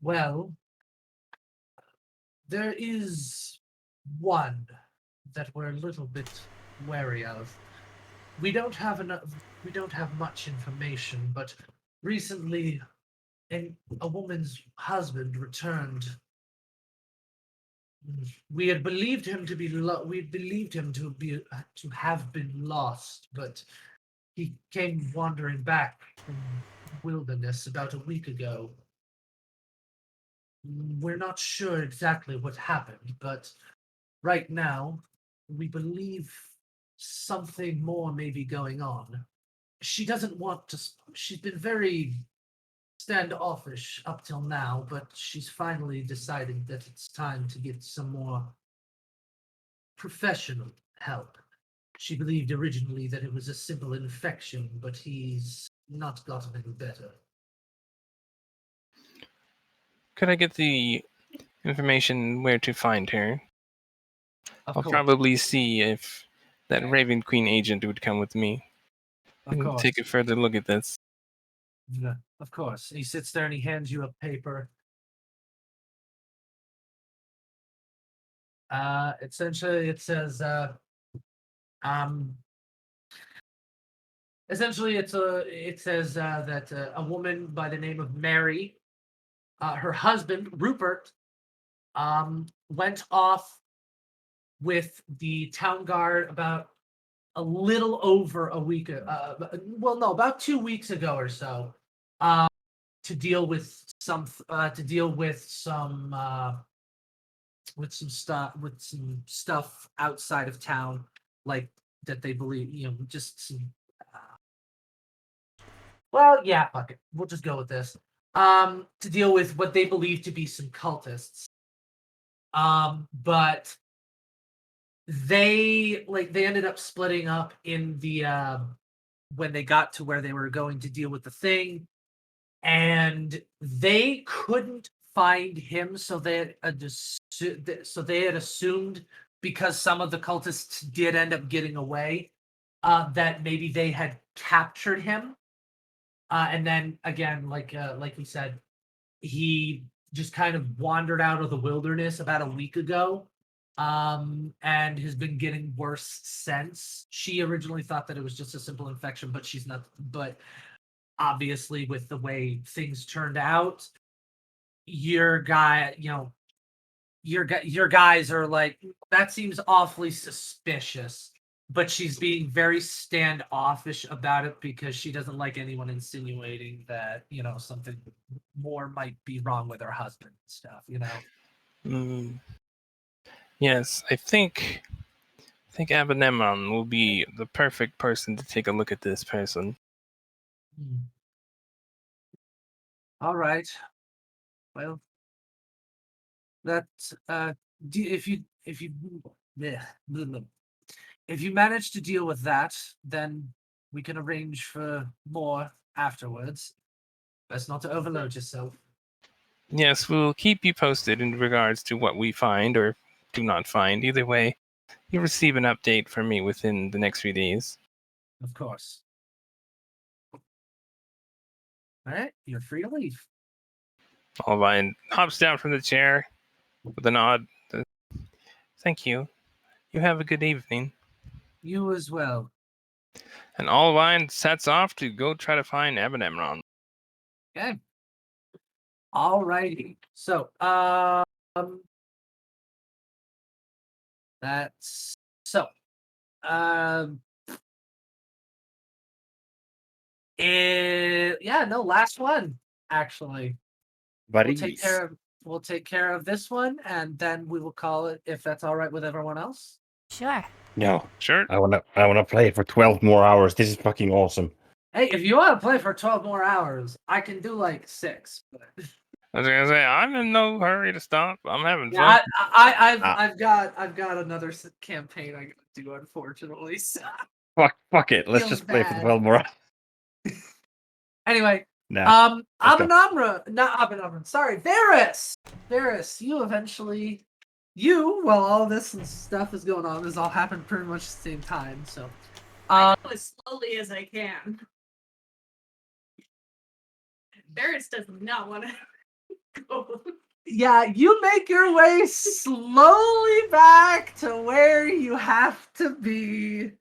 Speaker 1: Well, there is one that we're a little bit wary of. We don't have much information, but recently a woman's husband returned. We had believed him to be to have been lost, but he came wandering back from wilderness about a week ago. We're not sure exactly what happened, but right now we believe something more may be going on. She doesn't want to. She's been very standoffish up till now, but she's finally decided that it's time to get some more professional help. She believed originally that it was a simple infection, but he's not gotten any better.
Speaker 6: Could I get the information where to find her?
Speaker 1: Of
Speaker 6: I'll
Speaker 1: course,
Speaker 6: probably see if that Raven Queen agent would come with me
Speaker 1: of
Speaker 6: and
Speaker 1: course,
Speaker 6: take a further look at this.
Speaker 1: yeah, of course. He sits there and he hands you a paper. Essentially, it says, essentially, it says that a woman by the name of Mary, her husband Rupert, went off with the town guard about a little over a week. Well, no, about 2 weeks ago or so, to deal with some stuff outside of town, like that they believe, just some. Well, yeah, fuck it. We'll just go with this. To deal with what they believe to be some cultists. But they ended up splitting up in the when they got to where they were going to deal with the thing, and they couldn't find him, so they had assumed, because some of the cultists did end up getting away, that maybe they had captured him, and then again, like we said, he just kind of wandered out of the wilderness about a week ago, and has been getting worse since. She originally thought that it was just a simple infection, but she's not. But obviously, with the way things turned out, your guys are like, that seems awfully suspicious. But she's being very standoffish about it because she doesn't like anyone insinuating that, something more might be wrong with her husband and stuff.
Speaker 6: Mm, yes, I think Abenemon will be the perfect person to take a look at this person.
Speaker 1: All right. Well, that if you bleh, blah, blah. If you manage to deal with that, then we can arrange for more afterwards. Best not to overload yourself.
Speaker 6: Yes, we'll keep you posted in regards to what we find or do not find. Either way, you'll receive an update from me within the next few days.
Speaker 1: Of course. All right, you're free to leave.
Speaker 6: Olivine hops down from the chair with a nod. Thank you. You have a good evening.
Speaker 1: You as well.
Speaker 6: And Olivine sets off to go try to find Abenamron.
Speaker 1: Okay. Alrighty. So, that's so. Last one actually.
Speaker 3: Buddies.
Speaker 1: We'll take care of this one, and then we will call it if that's all right with everyone else.
Speaker 4: Sure.
Speaker 3: No,
Speaker 6: Sure.
Speaker 3: I wanna play for 12 more hours. This is fucking awesome.
Speaker 1: Hey, if you want to play for 12 more hours, I can do like 6. But...
Speaker 6: I was gonna say I'm in no hurry to stop. I'm having fun.
Speaker 1: Yeah,
Speaker 3: Ah.
Speaker 1: I've got another campaign I got to do, unfortunately. So.
Speaker 3: Fuck it. Let's
Speaker 1: Feels
Speaker 3: just play for
Speaker 1: bad.
Speaker 3: 12 more hours.
Speaker 1: Anyway,
Speaker 3: Nah. let's go.
Speaker 1: Abenamra, sorry, Varys, while all this and stuff is going on, this all happened pretty much at the same time, so.
Speaker 2: I go as slowly as I can. Varys does not want to go.
Speaker 1: Yeah, you make your way slowly back to where you have to be.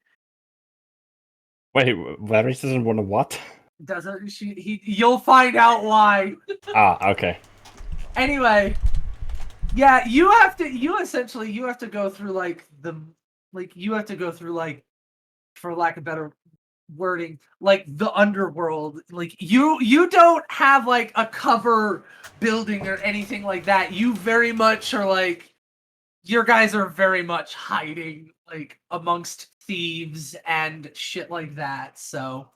Speaker 3: Wait, Varys doesn't want to what?
Speaker 1: Doesn't she? You'll find out why.
Speaker 3: Okay.
Speaker 1: Anyway, yeah, you have to go through for lack of better wording, like the underworld. Like you don't have like a cover building or anything like that. You very much are like, your guys are very much hiding like amongst thieves and shit like that. So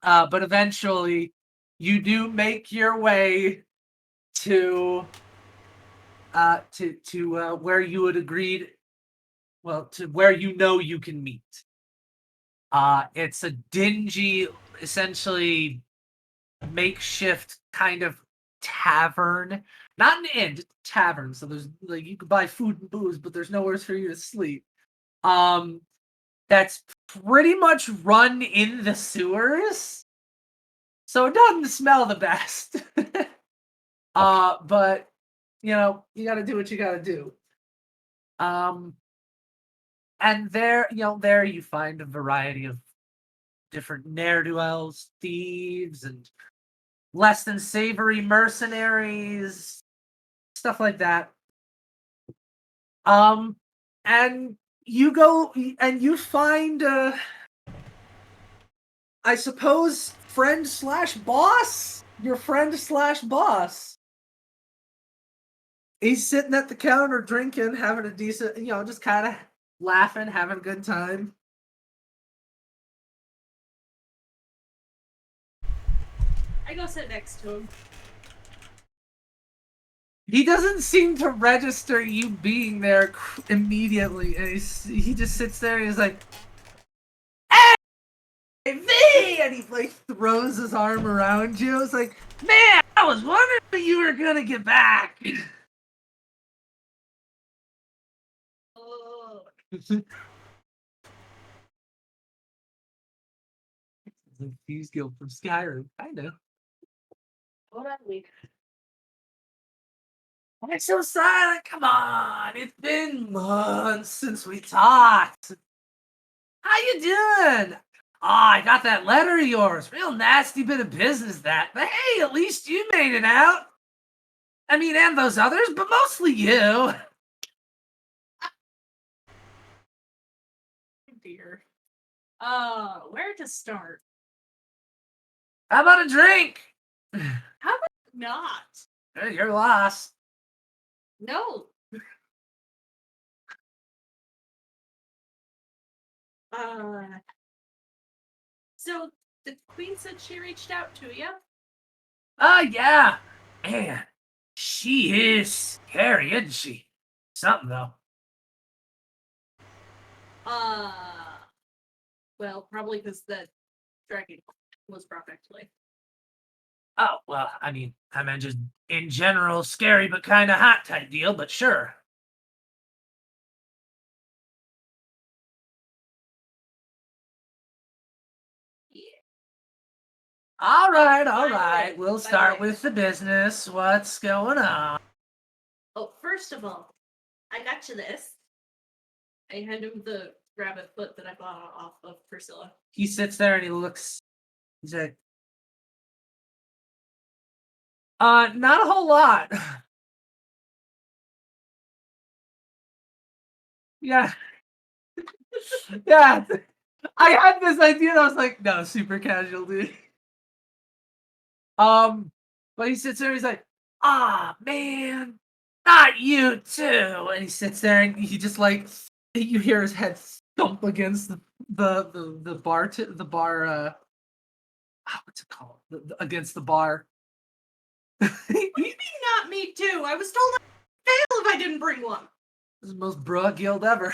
Speaker 1: but eventually you do make your way to where you had agreed, to where you can meet. It's a dingy, essentially makeshift kind of tavern. Not an inn, just a tavern. So there's like, you could buy food and booze, but there's nowhere for you to sleep. That's pretty much run in the sewers. So it doesn't smell the best. But you gotta do what you gotta do. And there you find a variety of different ne'er-do-wells, thieves, and less than savory mercenaries, stuff like that. And you go and you find, I suppose, friend/boss? Your friend/boss. He's sitting at the counter drinking, having a decent, just kind of laughing, having a good time.
Speaker 2: I go sit next to him.
Speaker 1: He doesn't seem to register you being there immediately. And he just sits there and he's like, "Hey, V!" And he like throws his arm around you. It's like, "Man, I was wondering when you were gonna get back."
Speaker 2: Oh.
Speaker 1: Like Thieves Guild from Skyrim, I know.
Speaker 2: Hold on, wait.
Speaker 1: Why so silent? Come on, it's been months since we talked. How you doing? I got that letter of yours. Real nasty bit of business, that. But hey, at least you made it out. I mean, and those others, but mostly you.
Speaker 2: Oh dear. Where to start?
Speaker 1: How about a drink?
Speaker 2: How about not?
Speaker 1: Hey, your loss.
Speaker 2: No. So the queen said she reached out to you.
Speaker 1: Yeah. Man, She is scary, isn't she? Something, though.
Speaker 2: Well, probably because the dragon was brought back to life.
Speaker 1: Oh, well, I mean just in general, scary but kind of hot type deal, but sure.
Speaker 2: Yeah.
Speaker 1: All
Speaker 2: by the
Speaker 1: right.
Speaker 2: way,
Speaker 1: We'll
Speaker 2: by the
Speaker 1: start
Speaker 2: way.
Speaker 1: with the business. What's going on?
Speaker 2: Oh, first of all, I got you this. I hand him the rabbit foot that I bought off of Priscilla.
Speaker 1: He sits there and he looks. He's like, not a whole lot. Yeah. Yeah. I had this idea and I was like, no, super casual, dude. But he sits there and he's like, ah, man, not you too. And he sits there and he just like, you hear his head thump against the bar, what's it called? Against the bar.
Speaker 2: What do you mean not me too? I was told I'd fail if I didn't bring one.
Speaker 1: This is the most broad guild ever.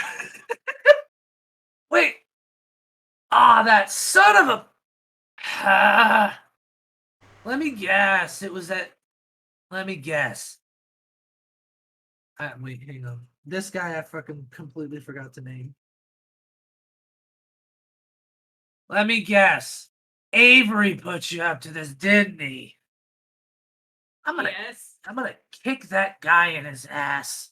Speaker 1: Wait. Ah, that son of a. Let me guess. It was that. Let me guess. Wait, hang on. This guy I fucking completely forgot to name. Let me guess. Avery put you up to this, didn't he? I'm gonna kick that guy in his ass.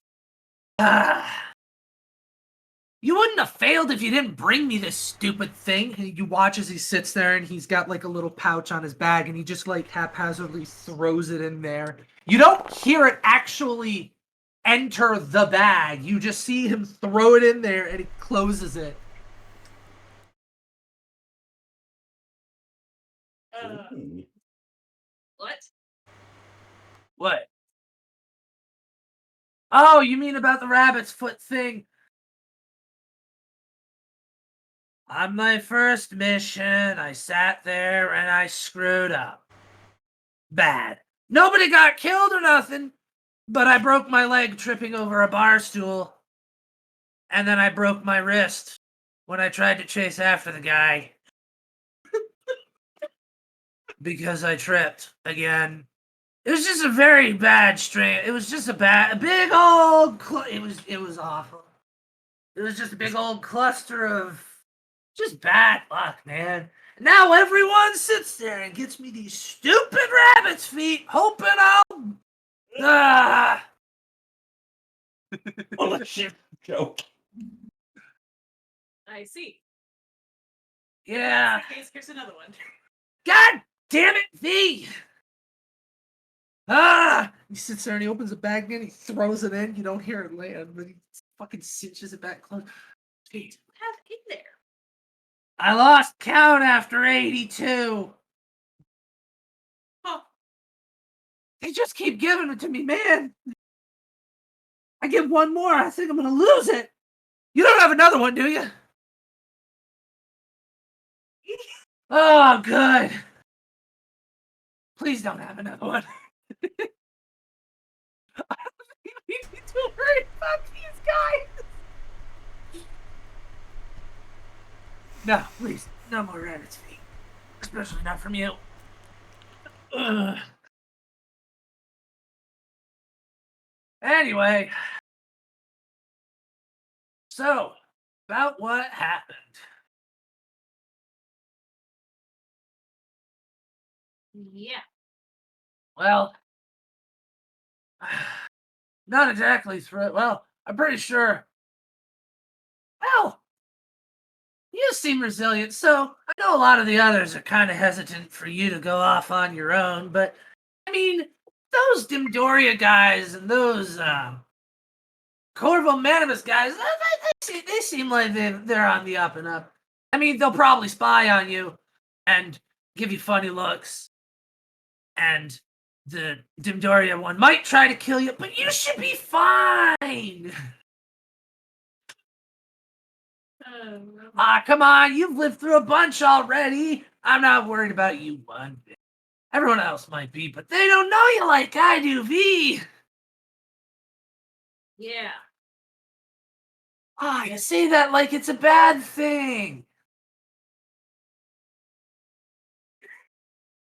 Speaker 1: You wouldn't have failed if you didn't bring me this stupid thing. And you watch as he sits there and he's got like a little pouch on his bag and he just like haphazardly throws it in there. You don't hear it actually enter the bag. You just see him throw it in there and he closes it.
Speaker 2: What?
Speaker 1: What? Oh, you mean about the rabbit's foot thing? On my first mission, I sat there and I screwed up. Bad. Nobody got killed or nothing, but I broke my leg tripping over a bar stool. And then I broke my wrist when I tried to chase after the guy. Because I tripped again. It was just a very bad strain. It was just a big old. It was awful. It was just a big old cluster of just bad luck, man. Now everyone sits there and gets me these stupid rabbit's feet, hoping I'll. Ah.
Speaker 3: Well, a shit joke.
Speaker 2: I see.
Speaker 1: Yeah.
Speaker 2: In that case, here's another one.
Speaker 1: God damn it, V! Ah! He sits there and he opens the bag again, he throws it in, you don't hear it land, but he fucking cinches it back close. Jeez.
Speaker 2: What have in there?
Speaker 1: I lost count after 82.
Speaker 2: Huh.
Speaker 1: They just keep giving it to me, man. I get one more, I think I'm gonna lose it. You don't have another one, do you? Oh, good. Please don't have another one. We need to worry about these guys. No, please, no more rabbit's feet. Especially not from you. Ugh. Anyway, so about what happened.
Speaker 2: Yeah.
Speaker 1: Well, not exactly through. Well, I'm pretty sure. Well, you seem resilient, so I know a lot of the others are kind of hesitant for you to go off on your own, but I mean, those Dimdoria guys and those Corvo Manimus guys, they seem like they're on the up and up. I mean, they'll probably spy on you and give you funny looks. And the Dimdoria one might try to kill you, but you should be fine. Come on, you've lived through a bunch already. I'm not worried about you one bit. Everyone else might be, but they don't know you like I do, V.
Speaker 2: Yeah.
Speaker 1: Ah, you say that like it's a bad thing.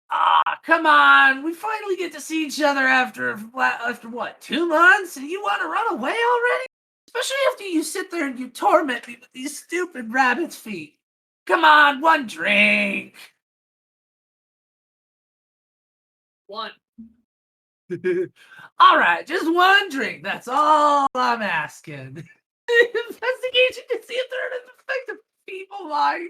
Speaker 1: Ah, come on. We finally get to see each other after what, 2 months? And you want to run away already? Especially after you sit there and you torment me with these stupid rabbit's feet. Come on, one drink.
Speaker 2: One.
Speaker 1: All right, just one drink. That's all I'm asking. Investigation to see if there are an effective people mind.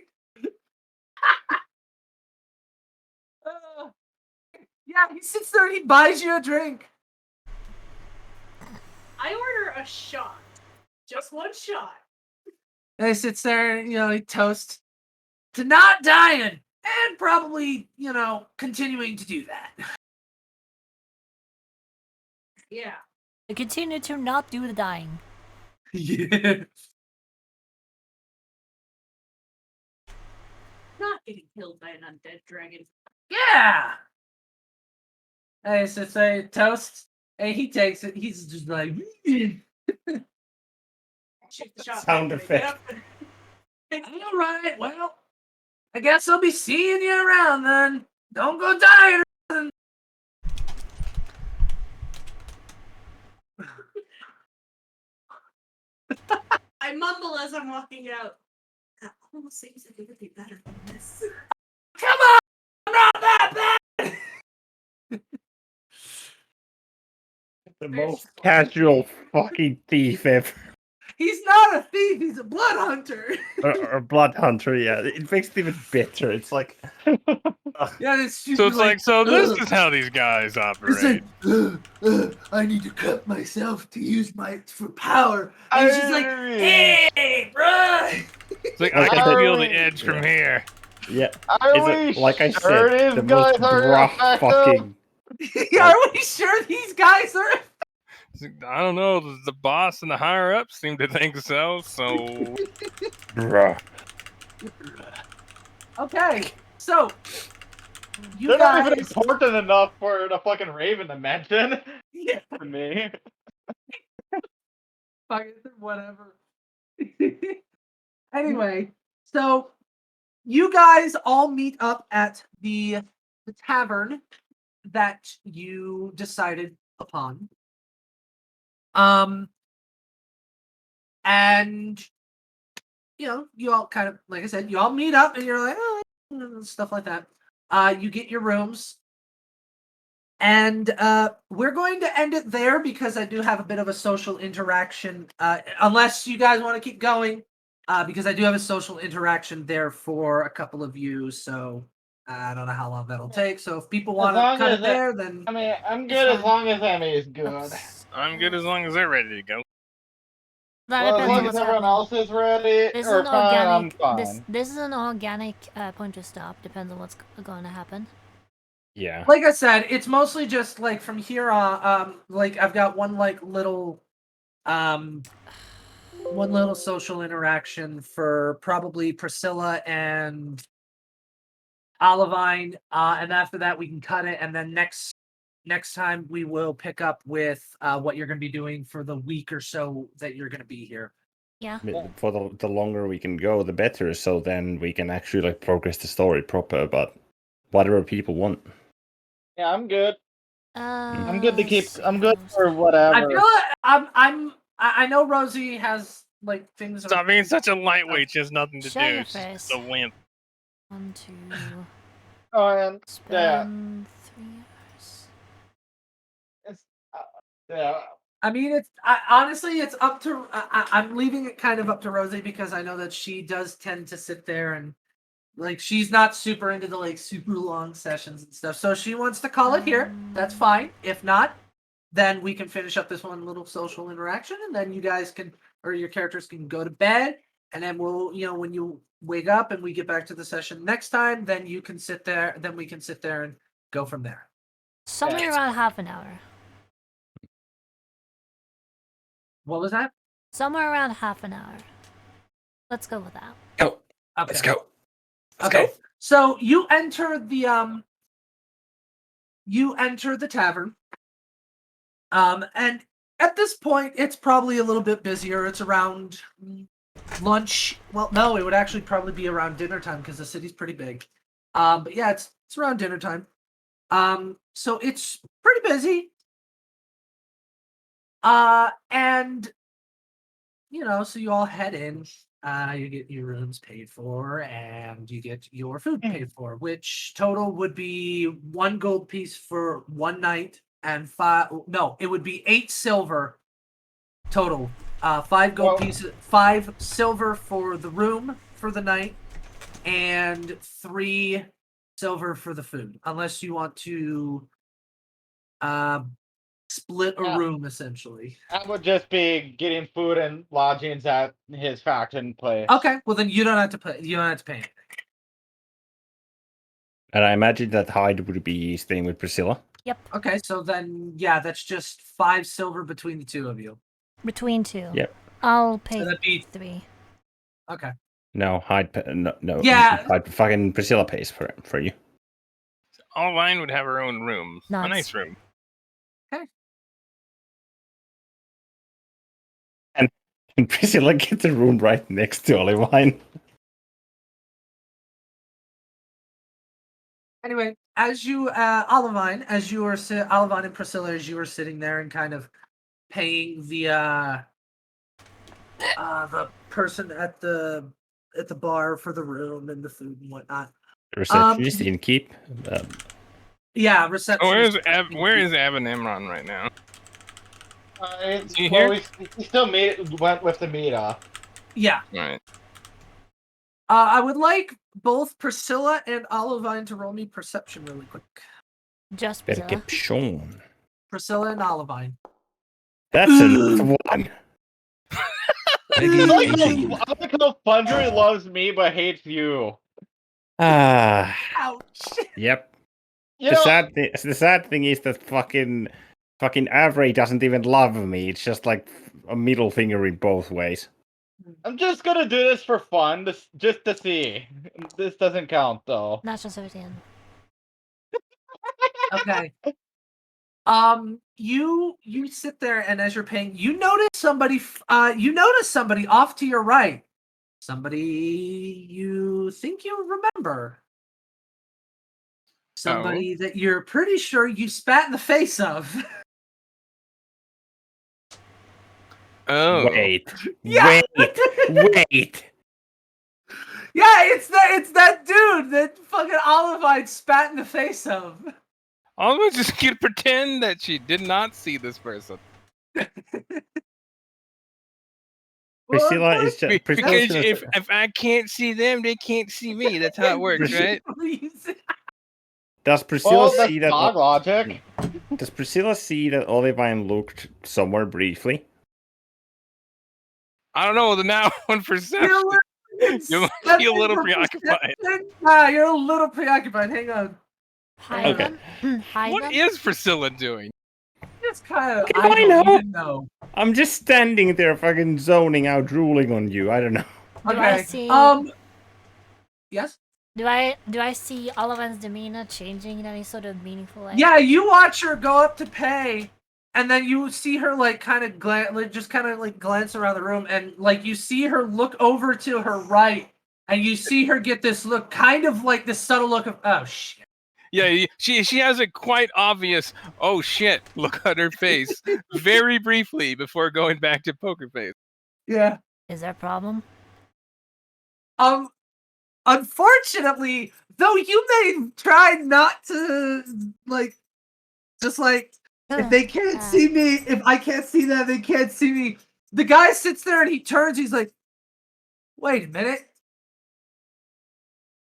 Speaker 1: Yeah, he sits there and he buys you a drink.
Speaker 2: I order a shot. Just one shot.
Speaker 1: And he sits there and, he toasts to not dying and probably, continuing to do that.
Speaker 2: Yeah.
Speaker 4: To continue to not do the dying.
Speaker 1: Yeah.
Speaker 2: Not getting killed by an undead dragon.
Speaker 1: Yeah. Hey, so say toast. Hey, he takes it. He's just like.
Speaker 2: Shoot the shot.
Speaker 3: Sound
Speaker 2: back.
Speaker 3: effect.
Speaker 2: Yep.
Speaker 1: All right. Well, I guess I'll be seeing you around then. Don't go dying.
Speaker 2: I mumble as I'm walking out. That almost seems like it would be better than this.
Speaker 1: Come on, I'm not that bad.
Speaker 3: The
Speaker 2: There's
Speaker 3: most
Speaker 2: just one
Speaker 3: casual
Speaker 2: thing.
Speaker 3: fucking thief ever.
Speaker 1: He's not a thief. He's a blood hunter.
Speaker 3: Or blood hunter, yeah. It makes it even bitter. It's like.
Speaker 1: Yeah, it's
Speaker 6: So it's like, so this
Speaker 1: "Ugh."
Speaker 6: is how these guys
Speaker 1: It's
Speaker 6: operate.
Speaker 1: like, I need to cut myself to use for power. And he's just like, hey, bro.
Speaker 6: It's like,
Speaker 3: Like
Speaker 6: I
Speaker 3: I
Speaker 6: can
Speaker 3: said-
Speaker 6: feel the edge from here.
Speaker 3: Yeah.
Speaker 5: Are
Speaker 3: Is
Speaker 5: we
Speaker 3: it, like I
Speaker 5: sure
Speaker 3: said, the
Speaker 5: these guys
Speaker 3: most
Speaker 5: are
Speaker 3: rough
Speaker 5: effective?
Speaker 3: fucking.
Speaker 1: Are we sure these guys are?
Speaker 6: It's like, I don't know. The boss and the higher ups seem to think so. So
Speaker 3: Bruh.
Speaker 1: Okay, so you
Speaker 5: They're not even
Speaker 1: guys.
Speaker 5: important enough for the fucking Raven to mention.
Speaker 1: Yeah,
Speaker 5: To me.
Speaker 1: fuck it, whatever. Anyway, so you guys all meet up at the tavern that you decided upon. And you all kind of, like I said, you all meet up and you're like, stuff like that. You get your rooms. And we're going to end it there because I do have a bit of a social interaction. Unless you guys want to keep going, because I do have a social interaction there for a couple of you. So I don't know how long that'll take. So if people want to
Speaker 5: long
Speaker 1: cut
Speaker 5: as
Speaker 1: it there, then
Speaker 5: I mean, I'm
Speaker 1: It's
Speaker 5: good as
Speaker 1: fine.
Speaker 5: long as Emmy is good.
Speaker 6: I'm good as long as they're ready to go.
Speaker 4: That
Speaker 5: Well, as
Speaker 4: depends
Speaker 5: long
Speaker 4: on
Speaker 5: as
Speaker 4: what's
Speaker 5: everyone
Speaker 4: happening.
Speaker 5: else is ready
Speaker 4: This is
Speaker 5: or
Speaker 4: an
Speaker 5: fine, I'm
Speaker 4: organic.
Speaker 5: fine.
Speaker 4: This is an organic point to stop. Depends on what's going to happen.
Speaker 3: Yeah.
Speaker 1: like I said, it's mostly just like from here on. Like I've got one little social interaction for probably Priscilla and Olivine, and after that we can cut it, and then next time we will pick up with what you're going to be doing for the week or so that you're going to be here.
Speaker 4: Yeah.
Speaker 3: I mean, for the longer we can go, the better. So then we can actually like progress the story proper. But whatever people want.
Speaker 5: Yeah, I'm good. I'm good to keep. I'm good for
Speaker 1: I
Speaker 5: whatever.
Speaker 1: feel I know Rosie has like things.
Speaker 6: Stop being such a lightweight. She has nothing to
Speaker 4: Show your
Speaker 6: do. She's
Speaker 4: face.
Speaker 6: just a wimp.
Speaker 4: 1, 2.
Speaker 5: Oh, and yeah,
Speaker 4: Spend 3 hours.
Speaker 5: it's, yeah.
Speaker 1: I mean, honestly, it's up to. I'm leaving it kind of up to Rosie because I know that she does tend to sit there and like she's not super into the like super long sessions and stuff. So if she wants to call it here, that's fine. If not, then we can finish up this one little social interaction, and then you guys can or your characters can go to bed, and then we'll when you wake up and we get back to the session next time, then you can sit there. Then we can sit there and go from there.
Speaker 4: Somewhere around half an hour.
Speaker 1: What was that?
Speaker 4: Somewhere around half an hour. Let's go with that.
Speaker 3: Go.
Speaker 1: Okay.
Speaker 3: Let's go. Let's
Speaker 1: Okay.
Speaker 3: go.
Speaker 1: So you enter the you enter the tavern. And at this point, it's probably a little bit busier. It's around lunch. Well, no, it would actually probably be around dinner time because the city's pretty big. But yeah, it's around dinner time. So it's pretty busy. And so you all head in. You get your rooms paid for, and you get your food paid for, which total would be 1 gold piece for 1 night, and 5. No, it would be 8 silver total. 5 gold pieces, 5 silver for the room for the night, and 3 silver for the food, unless you want to split a room, essentially.
Speaker 5: That would just be getting food and lodgings at his faction place.
Speaker 1: Okay, well then you don't have to pay. You don't have to pay anything.
Speaker 3: And I imagine that Hyde would be staying with Priscilla.
Speaker 4: Yep.
Speaker 1: Okay, so then that's just 5 silver between the 2 of you.
Speaker 4: Between 2.
Speaker 3: Yep.
Speaker 4: I'll pay
Speaker 1: So that'd be
Speaker 4: 3.
Speaker 1: okay.
Speaker 3: No, Hyde. No.
Speaker 1: Yeah.
Speaker 3: Hyde, fucking Priscilla pays for you.
Speaker 6: Olivine would have her own room.
Speaker 4: Nuts.
Speaker 6: A nice room.
Speaker 3: And Priscilla gets a room right next to Olivine.
Speaker 1: Anyway, as you, Olivine, Olivine and Priscilla, as you were sitting there and kind of paying the person at the bar for the room and the food and whatnot.
Speaker 3: The receptionist in keep.
Speaker 1: Yeah,
Speaker 6: Oh,
Speaker 1: receptionist.
Speaker 6: where is Aben Imran right now?
Speaker 5: Is
Speaker 6: he here?
Speaker 5: He still went with the meetup.
Speaker 1: Yeah.
Speaker 6: Right.
Speaker 1: I would like both Priscilla and Olivine to roll me perception really quick.
Speaker 4: Just Priscilla.
Speaker 3: Perception.
Speaker 1: Priscilla and Olivine.
Speaker 3: That's another one.
Speaker 5: I like how Fundry loves me but hates you.
Speaker 3: Ah.
Speaker 1: Ouch.
Speaker 3: Yep.
Speaker 5: You
Speaker 3: The sad thing is that fucking Avery doesn't even love me. It's just like a middle finger in both ways.
Speaker 5: I'm just gonna do this for fun, just to see. This doesn't count though.
Speaker 4: Natural 17.
Speaker 1: Okay. You sit there, and as you're paying, you notice somebody off to your right. Somebody you think you remember. Somebody that you're pretty sure you spat in the face of.
Speaker 6: Oh.
Speaker 3: Wait.
Speaker 1: Yeah.
Speaker 3: Wait.
Speaker 1: Yeah, it's that dude that fucking Olivine spat in the face of.
Speaker 6: Oliver just could pretend that she did not see this person.
Speaker 3: Priscilla is just
Speaker 6: Because if I can't see them, they can't see me. That's how it works, right?
Speaker 3: Does Priscilla
Speaker 5: Well,
Speaker 3: see
Speaker 5: that's
Speaker 3: that?
Speaker 5: not logic.
Speaker 3: Does Priscilla see that Olivine looked somewhere briefly?
Speaker 6: I don't know. With the now one perception, you might be a little preoccupied.
Speaker 1: You're a little preoccupied. Hang on.
Speaker 4: Hide
Speaker 3: Okay.
Speaker 4: them. Hide
Speaker 6: What
Speaker 4: them.
Speaker 6: is Priscilla doing?
Speaker 1: It's kind of.
Speaker 3: I
Speaker 1: don't
Speaker 3: know.
Speaker 1: even know.
Speaker 3: I'm just standing there, fucking zoning out, drooling on you. I don't know.
Speaker 4: Do I
Speaker 1: Okay.
Speaker 4: see?
Speaker 1: Yes.
Speaker 4: Do I see Olivine's demeanor changing in any sort of meaningful way?
Speaker 1: Yeah, you watch her go up to pay, and then you see her kind of glance around the room, and you see her look over to her right, and you see her get this look, kind of like this subtle look of, oh shit.
Speaker 6: Yeah, she has a quite obvious "oh shit" look on her face, very briefly before going back to poker face.
Speaker 1: Yeah.
Speaker 4: Is there a problem?
Speaker 1: Unfortunately, though, you may try not to if they can't see me, if I can't see them, they can't see me. The guy sits there and he turns. He's like, "Wait a minute,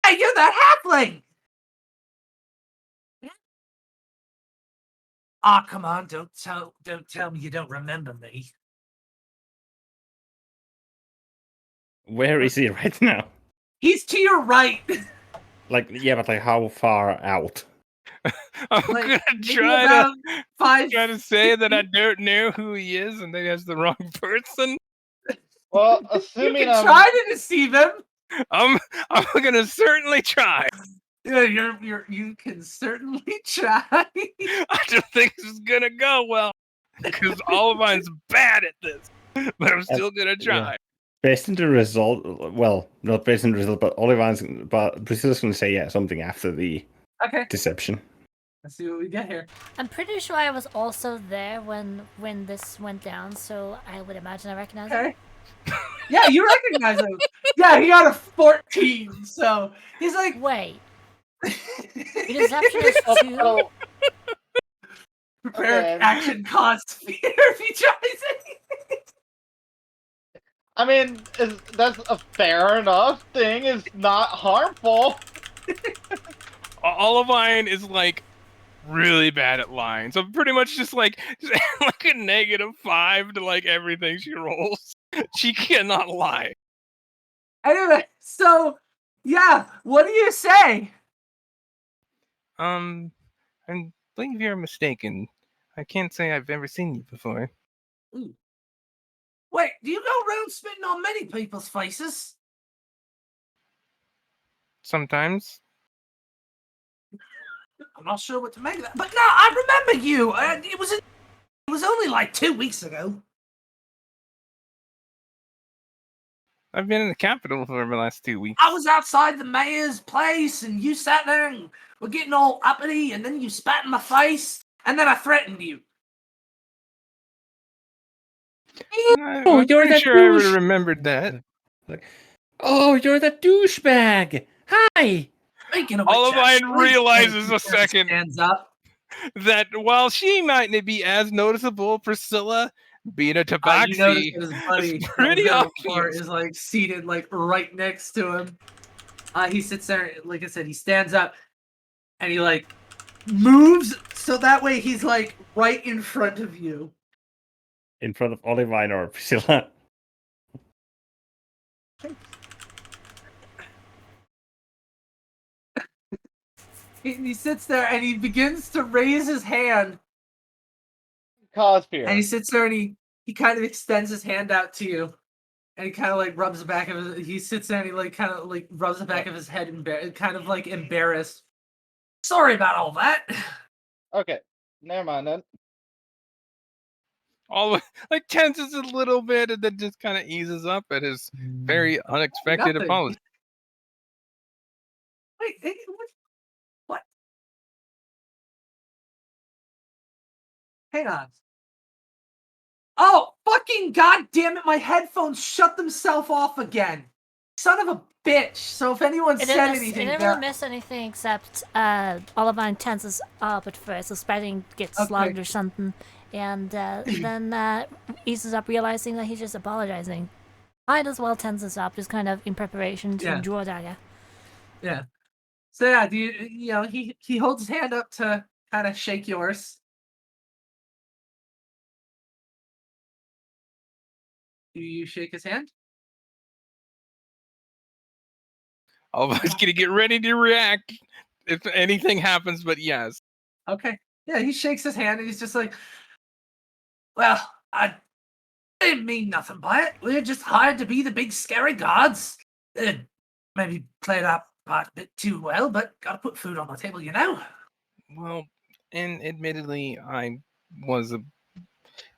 Speaker 1: hey, you're that halfling." Ah, come on! Don't tell me you don't remember me.
Speaker 3: Where is he right now?
Speaker 1: He's to your right.
Speaker 3: But how far out?
Speaker 6: I'm
Speaker 1: Like,
Speaker 6: gonna
Speaker 1: maybe
Speaker 6: try
Speaker 1: around 5
Speaker 6: to say that I don't know who he is, and then that's the wrong person.
Speaker 5: Well,
Speaker 1: You
Speaker 5: assuming
Speaker 1: can try to deceive him.
Speaker 6: I'm gonna certainly try.
Speaker 1: Yeah, you can certainly try.
Speaker 6: I don't think this is gonna go well because Olivine's bad at this, but I'm still gonna try.
Speaker 3: Based on the result, well, not based on the result, but but Priscilla's going to say something after the
Speaker 1: Okay,
Speaker 3: deception.
Speaker 1: let's see what we get here.
Speaker 4: I'm pretty sure I was also there when this went down, so I would imagine I recognize him.
Speaker 1: Okay. Yeah, you recognize him. Yeah, he got a 14, so he's like,
Speaker 4: Wait, deception is 2?
Speaker 5: Oh,
Speaker 1: prepare
Speaker 5: Okay.
Speaker 1: action cause fear if he tries it.
Speaker 5: I mean, that's a fair enough thing. It's not harmful.
Speaker 6: Olivine is like really bad at lying, so pretty much just like a -5 to like everything she rolls. She cannot lie.
Speaker 1: Anyway, so yeah, what do you say?
Speaker 6: I believe you're mistaken. I can't say I've ever seen you before.
Speaker 1: Ooh. Wait, do you go around spitting on many people's faces?
Speaker 6: Sometimes.
Speaker 1: I'm not sure what to make of that, but no, I remember you. It was only like 2 weeks ago.
Speaker 6: I've been in the capital for the last 2 weeks.
Speaker 1: I was outside the mayor's place, and you sat there and were getting all uppity, and then you spat in my face, and then I threatened you.
Speaker 6: I'm
Speaker 3: you're
Speaker 6: pretty
Speaker 3: that
Speaker 6: sure I would
Speaker 3: douche.
Speaker 6: have remembered that.
Speaker 3: Oh, you're that douchebag! Hi!
Speaker 1: Speaking of which,
Speaker 6: Olivine
Speaker 1: actually,
Speaker 6: realizes
Speaker 1: he
Speaker 6: a second
Speaker 1: stands up.
Speaker 6: that while she might not be as noticeable, Priscilla, being a
Speaker 1: You notice
Speaker 6: tabaxi,
Speaker 1: that his buddy
Speaker 6: is pretty
Speaker 1: that was there before
Speaker 6: obvious.
Speaker 1: is like seated like right next to him. He sits there, like I said, he stands up and he like moves so that way he's like right in front of you.
Speaker 3: In front of Olivine or Priscilla.
Speaker 1: He sits there and he begins to raise his hand,
Speaker 5: Cause fear.
Speaker 1: and he sits there and he kind of extends his hand out to you, and he kind of like rubs the back of his. He sits there and he like kind of like rubs the back of his head, kind of like embarrassed. Sorry about all that.
Speaker 5: Okay, never mind then.
Speaker 6: Like tenses a little bit and then just kind of eases up at his very unexpected
Speaker 1: Nothing.
Speaker 6: apology.
Speaker 1: Wait, what? Hang on. Oh, fucking goddamn it! My headphones shut themselves off again. Son of a bitch. So if anyone
Speaker 4: It
Speaker 1: said
Speaker 4: didn't,
Speaker 1: anything,
Speaker 4: it didn't miss anything except Olivine tenses up at first, so Spreading gets
Speaker 1: Okay.
Speaker 4: slugged or something, and then eases up, realizing that he's just apologizing. Might as well tenses up, just kind of in preparation to
Speaker 1: Yeah.
Speaker 4: draw a dagger.
Speaker 1: yeah. So yeah, do you know he holds his hand up to kind of shake yours. Do you shake his hand?
Speaker 6: Olivine's gonna get ready to react if anything happens, but yes.
Speaker 1: Okay. Yeah, he shakes his hand and he's just like, well, I didn't mean nothing by it. We're just hired to be the big scary gods. Maybe played our part a bit too well, but gotta put food on the table, you know?
Speaker 6: Well, and admittedly, I was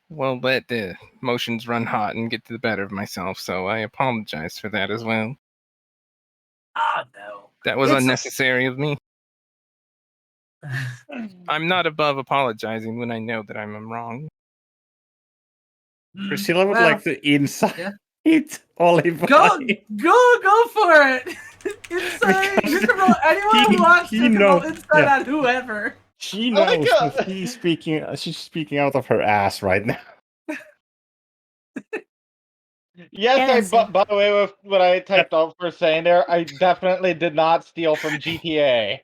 Speaker 6: let the emotions run hot and get to the better of myself, so I apologize for that as well.
Speaker 1: Ah, no.
Speaker 6: That was
Speaker 1: It's-
Speaker 6: unnecessary of me. I'm not above apologizing when I know that I'm wrong.
Speaker 3: Priscilla would
Speaker 1: Well,
Speaker 3: like to inside
Speaker 1: yeah.
Speaker 3: Olivine.
Speaker 1: Go for it! Inside, you can roll anyone who wants to can roll inside on whoever.
Speaker 3: She
Speaker 5: Oh my
Speaker 3: knows
Speaker 5: God.
Speaker 3: that she's speaking out of her ass right now.
Speaker 5: Yes, by the way, with what I typed out for saying there, I definitely did not steal from GTA.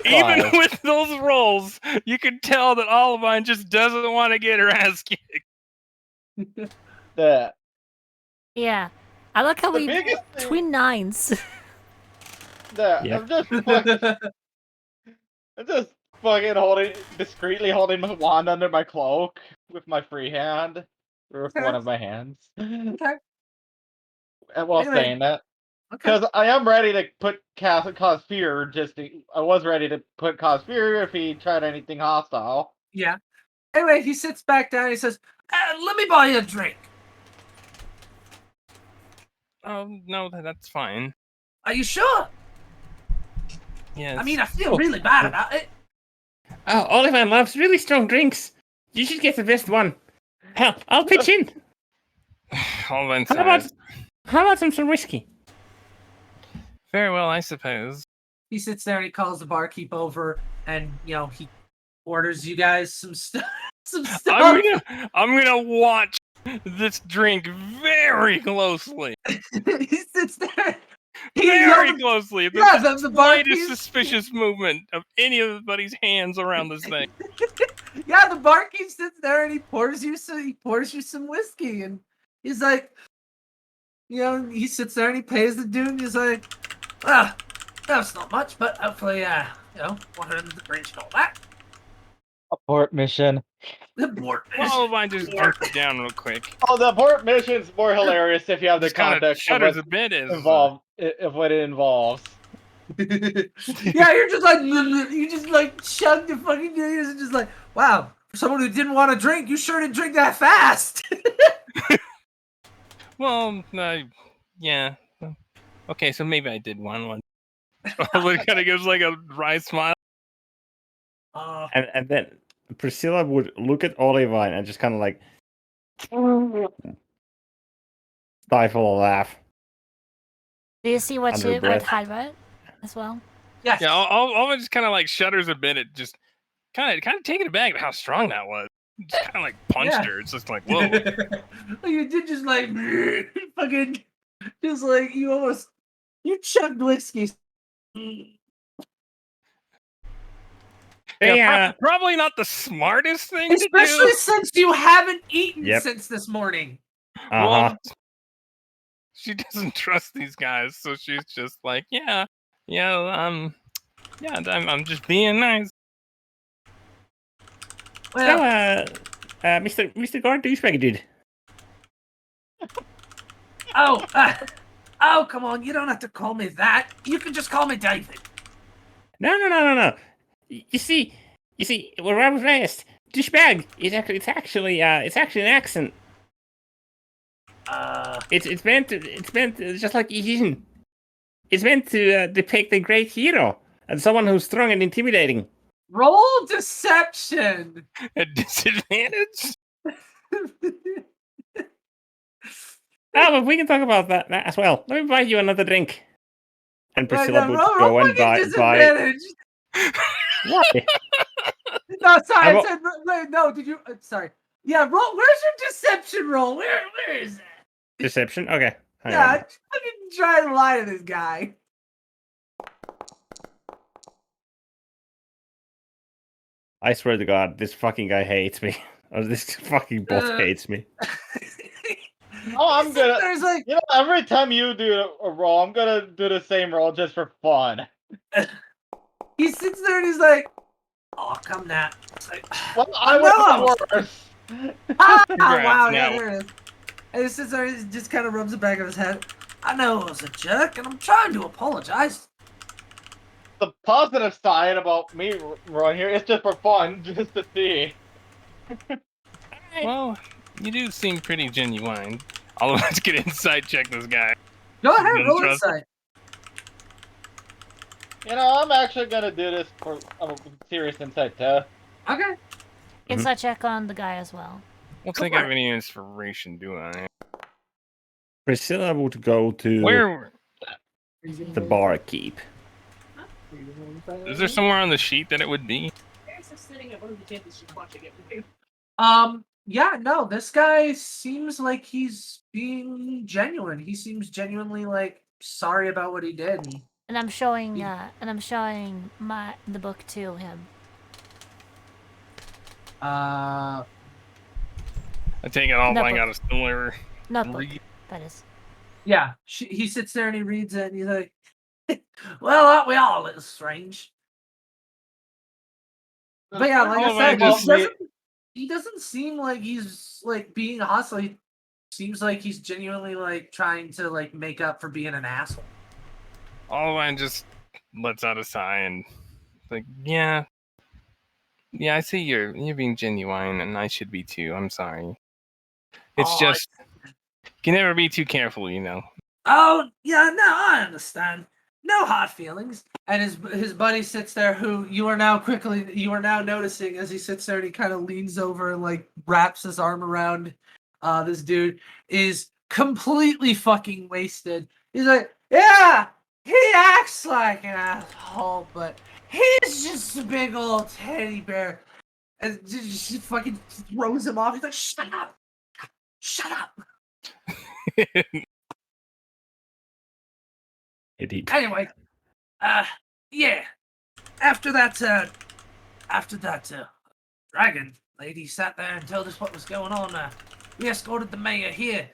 Speaker 6: Even
Speaker 5: Five.
Speaker 6: with those rolls, you can tell that Olivine just doesn't want to get her ass kicked.
Speaker 5: The
Speaker 4: Yeah. I like how
Speaker 5: The
Speaker 4: we
Speaker 5: biggest thing-
Speaker 4: twin nines.
Speaker 3: Yeah.
Speaker 5: I'm just fucking discreetly holding my wand under my cloak with my free hand. Or with
Speaker 1: Okay.
Speaker 5: one of my hands.
Speaker 1: Okay.
Speaker 5: And while
Speaker 1: Anyway.
Speaker 5: saying that.
Speaker 1: Okay.
Speaker 5: Because I am ready to cause fear. I was ready to cause fear if he tried anything hostile.
Speaker 1: Yeah. Anyway, he sits back down. He says, "Let me buy you a drink."
Speaker 6: No, that's fine.
Speaker 1: Are you sure?
Speaker 6: Yes.
Speaker 1: I mean, I feel really bad about it.
Speaker 3: Oh, Oliver loves really strong drinks. You should get the best one. Hell, I'll pitch in.
Speaker 6: Olivine
Speaker 3: How about
Speaker 6: says,
Speaker 3: some whiskey?
Speaker 6: very well, I suppose.
Speaker 1: He sits there and he calls the barkeep over, and he orders you guys some stuff.
Speaker 6: I'm gonna watch this drink very closely.
Speaker 1: He sits there. He
Speaker 6: Very
Speaker 1: yells,
Speaker 6: closely. If
Speaker 1: yeah,
Speaker 6: there's
Speaker 1: the
Speaker 6: the
Speaker 1: barkeep.
Speaker 6: slightest suspicious movement of anybody's hands around this thing.
Speaker 1: Yeah, the barkeep sits there and he pours you some whiskey, and he's like, he sits there and he pays the dude, and he's like, that's not much, but hopefully, water in the fridge and all that.
Speaker 5: Abort mission.
Speaker 1: The board
Speaker 6: Olivine just jumps it down real quick.
Speaker 5: Oh, the abort mission's more hilarious if you have the
Speaker 6: Just kind of
Speaker 5: context of
Speaker 6: shudders
Speaker 5: what's
Speaker 6: a bit as
Speaker 5: of what it involves.
Speaker 1: Yeah, you're just like, you just like chug the fucking things and just like, wow, for someone who didn't want to drink, you sure didn't drink that fast.
Speaker 6: Well, yeah. Okay, so maybe I did one. Olivine kind of gives like a wry smile.
Speaker 3: And then Priscilla would look at Olivine and just kind of like stifle a laugh.
Speaker 4: Do you see what
Speaker 3: Under
Speaker 4: you what
Speaker 3: breath.
Speaker 4: Hyde wrote as well?
Speaker 1: Yes.
Speaker 6: Yeah, Olivine just kind of like shudders a bit at just kind of taken aback at how strong that was. Just kind of like punched her. It's just like, whoa.
Speaker 1: You did just like fucking, just like you chugged whiskey.
Speaker 3: Hey,
Speaker 6: Probably not the smartest thing to
Speaker 1: Especially
Speaker 6: do.
Speaker 1: since you haven't eaten
Speaker 3: Yep.
Speaker 1: since this morning.
Speaker 6: Well, she doesn't trust these guys, so she's just like, I'm just being nice.
Speaker 1: Well,
Speaker 3: Mr. Guard douchebag dude.
Speaker 1: oh, come on! You don't have to call me that. You can just call me David.
Speaker 3: No. You see, where I was raised, douchebag. It's actually an accent. It's meant to, just like EinoChisune. It's meant to depict a great hero and someone who's strong and intimidating.
Speaker 1: Roll deception.
Speaker 6: At disadvantage?
Speaker 3: But we can talk about that as well. Let me buy you another drink. And Priscilla would
Speaker 1: roll
Speaker 3: go and
Speaker 1: fucking
Speaker 3: buy.
Speaker 1: disadvantage.
Speaker 3: Why?
Speaker 1: No, sorry.
Speaker 3: I
Speaker 1: I said wait, no. Did you? Sorry. Yeah, roll. Where's your deception roll? Where is that?
Speaker 3: Deception? Okay. Hang
Speaker 1: Yeah,
Speaker 3: on.
Speaker 1: I fucking try to lie to this guy.
Speaker 3: I swear to God, this fucking guy hates me. Or this fucking bot hates me.
Speaker 5: Oh, I'm gonna.
Speaker 1: There's like,
Speaker 5: Every time you do a roll, I'm gonna do the same roll just for fun.
Speaker 1: he sits there and he's like, "Oh, come now." It's like,
Speaker 5: Well,
Speaker 1: I
Speaker 5: I
Speaker 1: know.
Speaker 5: was worse.
Speaker 1: wow,
Speaker 6: now.
Speaker 1: yeah, there it is. And he sits there and he just kind of rubs the back of his head. I know I was a jerk, and I'm trying to apologize.
Speaker 5: The positive side about me rolling here is just for fun, just to see.
Speaker 6: Well, you do seem pretty genuine. All of us get insight check this guy.
Speaker 1: Go ahead,
Speaker 6: Didn't
Speaker 1: roll
Speaker 6: trust-
Speaker 1: insight.
Speaker 5: I'm actually gonna do this for a serious insight too.
Speaker 1: Okay.
Speaker 4: Insight check on the guy as well.
Speaker 6: I don't
Speaker 1: Go
Speaker 6: think I
Speaker 1: for
Speaker 6: have any inspiration, do I?
Speaker 3: Priscilla would go to
Speaker 6: Where
Speaker 3: the barkeep.
Speaker 6: is there somewhere on the sheet that it would be?
Speaker 2: Sitting at one of the tables, she's watching it with you.
Speaker 1: Yeah, no, this guy seems like he's being genuine. He seems genuinely like sorry about what he did.
Speaker 4: And I'm showing the book to him.
Speaker 6: I take it all
Speaker 4: Notebook.
Speaker 6: got a similar
Speaker 4: Notebook,
Speaker 6: read.
Speaker 4: that is.
Speaker 1: Yeah, he sits there and he reads it, and he's like, "Well, aren't we all a little strange?" But yeah, like
Speaker 6: Oh,
Speaker 1: I said,
Speaker 6: man,
Speaker 1: he doesn't seem like he's like being hostile. He seems like he's genuinely like trying to like make up for being an asshole.
Speaker 6: Olive just lets out a sigh and like, yeah, I see you're being genuine, and I should be too. I'm sorry. It's
Speaker 1: Oh,
Speaker 6: just you can never be too careful, you know.
Speaker 1: Oh, yeah, no, I understand. No hard feelings. And his buddy sits there, who you are now noticing as he sits there and he kind of leans over and like wraps his arm around this dude, is completely fucking wasted. He's like, yeah, he acts like an asshole, but he's just a big old teddy bear. And just fucking throws him off. He's like, shut up. Shut up.
Speaker 3: Idiot.
Speaker 1: Anyway, yeah. After that dragon lady sat there and told us what was going on, we escorted the mayor here.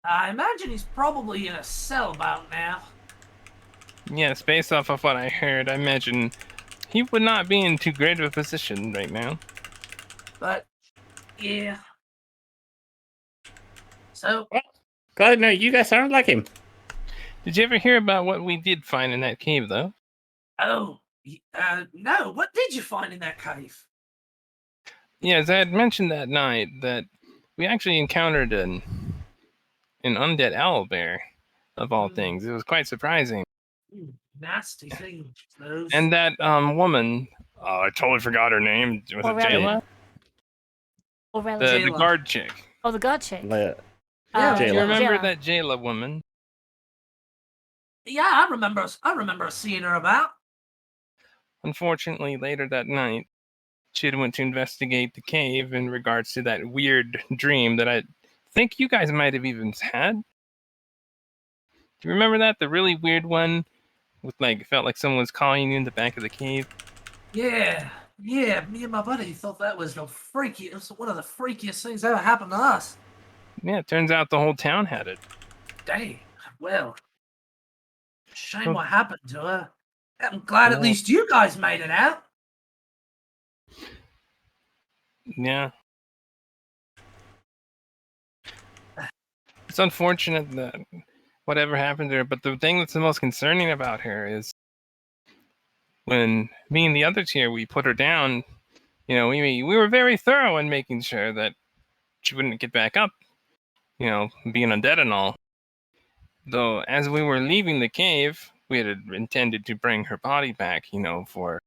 Speaker 1: I imagine he's probably in a cell about now.
Speaker 6: Yes, based off of what I heard, I imagine he would not be in too great of a position right now.
Speaker 1: But, yeah. So,
Speaker 3: Glad to know you guys sound like him.
Speaker 6: Did you ever hear about what we did find in that cave, though?
Speaker 1: no. What did you find in that cave?
Speaker 6: Yes, I had mentioned that night that we actually encountered an undead owlbear, of all things. It was quite surprising.
Speaker 1: Nasty things, those.
Speaker 6: And that woman, I totally forgot her name. Was it
Speaker 4: Aurelia.
Speaker 6: Jayla?
Speaker 4: Aurelia.
Speaker 6: The
Speaker 1: Jayla.
Speaker 6: guard chick.
Speaker 4: Oh, the god chick.
Speaker 1: Yeah,
Speaker 6: Do you
Speaker 3: Jayla.
Speaker 6: remember
Speaker 4: Jayla.
Speaker 6: that Jayla woman?
Speaker 1: Yeah, I remember seeing her about.
Speaker 6: Unfortunately, later that night, she went to investigate the cave in regards to that weird dream that I think you guys might have even had. Do you remember that? The really weird one with like felt like someone was calling you in the back of the cave.
Speaker 1: Yeah, me and my buddy thought that was it was one of the freakiest things ever happened to us.
Speaker 6: Yeah, it turns out the whole town had it.
Speaker 1: Dang, well, shame
Speaker 6: Well-
Speaker 1: what happened to her. I'm glad at
Speaker 6: Well-
Speaker 1: least you guys made it out.
Speaker 6: Yeah. It's unfortunate that whatever happened to her, but the thing that's the most concerning about her is when me and the others here, we put her down, we were very thorough in making sure that she wouldn't get back up, being undead and all. Though, as we were leaving the cave, we had intended to bring her body back, to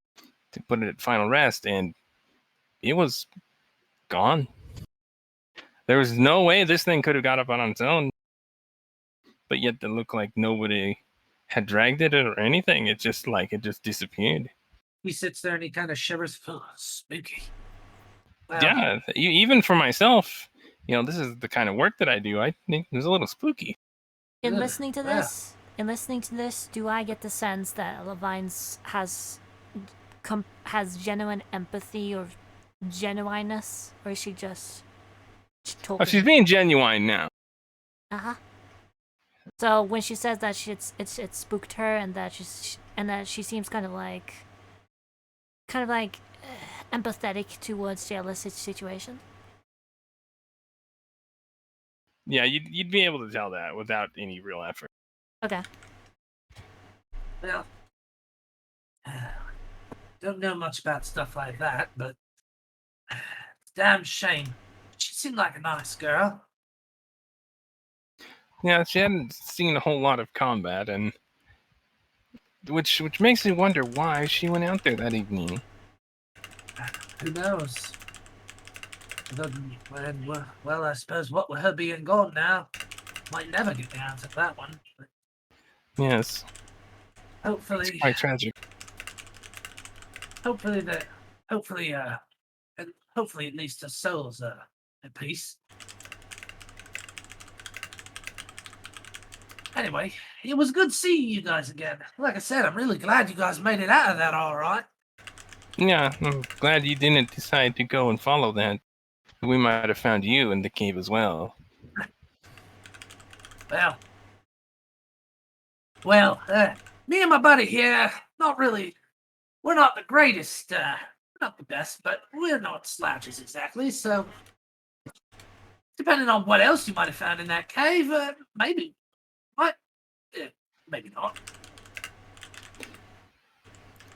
Speaker 6: put it at final rest, and it was gone. There was no way this thing could have got up on its own. But yet it looked like nobody had dragged it or anything. It just disappeared.
Speaker 1: He sits there and he kind of shivers. Oh, spooky. Well,
Speaker 6: Yeah, even for myself, this is the kind of work that I do. I think it was a little spooky.
Speaker 4: In
Speaker 1: Ugh,
Speaker 4: listening to
Speaker 1: wow.
Speaker 4: this, do I get the sense that Levine's has genuine empathy or genuineness, or is she just talking?
Speaker 6: Oh, she's being genuine now.
Speaker 4: Uh-huh. So when she says that it spooked her, and that she seems kind of like empathetic towards Jayla's situation.
Speaker 6: Yeah, you'd be able to tell that without any real effort.
Speaker 4: Okay.
Speaker 1: well, don't know much about stuff like that, but it's a damn shame. She seemed like a nice girl.
Speaker 6: Yeah, she hadn't seen a whole lot of combat, and which makes me wonder why she went out there that evening.
Speaker 1: Who knows? Well, I suppose what with her being gone now, might never get the answer to that one. But
Speaker 6: Yes,
Speaker 1: hopefully,
Speaker 6: it's quite tragic.
Speaker 1: hopefully at least her soul's at peace. Anyway, it was good seeing you guys again. Like I said, I'm really glad you guys made it out of that all right.
Speaker 6: Yeah, I'm glad you didn't decide to go and follow that. We might have found you in the cave as well.
Speaker 1: Well, me and my buddy here, we're not the greatest, not the best, but we're not slouches exactly, so depending on what else you might have found in that cave, maybe not.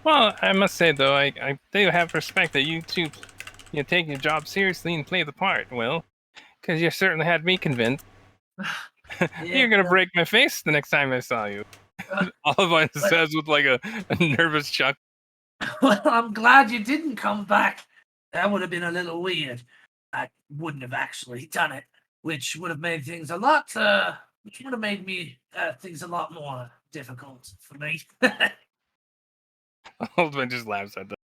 Speaker 6: Well, I must say though, I do have respect that you two, take your job seriously and play the part well, because you certainly had me convinced. You're gonna break my face the next time I saw you. Oliver says with like a nervous chuckle.
Speaker 1: Well, I'm glad you didn't come back. That would have been a little weird. I wouldn't have actually done it, which would have made things a lot, which would have made me things a lot more difficult for me.
Speaker 6: Oliver just laughs at that.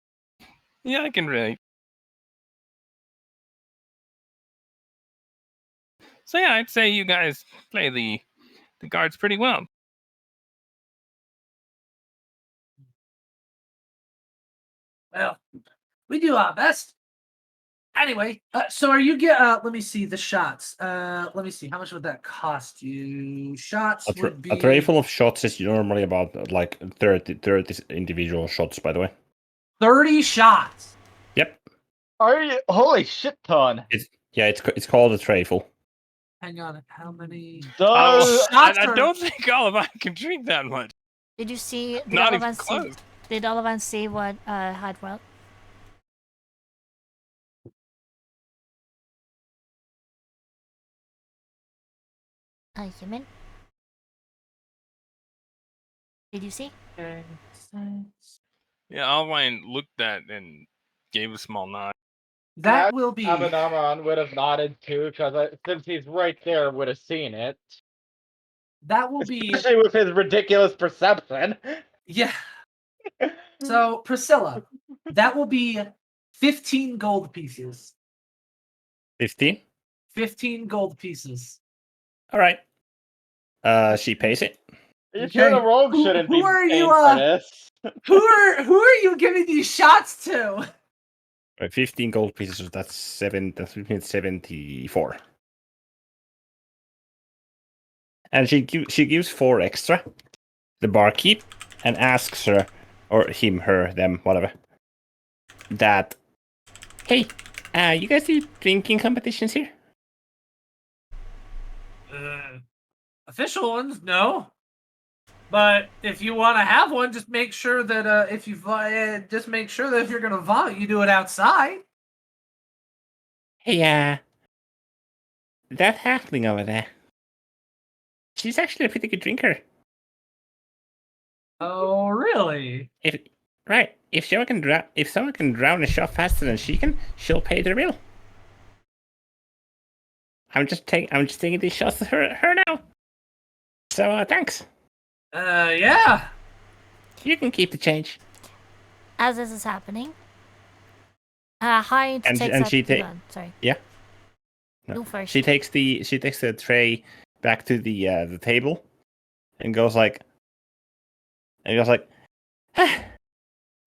Speaker 6: Yeah, I can relate. So yeah, I'd say you guys play the guards pretty well.
Speaker 1: Well, we do our best. Anyway, so are you let me see the shots. Let me see. How much would that cost you? Shots would be
Speaker 3: A tray full of shots is normally about like 30 individual shots, by the way.
Speaker 1: 30 shots.
Speaker 3: Yep.
Speaker 5: Are you? Holy shit ton.
Speaker 3: It's called a tray full.
Speaker 1: Hang on. How many
Speaker 5: Does
Speaker 1: shots
Speaker 6: I
Speaker 1: are-
Speaker 6: don't think Oliver can drink that much.
Speaker 4: Did you see? Did
Speaker 6: Not even
Speaker 4: Olivan see?
Speaker 6: close.
Speaker 4: Did Olivan see what had well? Human. Did you see?
Speaker 1: Okay.
Speaker 6: Yeah, Alwine looked at and gave a small nod.
Speaker 1: That will be
Speaker 5: Abinamaran would have nodded too, because since he's right there, would have seen it.
Speaker 1: that will be
Speaker 5: Especially with his ridiculous perception.
Speaker 1: yeah. So Priscilla, that will be 15 gold pieces.
Speaker 3: 15?
Speaker 1: 15 gold pieces.
Speaker 3: All right. She pays it.
Speaker 5: You
Speaker 1: Okay.
Speaker 5: sure the rogue
Speaker 1: Who-
Speaker 5: shouldn't
Speaker 1: who
Speaker 5: be
Speaker 1: are
Speaker 5: paying
Speaker 1: you,
Speaker 5: for this?
Speaker 1: Who are you giving these shots to?
Speaker 3: Right, 15 gold pieces, so that's 74. And she gives 4 extra. The barkeep and asks her, or him, her, them, whatever, that, hey, you guys do drinking competitions here?
Speaker 1: Official ones, no. But if you want to have one, just make sure that if you're gonna vomit, you do it outside.
Speaker 3: Hey, that halfling over there, she's actually a pretty good drinker.
Speaker 1: Oh, really?
Speaker 3: If someone can drown a shot faster than she can, she'll pay the bill. I'm just taking these shots to her now. So thanks.
Speaker 1: Yeah.
Speaker 3: You can keep the change.
Speaker 4: As this is happening, Hyde
Speaker 3: And
Speaker 4: takes
Speaker 3: and
Speaker 4: out
Speaker 3: she
Speaker 4: the
Speaker 3: ta-
Speaker 4: gun. Sorry.
Speaker 3: Yeah.
Speaker 4: You first.
Speaker 3: She takes the tray back to the table, and goes like,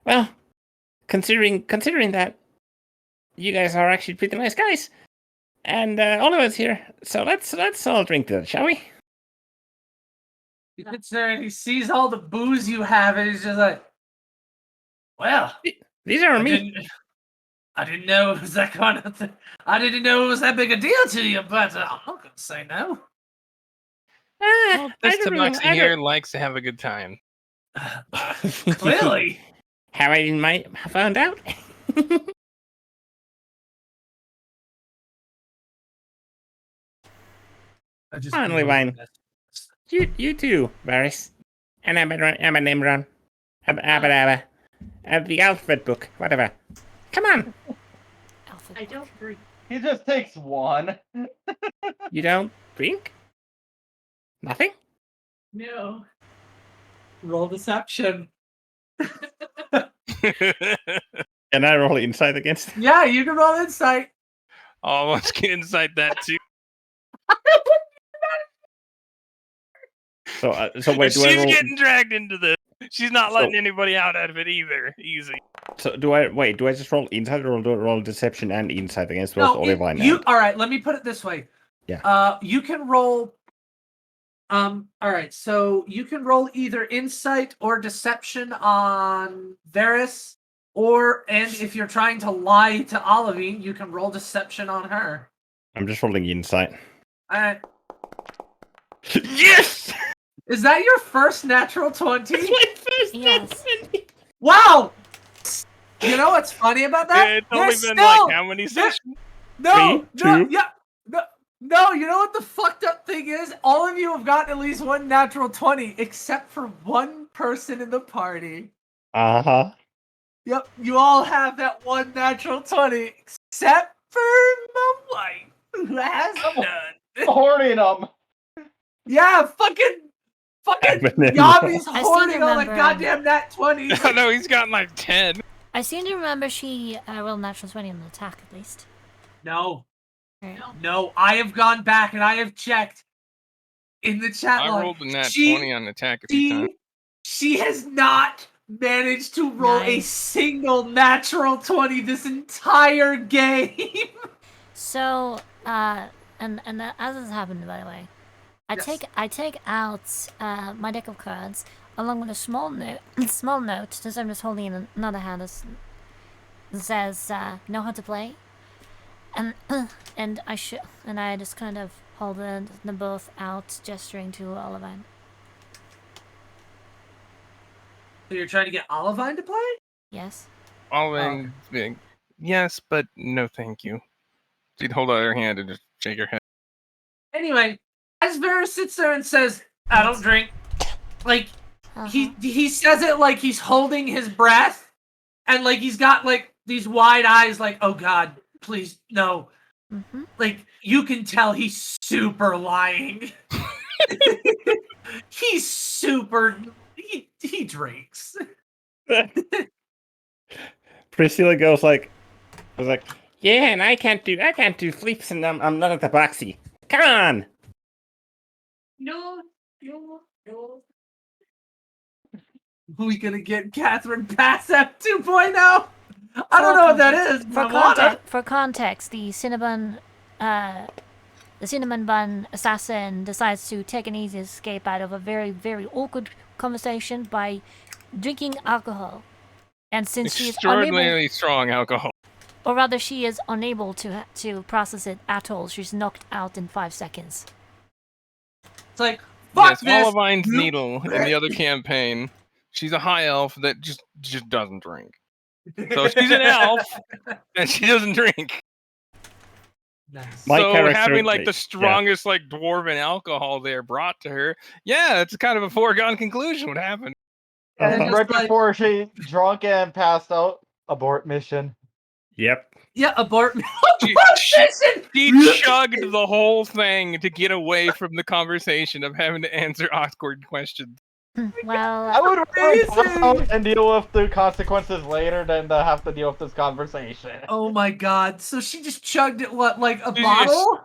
Speaker 3: well, considering that you guys are actually pretty nice guys, and Oliver's here, so let's all drink to that, shall we?
Speaker 1: He sits there and he sees all the booze you have, and he's just like, "Well,
Speaker 3: These are me."
Speaker 1: I didn't know it was that kind of thing. I didn't know it was that big a deal to you, but I'm not gonna say no."
Speaker 6: Well, this
Speaker 3: I don't really-
Speaker 6: tabaxi
Speaker 3: I
Speaker 6: here
Speaker 3: don't-
Speaker 6: likes to have a good time.
Speaker 1: Clearly.
Speaker 3: Have I found out?
Speaker 1: I just
Speaker 3: Finally, Wayne. You too, Varys. And I'm a name run. The alphabet book, whatever. Come on.
Speaker 4: Alpha.
Speaker 2: I don't drink.
Speaker 5: He just takes one.
Speaker 3: You don't drink? Nothing?
Speaker 2: No.
Speaker 1: Roll deception.
Speaker 3: And I roll insight against.
Speaker 1: Yeah, you can roll insight.
Speaker 6: Oh, let's get inside that too.
Speaker 3: So wait, do
Speaker 6: She's
Speaker 3: I roll?
Speaker 6: getting dragged into this. She's not letting anybody out of it either. Easy.
Speaker 3: So do I just roll insight, or do I roll deception and insight against both Oliver and
Speaker 1: you.
Speaker 3: Ant?
Speaker 1: All right, let me put it this way.
Speaker 3: Yeah.
Speaker 1: You can roll. All right, so you can roll either insight or deception on Varys, and if you're trying to lie to Olivine, you can roll deception on her.
Speaker 3: I'm just rolling insight.
Speaker 1: All right.
Speaker 3: Yes!
Speaker 1: Is that your first natural 20?
Speaker 3: My first
Speaker 4: Yes.
Speaker 1: Wow! You know what's funny about that?
Speaker 6: It's only
Speaker 1: There's
Speaker 6: been
Speaker 1: still-
Speaker 6: like how many
Speaker 1: there-
Speaker 6: sessions?
Speaker 1: No,
Speaker 3: 3,
Speaker 1: no,
Speaker 3: 2.
Speaker 1: yeah, no. You know what the fucked up thing is? All of you have gotten at least one natural 20, except for one person in the party.
Speaker 3: Uh-huh.
Speaker 1: Yep, you all have that one natural 20, except for my wife, who has none.
Speaker 5: Hoarding them.
Speaker 1: Yeah, fucking
Speaker 3: Eminem.
Speaker 1: Yami's
Speaker 4: I seem to
Speaker 1: hoarding all the
Speaker 4: remember-
Speaker 1: goddamn nat 20s.
Speaker 6: Oh no, he's got like 10.
Speaker 4: I seem to remember she rolled natural 20 on the attack at least.
Speaker 1: No,
Speaker 4: Right.
Speaker 1: no, I have gone back and I have checked in the chat
Speaker 6: I
Speaker 1: log.
Speaker 6: rolled a nat
Speaker 1: She-
Speaker 6: 20 on attack a few times.
Speaker 1: She has not managed to roll a
Speaker 4: Nice.
Speaker 1: single natural 20 this entire game.
Speaker 4: So, and as this happened, by the way,
Speaker 1: Yes.
Speaker 4: I take out my deck of cards along with a small note that I'm just holding in another hand that says know how to play, and and I just kind of hold them both out, gesturing to Olivine.
Speaker 1: So you're trying to get Olivine to play?
Speaker 4: Yes.
Speaker 6: Always big. Yes, but no thank you. She'd hold out her hand and just shake her head.
Speaker 1: Anyway, as Vera sits there and says, I don't drink, like, he says it like he's holding his breath, and like he's got like these wide eyes, like, oh god, please, no.
Speaker 4: Mm-hmm.
Speaker 1: Like, you can tell he's super lying. He's super, he drinks.
Speaker 3: Priscilla was like, yeah, and I can't do flips, and I'm not a tabaxi. Come on.
Speaker 2: No.
Speaker 1: We gonna get Catherine Passap 2.0? I don't know what that is. but I wanna.
Speaker 4: For context, the cinnamon bun assassin decides to take an easy escape out of a very, very awkward conversation by drinking alcohol. And since she is unable,
Speaker 6: Extraordinarily strong alcohol.
Speaker 4: or rather she is unable to process it at all, she's knocked out in 5 seconds.
Speaker 1: It's like, fuck
Speaker 6: Yes,
Speaker 1: this.
Speaker 6: Olivine's needle in the other campaign. She's a high elf that just doesn't drink. So she's an elf and she doesn't drink.
Speaker 1: Nice.
Speaker 3: My
Speaker 6: so
Speaker 3: character-
Speaker 6: having like
Speaker 3: yeah.
Speaker 6: the strongest like dwarven alcohol there brought to her, yeah, it's kind of a foregone conclusion what happened.
Speaker 5: And
Speaker 1: just
Speaker 5: right
Speaker 1: like-
Speaker 5: before she drunk and passed out, abort mission.
Speaker 3: Yep.
Speaker 1: Yeah, abort.
Speaker 6: She-
Speaker 1: Mission!
Speaker 6: She chugged the whole thing to get away from the conversation of having to answer awkward questions.
Speaker 4: Well,
Speaker 5: I would rather pass
Speaker 1: Amazing!
Speaker 5: out and deal with the consequences later than to have to deal with this conversation.
Speaker 1: Oh my god. So she just chugged it, what, like a
Speaker 6: She
Speaker 1: bottle?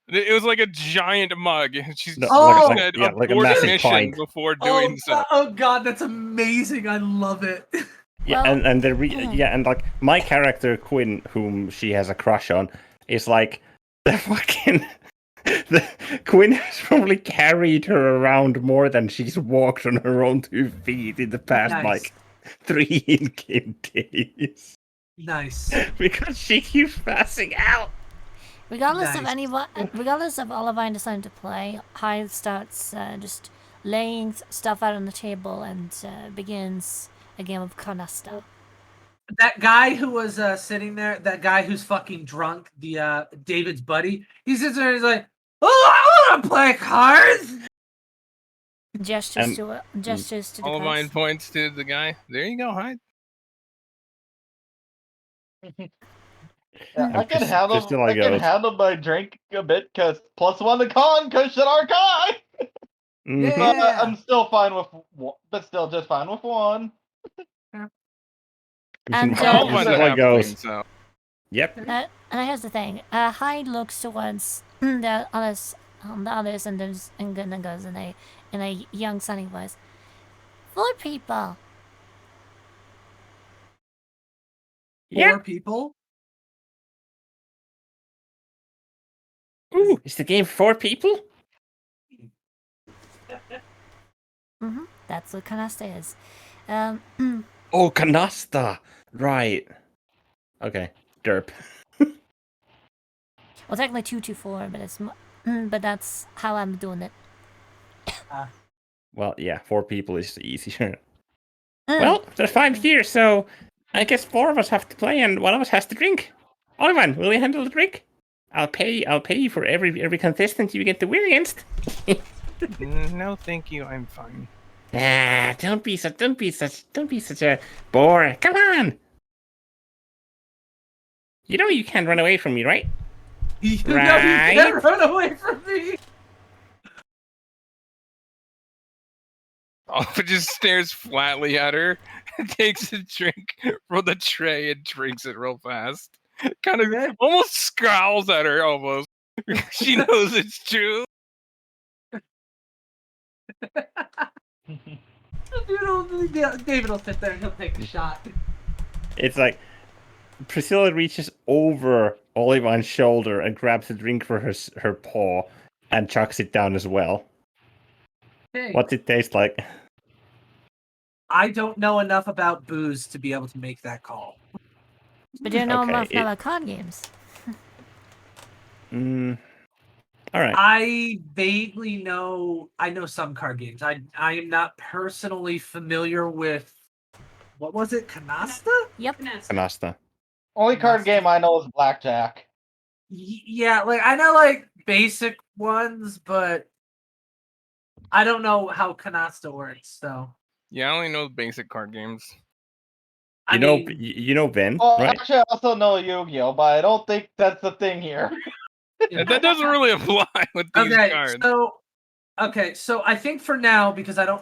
Speaker 6: It was like a giant mug. She's
Speaker 3: No,
Speaker 1: Oh!
Speaker 3: like,
Speaker 6: said
Speaker 3: yeah, like a
Speaker 6: abort
Speaker 3: massive
Speaker 6: mission
Speaker 3: pint.
Speaker 6: before doing so.
Speaker 1: Oh god, that's amazing. I love it.
Speaker 3: Yeah,
Speaker 4: Well,
Speaker 3: and and like my character Quinn, whom she has a crush on, is like the fucking Quinn has probably carried her around more than she's walked on her own 2 feet in the past
Speaker 1: Nice.
Speaker 3: like 3 in-game days
Speaker 1: Nice.
Speaker 3: because she keeps passing out.
Speaker 4: regardless of
Speaker 1: Nice.
Speaker 4: regardless of Olivine deciding to play, Hyde starts just laying stuff out on the table and begins a game of canasta.
Speaker 1: That guy who was sitting there, that guy who's fucking drunk, the David's buddy, he sits there and he's like, oh, I want to play cards!
Speaker 4: Gestures
Speaker 3: And-
Speaker 4: to the
Speaker 6: All of mine
Speaker 4: cards.
Speaker 6: points to the guy. There you go, Hyde.
Speaker 5: Yeah, I can
Speaker 3: Just-
Speaker 5: handle.
Speaker 3: just till
Speaker 5: I
Speaker 3: I
Speaker 5: can
Speaker 3: go.
Speaker 5: handle my drink a bit because +1 to con cushion our guy.
Speaker 3: Mhm.
Speaker 1: Yeah.
Speaker 5: But I'm still fine with, but still just fine with 1.
Speaker 4: And,
Speaker 3: This
Speaker 6: We're
Speaker 3: is
Speaker 6: all
Speaker 4: uh,
Speaker 6: fun to
Speaker 3: how it
Speaker 6: have
Speaker 3: goes.
Speaker 6: Queen, so.
Speaker 3: Yep.
Speaker 4: And here's the thing. Hyde looks towards the others, and then goes in a young, sunny voice. 4 people.
Speaker 3: Yeah.
Speaker 1: 4 people?
Speaker 3: Ooh, is the game 4 people?
Speaker 4: That's what canasta is.
Speaker 3: Oh, canasta. Right. Okay. Derp.
Speaker 4: Well, technically 2 to 4, but but that's how I'm doing it.
Speaker 3: Well, yeah, 4 people is easier. Well, there's 5 here, so I guess 4 of us have to play and 1 of us has to drink. Oliver, will you handle the drink? I'll pay you for every contestant you get to win against.
Speaker 6: No, thank you. I'm fine.
Speaker 3: Ah, don't be such a bore. Come on. You know you can't run away from me, right?
Speaker 1: You know you
Speaker 3: Right.
Speaker 1: can't run away from me.
Speaker 6: Oliver just stares flatly at her, takes a drink from the tray and drinks it real fast. Kind of
Speaker 1: Okay.
Speaker 6: almost scowls at her almost. She knows it's true.
Speaker 1: David will sit there and he'll take a shot.
Speaker 3: It's like Priscilla reaches over Olivan's shoulder and grabs a drink for her paw and chucks it down as well.
Speaker 1: Hey,
Speaker 3: What's it taste like?
Speaker 1: I don't know enough about booze to be able to make that call.
Speaker 4: But you know
Speaker 3: Okay,
Speaker 4: enough
Speaker 3: it-
Speaker 4: about card games.
Speaker 3: All right.
Speaker 1: I vaguely know. I know some card games. I am not personally familiar with. What was it? Canasta?
Speaker 4: Yep.
Speaker 3: Canasta.
Speaker 5: Only card game I know is blackjack.
Speaker 1: Yeah, like I know like basic ones, but I don't know how canasta works. So
Speaker 6: Yeah, I only know the basic card games.
Speaker 3: You know Ben,
Speaker 5: Well,
Speaker 3: right?
Speaker 5: actually, I also know Yu-Gi-Oh, but I don't think that's the thing here.
Speaker 6: That doesn't really apply with these
Speaker 1: okay,
Speaker 6: cards.
Speaker 1: so I think for now, because I don't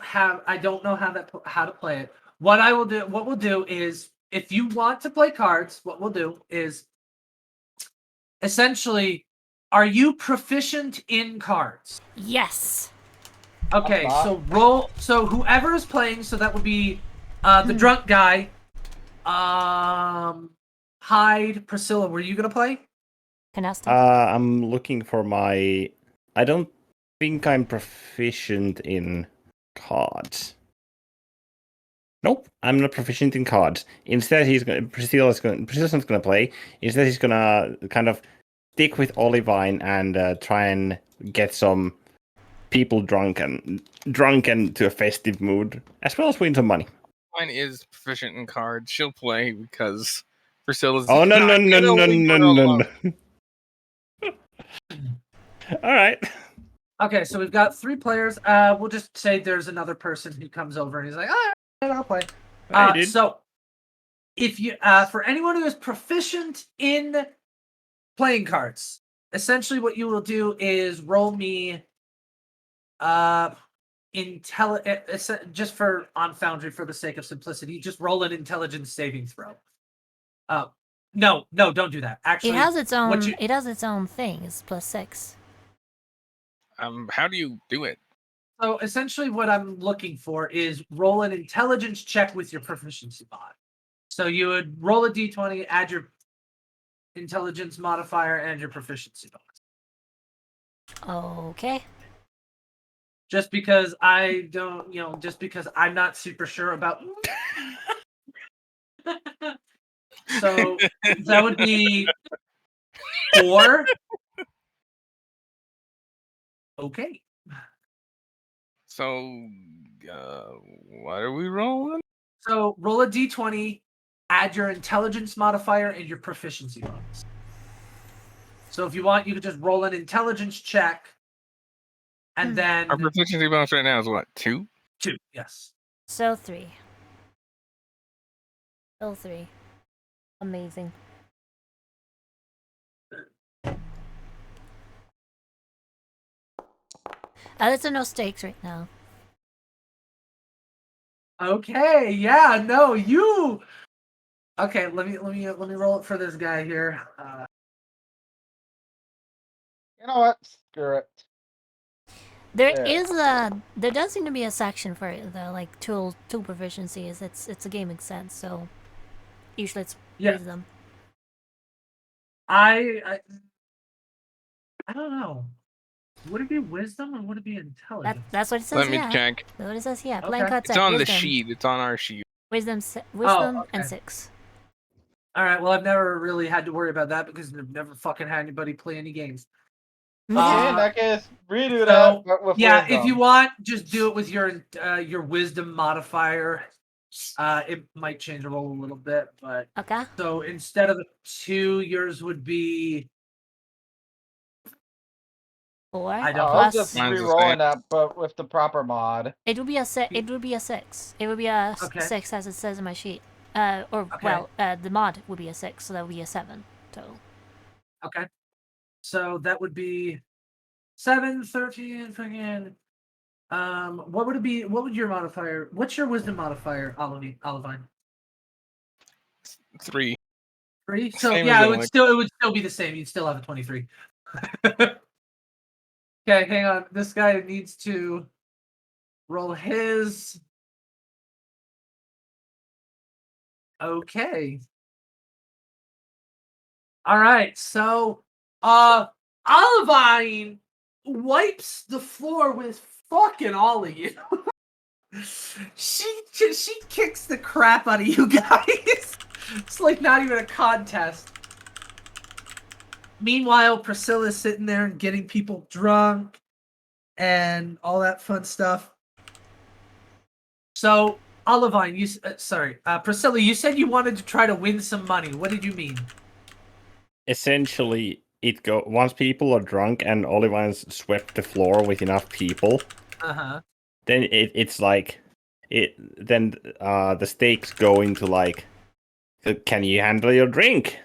Speaker 1: know how to play it. What we'll do is, if you want to play cards, what we'll do is, essentially, are you proficient in cards?
Speaker 4: Yes.
Speaker 1: Okay,
Speaker 5: I'm not.
Speaker 1: so roll. So whoever is playing, so that would be the drunk guy. Hyde, Priscilla. Were you gonna play?
Speaker 4: Canasta.
Speaker 3: I'm looking for my. I don't think I'm proficient in cards. Nope, I'm not proficient in cards. Instead, Priscilla's gonna play. Instead, he's gonna kind of stick with Olivine and try and get some people drunk and to a festive mood, as well as win some money.
Speaker 6: Mine is proficient in cards. She'll play because Priscilla's.
Speaker 3: Oh no
Speaker 6: not
Speaker 3: no no
Speaker 6: gonna
Speaker 3: no
Speaker 6: leave
Speaker 3: no
Speaker 6: her
Speaker 3: no
Speaker 6: alone.
Speaker 3: no! All right.
Speaker 1: Okay, so we've got 3 players. We'll just say there's another person who comes over and he's like, "All right, I'll play."
Speaker 3: Hey, dude.
Speaker 1: So, if you for anyone who is proficient in playing cards, essentially what you will do is roll me just for on Foundry for the sake of simplicity, just roll an intelligence saving throw. No, don't do that. Actually,
Speaker 4: It has its own.
Speaker 1: what you-
Speaker 4: It has its own thing. It's +6.
Speaker 6: How do you do it?
Speaker 1: So essentially what I'm looking for is roll an intelligence check with your proficiency mod. So you would roll a d20, add your intelligence modifier and your proficiency bonus.
Speaker 4: Okay.
Speaker 1: Just because I don't, just because I'm not super sure about. So that would be 4. Okay.
Speaker 6: So, what are we rolling?
Speaker 1: So roll a d20, add your intelligence modifier and your proficiency bonus. So if you want, you could just roll an intelligence check, and then
Speaker 6: Our proficiency bonus right now is what, 2?
Speaker 1: 2. Yes.
Speaker 4: So 3. Still 3. Amazing. There's no stakes right now.
Speaker 1: Okay. Yeah. No. You. Okay. Let me roll it for this guy here.
Speaker 5: You know what? Screw it.
Speaker 4: There
Speaker 5: Yeah.
Speaker 4: does seem to be a section for it though, like tool proficiencies. It's a gaming sense, so usually it's wisdom.
Speaker 1: I don't know. Would it be wisdom or would it be intelligence?
Speaker 4: That's what it says.
Speaker 6: Let me
Speaker 4: yeah.
Speaker 6: check.
Speaker 4: That's what it says. Yeah.
Speaker 1: Okay.
Speaker 4: Playing cards.
Speaker 6: It's on the
Speaker 4: wisdom.
Speaker 6: sheet. It's on our sheet.
Speaker 4: Wisdom,
Speaker 1: okay.
Speaker 4: and 6.
Speaker 1: All right. Well, I've never really had to worry about that because I've never fucking had anybody play any games.
Speaker 5: Okay, in that case, redo
Speaker 1: So,
Speaker 5: that. But with
Speaker 1: yeah, if
Speaker 5: wisdom.
Speaker 1: you want, just do it with your wisdom modifier. It might change the roll a little bit, but
Speaker 4: Okay.
Speaker 1: so instead of the 2, yours would be
Speaker 4: 4
Speaker 1: I don't
Speaker 5: I'll
Speaker 1: know.
Speaker 5: just
Speaker 4: plus.
Speaker 6: Mine's the
Speaker 5: re-rolling
Speaker 6: same.
Speaker 5: that, but with the proper mod.
Speaker 4: It would be a six. It would be a 6. It would be a
Speaker 1: Okay.
Speaker 4: 6 as it says in my sheet.
Speaker 1: Okay.
Speaker 4: The mod would be a 6, so that would be a 7 total.
Speaker 1: Okay. So that would be 7, 13, freaking. What would it be? What would your modifier? What's your wisdom modifier, Olivine?
Speaker 6: 3.
Speaker 1: 3. So
Speaker 6: Same as
Speaker 1: yeah, it
Speaker 6: Alex.
Speaker 1: would still be the same. You'd still have a 23. Okay, hang on. This guy needs to roll his. Okay. All right. So, Olivine wipes the floor with fucking all of you. she kicks the crap out of you guys. It's like not even a contest. Meanwhile, Priscilla's sitting there and getting people drunk and all that fun stuff. So, Olivine, Priscilla, you said you wanted to try to win some money. What did you mean?
Speaker 3: Essentially, once people are drunk and Olivine's swept the floor with enough people, then it's like the stakes go into like, can you handle your drink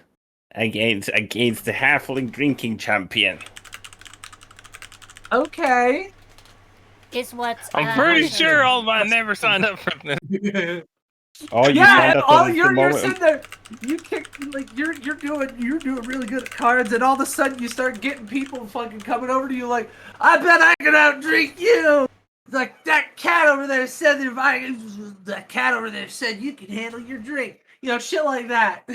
Speaker 3: against the halfling drinking champion?
Speaker 1: Okay.
Speaker 4: It's what.
Speaker 6: I'm pretty
Speaker 4: happened.
Speaker 6: sure Olivine never signed up for this.
Speaker 3: Oh, you
Speaker 1: Yeah,
Speaker 3: signed
Speaker 1: and
Speaker 3: up
Speaker 1: all
Speaker 3: the
Speaker 1: you're
Speaker 3: moment.
Speaker 1: sitting there, you kick like you're doing really good at cards, and all of a sudden you start getting people fucking coming over to you like, I bet I can outdrink you. Like that cat over there said that cat over there said you can handle your drink. You know, shit like that.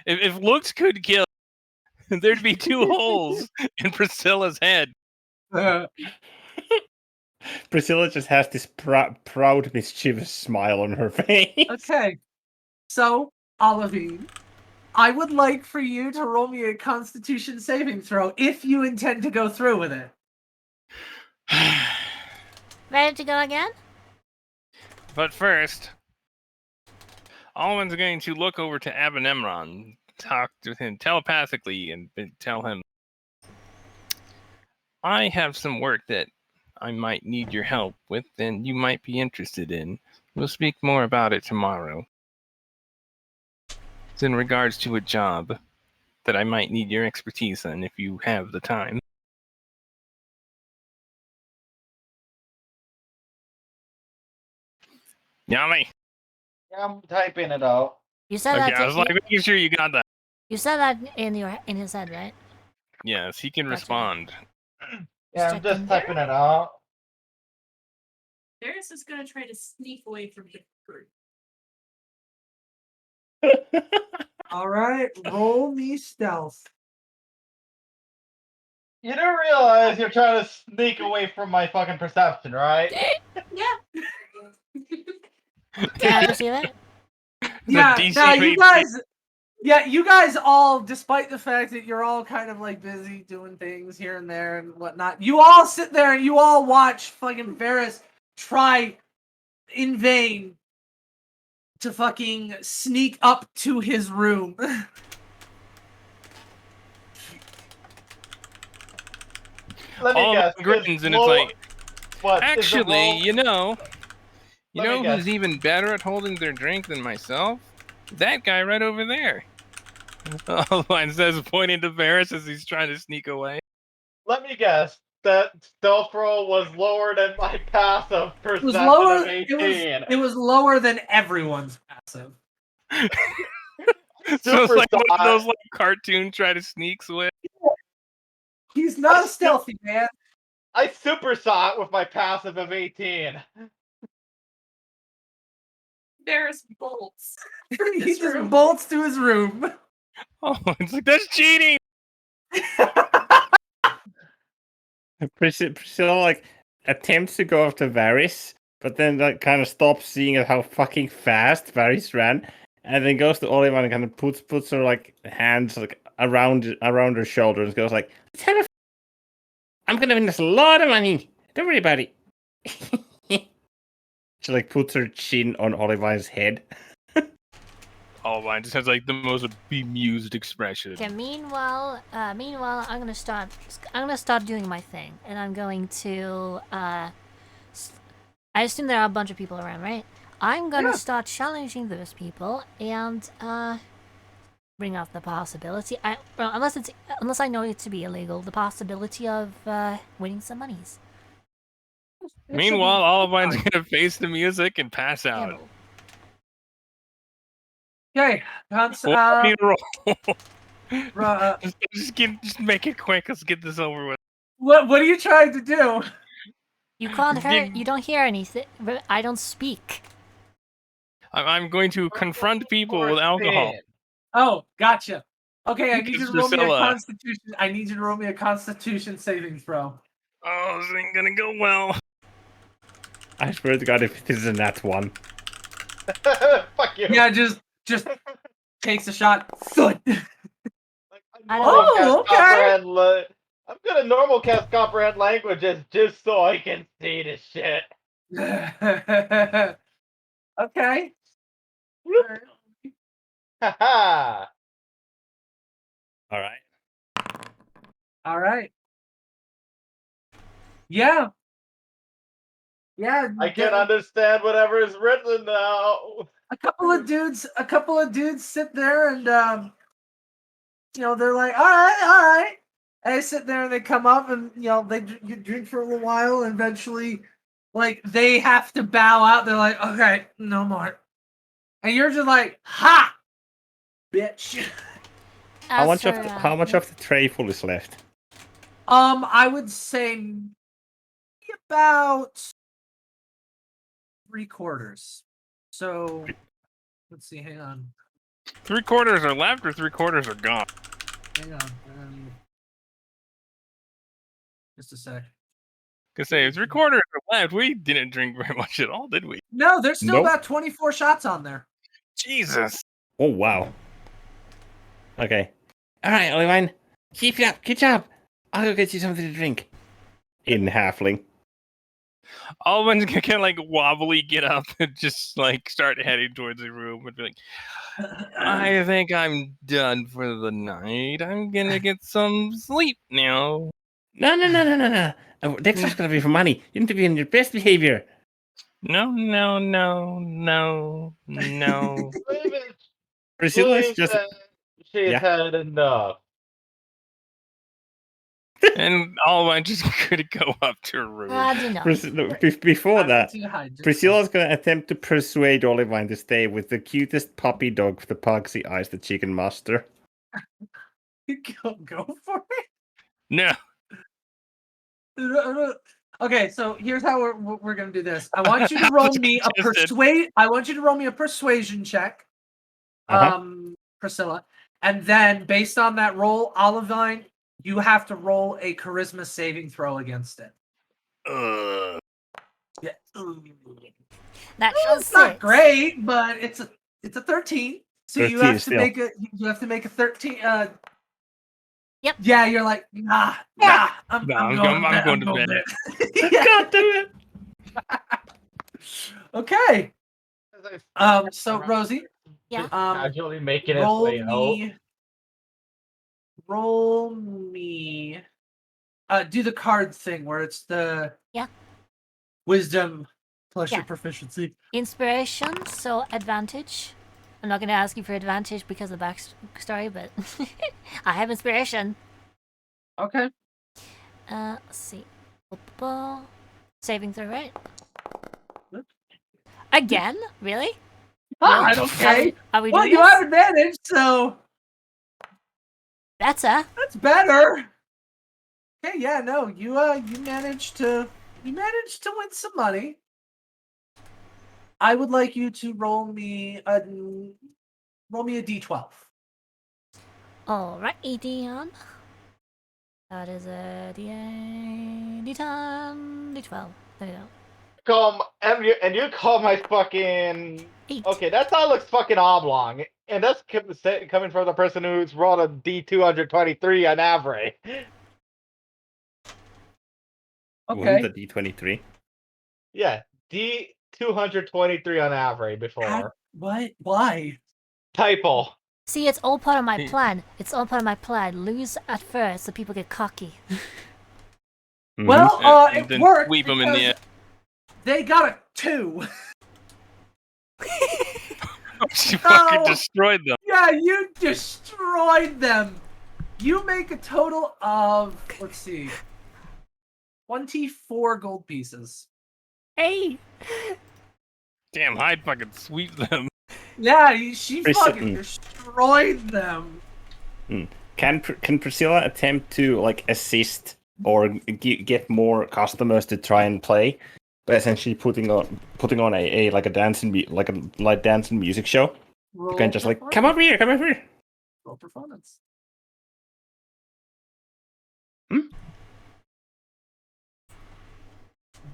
Speaker 6: If looks could kill, there'd be 2 holes in Priscilla's head.
Speaker 3: Priscilla just has this proud, mischievous smile on her face.
Speaker 1: Okay, so Olivine, I would like for you to roll me a Constitution saving throw if you intend to go through with it.
Speaker 4: Ready to go again?
Speaker 6: But first, Olivine's going to look over to Abenemron, talk to him telepathically, and tell him, I have some work that I might need your help with, and you might be interested in. We'll speak more about it tomorrow. It's in regards to a job that I might need your expertise in if you have the time. Yummy.
Speaker 5: Yeah, I'm typing it out.
Speaker 4: You said
Speaker 6: Okay,
Speaker 4: that.
Speaker 6: I was like making sure you got that.
Speaker 4: You said that in his head, right?
Speaker 6: Yes, he can
Speaker 4: Gotcha.
Speaker 6: respond.
Speaker 5: Yeah, I'm just
Speaker 4: checking.
Speaker 5: typing it out.
Speaker 2: Darius is gonna try to sneak away from the group.
Speaker 1: All right, roll me stealth.
Speaker 5: You do realize you're trying to sneak away from my fucking perception, right?
Speaker 2: Yeah.
Speaker 4: Can I perceive it?
Speaker 1: Yeah,
Speaker 6: DC
Speaker 1: now you
Speaker 6: 18.
Speaker 1: guys. Yeah, you guys all, despite the fact that you're all kind of like busy doing things here and there and whatnot, you all sit there and you all watch fucking Varys try in vain to fucking sneak up to his room.
Speaker 5: Let me guess.
Speaker 6: grins, and it's like,
Speaker 5: what,
Speaker 6: actually, you know
Speaker 5: Let me
Speaker 6: who's
Speaker 5: guess.
Speaker 6: even better at holding their drink than myself? That guy right over there. Olivine says, pointing to Varys as he's trying to sneak away.
Speaker 5: Let me guess. That stealth roll was lower than my passive
Speaker 1: It
Speaker 5: perception
Speaker 1: was lower.
Speaker 5: of 18.
Speaker 1: It was lower than everyone's passive.
Speaker 6: So it's like one of
Speaker 5: Super
Speaker 6: those like cartoon try to sneaks away.
Speaker 1: He's not a stealthy man.
Speaker 5: I super saw it with my passive of 18.
Speaker 2: Darius bolts.
Speaker 1: He
Speaker 2: This
Speaker 1: just
Speaker 2: room.
Speaker 1: bolts to his room.
Speaker 6: Oh, it's like, that's cheating!
Speaker 3: Priscilla like attempts to go after Varys, but then like kind of stops seeing how fucking fast Varys ran, and then goes to Oliver and kind of puts her like hands like around her shoulders and goes like, "Let's have a I'm gonna win us a lot of money. Don't worry about it." She like puts her chin on Olivine's head.
Speaker 6: Olivine just has like the most bemused expression.
Speaker 4: Okay. Meanwhile, I'm gonna start doing my thing, and I'm going to. I assume there are a bunch of people around, right? I'm gonna
Speaker 1: Yeah.
Speaker 4: start challenging those people and bring up the possibility. Unless I know it to be illegal, the possibility of winning some monies.
Speaker 6: Meanwhile, Olivine's gonna face the music and pass out.
Speaker 4: Gamble.
Speaker 1: Okay,
Speaker 6: Well, need to roll.
Speaker 1: uh,
Speaker 6: just make it quick. Let's get this over with.
Speaker 1: what are you trying to do?
Speaker 4: You can't
Speaker 6: Just
Speaker 4: hear.
Speaker 6: give-
Speaker 4: You don't hear anything. I don't speak.
Speaker 6: I'm going to confront people with alcohol.
Speaker 1: Oh, gotcha. Okay, I need you
Speaker 6: Because
Speaker 1: to roll me a
Speaker 6: Priscilla-
Speaker 1: constitution. I need you to roll me a constitution saving throw.
Speaker 6: Oh, this ain't gonna go well.
Speaker 3: I swear to God, if this is a nat 1.
Speaker 5: Fuck you.
Speaker 1: Yeah, just takes a shot. Thud.
Speaker 5: Like,
Speaker 4: I
Speaker 5: I'm
Speaker 4: don't-
Speaker 5: normal
Speaker 1: Oh,
Speaker 5: cast
Speaker 1: okay.
Speaker 5: comprehend I'm gonna normal cast comprehend languages just so I can see this shit.
Speaker 1: Okay.
Speaker 5: Haha.
Speaker 3: All right.
Speaker 1: All right. Yeah. Yeah.
Speaker 5: I can understand whatever is written now.
Speaker 1: A couple of dudes sit there and they're like, all right. And they sit there and they come up and you drink for a little while and eventually like they have to bow out. They're like, okay, no more. And you're just like, ha, bitch.
Speaker 3: How
Speaker 4: As
Speaker 3: much
Speaker 4: for,
Speaker 3: of the tray full is left?
Speaker 1: I would say maybe about 3/4. So let's see, hang on.
Speaker 6: 3/4 are left or 3/4 are gone.
Speaker 1: Hang on. Just a sec.
Speaker 6: Cause say 3/4 are left. We didn't drink very much at all, did we?
Speaker 1: No, there's still
Speaker 3: Nope.
Speaker 1: about 24 shots on there.
Speaker 6: Jesus.
Speaker 3: Oh, wow. Okay. All right, Olivine. Keep it up. Good job. I'll go get you something to drink. In halfling.
Speaker 6: Olivine's gonna kind of like wobbly get up and just like start heading towards the room and be like, I think I'm done for the night. I'm gonna get some sleep now.
Speaker 3: No. Dexter's gonna be for money. You need to be in your best behavior.
Speaker 6: No.
Speaker 3: Priscilla's
Speaker 5: Please,
Speaker 3: just.
Speaker 5: she's
Speaker 3: Yeah.
Speaker 5: had enough.
Speaker 6: And Olivine just gonna go up to her room.
Speaker 4: I don't know.
Speaker 3: Before that,
Speaker 1: Too high, just
Speaker 3: Priscilla's gonna attempt to persuade Olivine to stay with the cutest puppy dog with the pugsy eyes that she can muster.
Speaker 1: go for
Speaker 6: No.
Speaker 1: it. Okay, so here's how we're gonna do this. I want you to roll me a
Speaker 6: Suggested.
Speaker 1: I want you to roll me a persuasion check,
Speaker 3: Uh-huh.
Speaker 1: Priscilla, and then based on that roll, Olivine, you have to roll a charisma saving throw against it. Yeah.
Speaker 4: That
Speaker 1: It's not great, but it's a 13. So you
Speaker 3: 13
Speaker 1: have to
Speaker 3: still.
Speaker 1: make a 13.
Speaker 4: Yep.
Speaker 1: Yeah, you're like, nah. I'm going to bed. Yeah.
Speaker 3: God damn it!
Speaker 1: Okay.
Speaker 5: As I
Speaker 1: So Rosie,
Speaker 4: Yeah.
Speaker 5: casually making its
Speaker 1: roll
Speaker 5: way out.
Speaker 1: me. Do the card thing where it's the
Speaker 4: Yeah.
Speaker 1: wisdom plus
Speaker 4: Yeah.
Speaker 1: your proficiency.
Speaker 4: Inspiration, so advantage. I'm not gonna ask you for advantage because of the backstory, but I have inspiration.
Speaker 1: Okay.
Speaker 4: Let's see. Saving throw, right?
Speaker 1: Yep.
Speaker 4: Again? Really?
Speaker 1: Ah,
Speaker 4: Really?
Speaker 1: okay.
Speaker 4: Are we
Speaker 1: Well,
Speaker 4: doing
Speaker 1: you
Speaker 4: this?
Speaker 1: have advantage, so
Speaker 4: Better.
Speaker 1: that's better. Okay, yeah, no, you managed to win some money. I would like you to roll me a d12.
Speaker 4: Alright, Dion. That is a D8, D10, D12. There you go.
Speaker 5: And you call my fucking
Speaker 4: 8.
Speaker 5: okay. That sound looks fucking oblong, and that's coming from the person who's rolled a D223 on average.
Speaker 3: Wasn't
Speaker 1: Okay.
Speaker 3: the D23?
Speaker 5: Yeah, D 223 on average before.
Speaker 1: What? Why?
Speaker 5: Typo.
Speaker 4: See, it's all part of my
Speaker 6: Hey.
Speaker 4: plan. It's all part of my plan. Lose at first so people get cocky.
Speaker 3: Mhm.
Speaker 1: Well,
Speaker 6: And
Speaker 1: it
Speaker 6: then
Speaker 1: worked
Speaker 6: sweep 'em in the
Speaker 1: because
Speaker 6: air.
Speaker 1: they got a 2.
Speaker 6: She fucking
Speaker 1: Oh.
Speaker 6: destroyed them.
Speaker 1: Yeah, you destroyed them. You make a total of, let's see, 24 gold pieces.
Speaker 4: Hey!
Speaker 6: Damn, Hyde fucking sweep them.
Speaker 1: Yeah, she
Speaker 3: Priscilla.
Speaker 1: fucking destroyed them.
Speaker 3: Can Priscilla attempt to like assist or get more customers to try and play, by essentially putting on a like a dance and like a light dance and music show? You can just like come over here.
Speaker 1: Roll performance.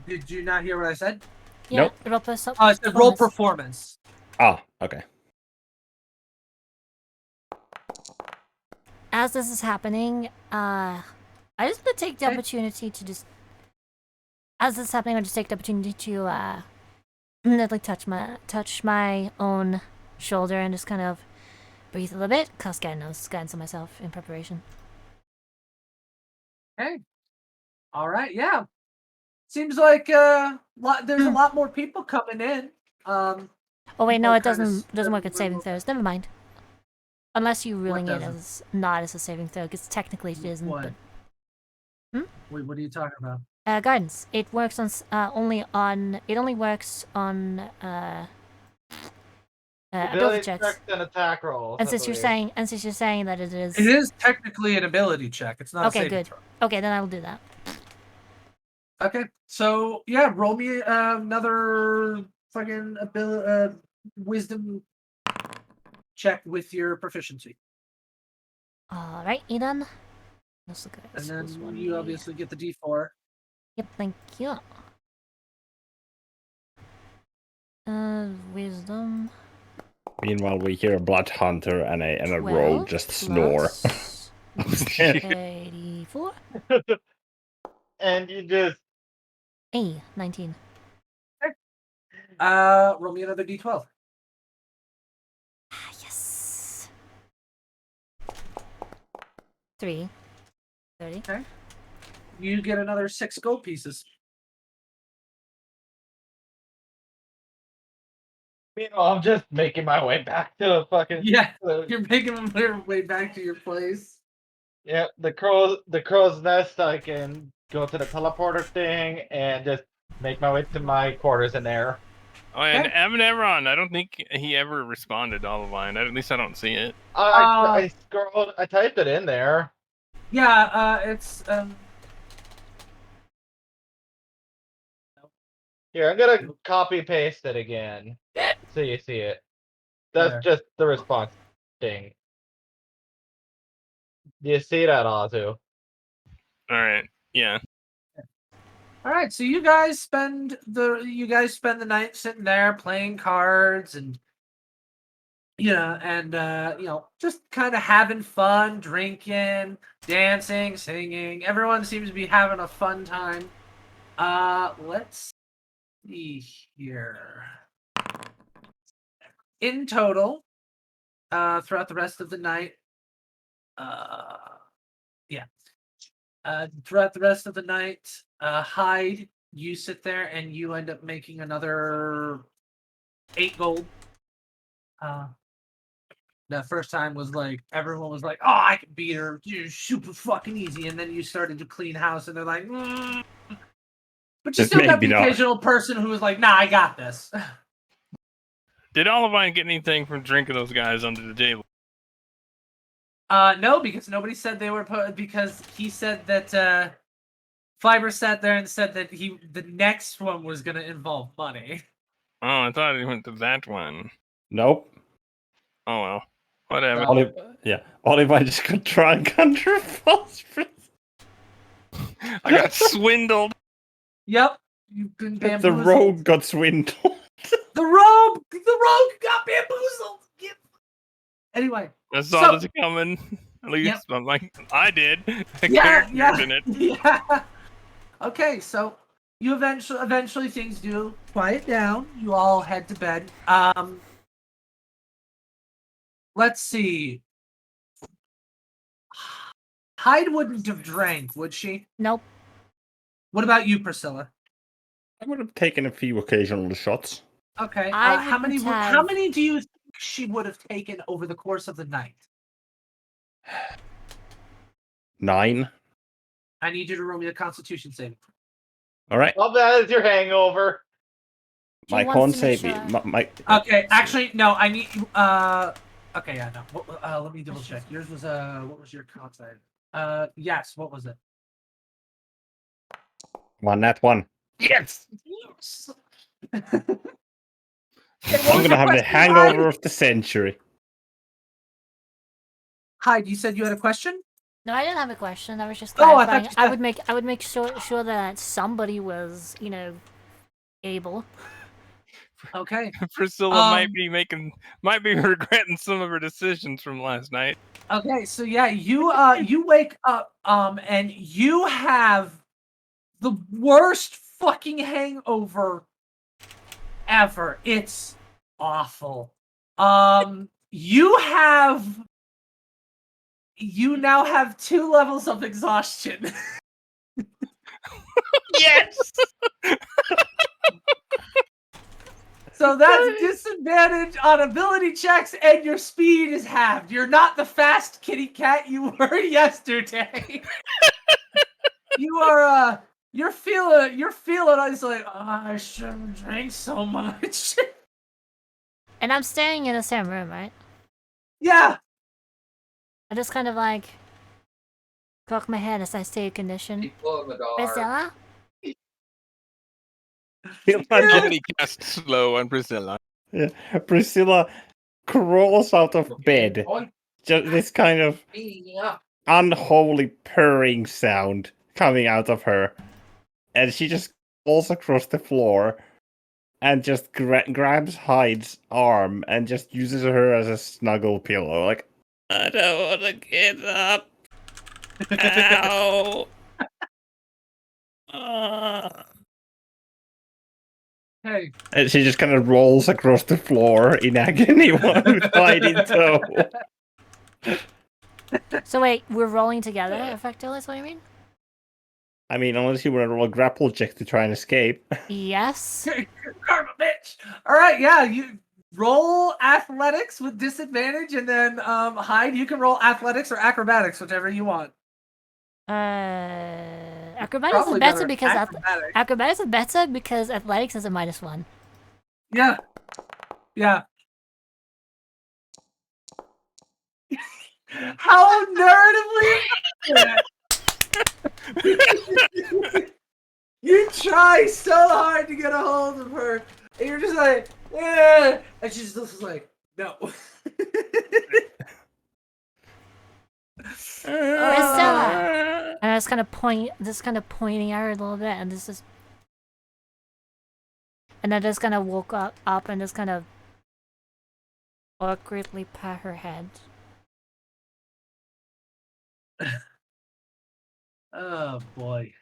Speaker 1: Did you not hear what I said?
Speaker 4: Yeah,
Speaker 3: Nope.
Speaker 4: roll perso-
Speaker 1: I said roll
Speaker 4: performance.
Speaker 1: performance.
Speaker 3: Ah, okay.
Speaker 4: As this is happening, I just want to take the
Speaker 1: Okay.
Speaker 4: opportunity to just. As this is happening, I just take the opportunity to like touch my own shoulder and just kind of breathe a little bit, cast guidance on myself in preparation.
Speaker 1: Okay. All right. Yeah. Seems like there's a lot more people coming in.
Speaker 4: Oh wait, no,
Speaker 1: People
Speaker 4: it
Speaker 1: kinda
Speaker 4: doesn't work at
Speaker 1: spread
Speaker 4: saving throws. Never mind. Unless you're ruling it
Speaker 1: doesn't?
Speaker 4: as not as a saving throw, because technically it isn't.
Speaker 1: What?
Speaker 4: But
Speaker 1: Wait, what are you talking about?
Speaker 4: guidance. It works on only works on ability checks.
Speaker 5: And attack rolls.
Speaker 4: And
Speaker 5: I
Speaker 4: since you're
Speaker 5: believe.
Speaker 4: saying that it is.
Speaker 1: It is technically an ability check. It's not a
Speaker 4: Okay,
Speaker 1: saving
Speaker 4: good.
Speaker 1: throw.
Speaker 4: Okay, then I'll do that.
Speaker 1: Okay, so yeah, roll me another fucking wisdom check with your proficiency,
Speaker 4: All right, Eden. Let's look at
Speaker 1: and
Speaker 4: this.
Speaker 1: then
Speaker 4: One
Speaker 1: you
Speaker 4: D.
Speaker 1: obviously get the D4.
Speaker 4: Yep, thank you. Wisdom.
Speaker 3: Meanwhile, we hear a blood hunter and a rogue
Speaker 4: 12
Speaker 3: just snore.
Speaker 4: plus 84.
Speaker 5: And you just
Speaker 4: 19.
Speaker 1: Roll me another D12.
Speaker 4: Ah, yes. 3. 30.
Speaker 1: You get another 6 gold pieces.
Speaker 5: meanwhile, I'm just making my way back to the fucking
Speaker 1: Yeah,
Speaker 5: uh,
Speaker 1: you're making your way back to your place.
Speaker 5: yeah, the crow's nest. I can go to the teleporter thing and just make my way to my quarters in there.
Speaker 6: Oh, and
Speaker 1: Okay.
Speaker 6: Evan, I don't think he ever responded to Olivine. At least I don't see it.
Speaker 5: I scrolled. I typed it in there.
Speaker 1: Yeah, it's
Speaker 5: Here, I'm gonna copy paste it again, so you see it. That's
Speaker 1: There.
Speaker 5: just the response thing. Do you see that, Azu?
Speaker 6: All right. Yeah.
Speaker 1: all right. So you guys spend the night sitting there playing cards and just kind of having fun, drinking, dancing, singing. Everyone seems to be having a fun time. Let's see here. In total, throughout the rest of the night, throughout the rest of the night, Hyde, you sit there and you end up making another 8 gold. The first time was like everyone was like, "Oh, I can beat her, you're super fucking easy," and then you started to clean house, and they're like, "But you
Speaker 3: Just
Speaker 1: still got
Speaker 3: maybe
Speaker 1: the
Speaker 3: not.
Speaker 1: occasional person who was like, "Nah, I got this."
Speaker 6: Did Olivine get anything from drinking those guys under the table?
Speaker 1: No, because nobody said they were because he said that Fiber sat there and said that the next one was gonna involve money.
Speaker 6: Oh, I thought he went to that one.
Speaker 3: Nope.
Speaker 6: Oh well. Whatever.
Speaker 1: No.
Speaker 3: Oliver just got drunk under phosphorus.
Speaker 6: I got swindled.
Speaker 1: Yep, you've been
Speaker 3: The
Speaker 1: bamboozled.
Speaker 3: rogue got swindled.
Speaker 1: The rogue got bamboozled. Yep. Anyway,
Speaker 6: I saw
Speaker 1: So-
Speaker 6: this coming. At least
Speaker 1: Yep.
Speaker 6: I'm like, I did. The
Speaker 1: yeah,
Speaker 6: characters in it.
Speaker 1: yeah. Okay, so You eventually things do quiet down. You all head to bed. Let's see. Hyde wouldn't have drank, would she?
Speaker 4: Nope.
Speaker 1: What about you, Priscilla?
Speaker 3: I would have taken a few occasional shots.
Speaker 1: Okay.
Speaker 4: I
Speaker 1: How many?
Speaker 4: wouldn't
Speaker 1: How
Speaker 4: have-
Speaker 1: many do you think she would have taken over the course of the night?
Speaker 3: 9.
Speaker 1: I need you to roll me a Constitution saving.
Speaker 3: All right.
Speaker 5: Well, that is your hangover.
Speaker 4: She
Speaker 3: My
Speaker 4: wants
Speaker 3: con
Speaker 4: to make
Speaker 3: save.
Speaker 4: sure-
Speaker 1: Okay, actually, no. I need. Okay, yeah, no. Let me double check. Yours was what was your con save? Yes. What was it?
Speaker 3: 1 nat 1.
Speaker 1: Yes.
Speaker 3: I'm gonna have the hangover of the century.
Speaker 1: Hyde, you said you had a question?
Speaker 4: No, I didn't have a question. I was just
Speaker 1: Oh, I thought
Speaker 4: clarifying.
Speaker 1: you
Speaker 4: I
Speaker 1: said-
Speaker 4: would make sure that somebody was, able.
Speaker 1: Okay.
Speaker 6: Priscilla might be regretting some of her decisions from last night.
Speaker 1: Okay, so yeah, you wake up and you have the worst fucking hangover ever. It's awful. You now have 2 levels of exhaustion.
Speaker 6: Yes.
Speaker 1: So that's disadvantage on ability checks, and your speed is halved. You're not the fast kitty cat you were yesterday. You're feeling it's like, oh, I shouldn't drink so much.
Speaker 4: And I'm staying in the same room, right?
Speaker 1: Yeah.
Speaker 4: I just kind of like cock my head as I stay condition.
Speaker 7: People in the dark.
Speaker 4: Priscilla?
Speaker 6: Only cast slow on Priscilla.
Speaker 3: Yeah. Priscilla crawls out of bed. Just this kind of unholy purring sound coming out of her. And she just falls across the floor and just grabs Hyde's arm and just uses her as a snuggle pillow. Like, I don't want to get up. Ow.
Speaker 1: Hey.
Speaker 3: And she just kind of rolls across the floor in agony with Hyde in tow.
Speaker 4: So wait, we're rolling together, effectively, is what you mean?
Speaker 3: I mean, unless you want to roll a grapple check to try and escape.
Speaker 4: Yes.
Speaker 1: Karma, bitch. All right, yeah, you roll athletics with disadvantage, and then Hyde, you can roll athletics or acrobatics, whichever you want.
Speaker 4: Acrobatics is
Speaker 1: Probably
Speaker 4: better because
Speaker 1: acrobatics.
Speaker 4: acrobatics is better because athletics is a -1.
Speaker 1: Yeah. Yeah. How narratively you try so hard to get a hold of her, and you're just like, yeah, and she's just like, no.
Speaker 4: Priscilla! And I was kind of pointing at her a little bit, and this is, and I just kind of woke up and just kind of awkwardly pat her head.
Speaker 1: Oh boy.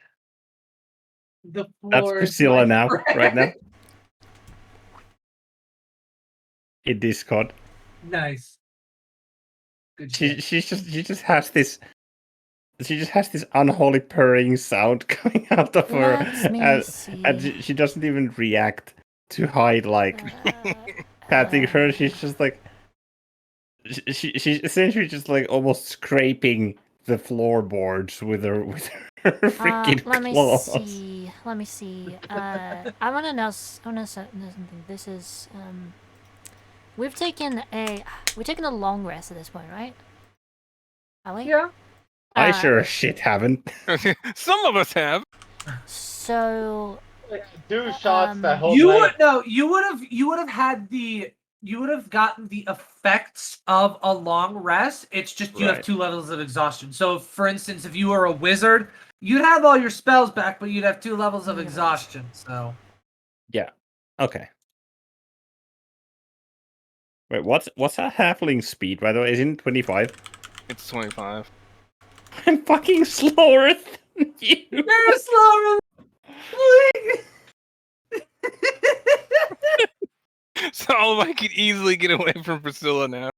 Speaker 1: The
Speaker 3: That's
Speaker 1: floor is
Speaker 3: Priscilla
Speaker 1: like
Speaker 3: now,
Speaker 1: bread.
Speaker 3: right now. In Discord.
Speaker 1: Nice. Good
Speaker 3: She
Speaker 1: shit.
Speaker 3: just has this unholy purring sound coming out of her,
Speaker 4: Let me
Speaker 3: and
Speaker 4: see.
Speaker 3: she doesn't even react to Hyde like patting her. She's just like she's essentially just like almost scraping the floorboards with her freaking
Speaker 4: let me
Speaker 3: claws.
Speaker 4: see. Let me see. I want to know something. This is we've taken a long rest at this point, right? Are we?
Speaker 1: Yeah.
Speaker 3: I sure as shit haven't.
Speaker 6: Some of us have.
Speaker 4: So
Speaker 5: Do shots that hold
Speaker 1: You
Speaker 5: light.
Speaker 1: would no, you would have gotten the effects of a long rest. It's just you have
Speaker 3: Right.
Speaker 1: 2 levels of exhaustion. So for instance, if you were a wizard, you'd have all your spells back, but you'd have 2 levels of exhaustion. So
Speaker 3: Okay. Wait, what's a halfling speed, by the way? Isn't it 25?
Speaker 6: It's 25.
Speaker 3: I'm fucking slower than you.
Speaker 1: you're slower.
Speaker 6: So I could easily get away from Priscilla now.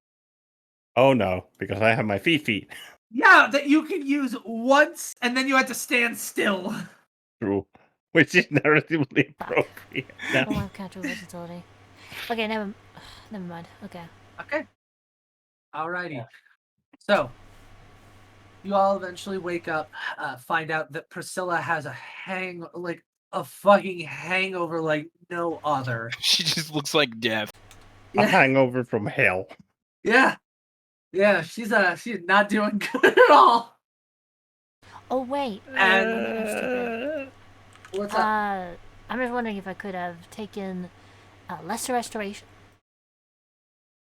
Speaker 3: Oh no, because I have my feet.
Speaker 1: Yeah, that you can use once, and then you had to stand still.
Speaker 3: True. Which is narratively appropriate.
Speaker 4: Oh,
Speaker 3: Now.
Speaker 4: I've got versatility. Okay, never mind. Okay.
Speaker 1: Okay. Alrighty.
Speaker 5: Yeah.
Speaker 1: So, you all eventually wake up, find out that Priscilla has a fucking hangover like no other.
Speaker 6: She just looks like death.
Speaker 3: A
Speaker 1: Yeah,
Speaker 3: hangover from hell.
Speaker 1: yeah, she's not doing good at all.
Speaker 4: Oh wait.
Speaker 1: And what's up?
Speaker 4: I'm just wondering if I could have taken lesser restoration.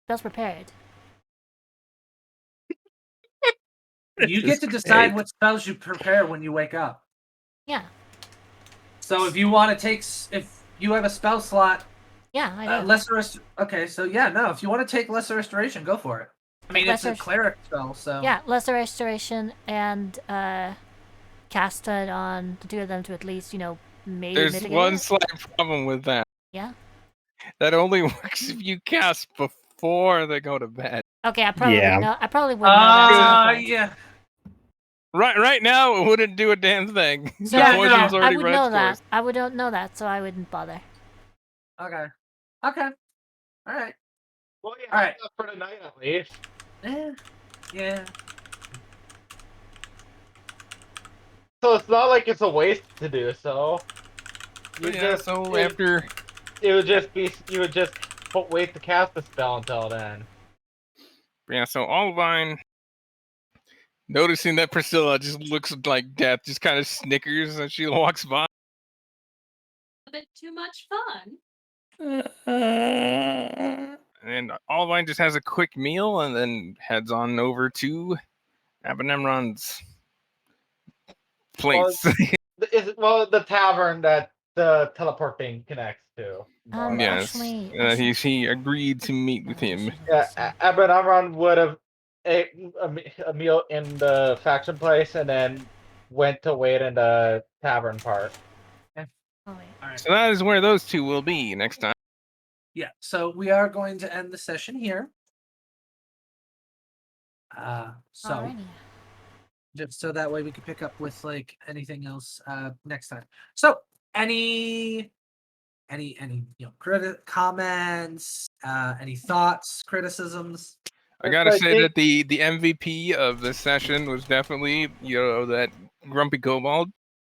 Speaker 4: Spells prepared.
Speaker 1: You
Speaker 3: This
Speaker 1: get to
Speaker 3: is
Speaker 1: decide
Speaker 3: great.
Speaker 1: what spells you prepare when you wake up.
Speaker 4: Yeah.
Speaker 1: So if you want to if you have a spell slot,
Speaker 4: Yeah, I do.
Speaker 1: Okay, so yeah, no, if you want to take lesser restoration, go for it. I mean, it's a
Speaker 4: Lesser-
Speaker 1: cleric spell, so
Speaker 4: Yeah, lesser restoration and cast it on the two of them to at least, maybe
Speaker 6: There's
Speaker 4: mitigate
Speaker 6: one
Speaker 4: it.
Speaker 6: slight problem with that.
Speaker 4: Yeah.
Speaker 6: That only works if you cast before they go to bed.
Speaker 4: Okay, I probably
Speaker 3: Yeah.
Speaker 4: would know. I probably would know that. at some point.
Speaker 1: yeah.
Speaker 6: Right now, it wouldn't do a damn thing.
Speaker 4: So
Speaker 6: The
Speaker 1: Yeah,
Speaker 6: poison's
Speaker 1: no,
Speaker 4: I
Speaker 6: already
Speaker 4: would
Speaker 6: run
Speaker 4: know
Speaker 6: its course.
Speaker 4: that. I would don't know that, so I wouldn't bother.
Speaker 1: Okay, all right,
Speaker 5: Well, yeah,
Speaker 1: All right.
Speaker 5: for tonight at least.
Speaker 1: yeah.
Speaker 5: So it's not like it's a waste to do so.
Speaker 6: But yeah, so after
Speaker 5: You would just wait to cast the spell until then.
Speaker 6: so Olivine, noticing that Priscilla just looks like death, just kind of snickers as she walks by.
Speaker 2: A bit too much fun.
Speaker 6: And Olivine just has a quick meal and then heads on over to Abenamron's place.
Speaker 5: The tavern that the teleporting connects to. more or less.
Speaker 6: Yes, he agreed to meet with him.
Speaker 5: Yeah, Abenamron would have ate a meal in the faction place and then went to wait in the tavern part.
Speaker 4: Oh wait.
Speaker 1: All right.
Speaker 6: So that is where those two will be next time.
Speaker 1: Yeah, so we are going to end the session here. So
Speaker 4: Alrighty.
Speaker 1: just so that way we can pick up with like anything else next time. So any comments, any thoughts, criticisms?
Speaker 6: I gotta
Speaker 5: I
Speaker 6: say
Speaker 5: think-
Speaker 6: that the MVP of this session was definitely that grumpy kobold.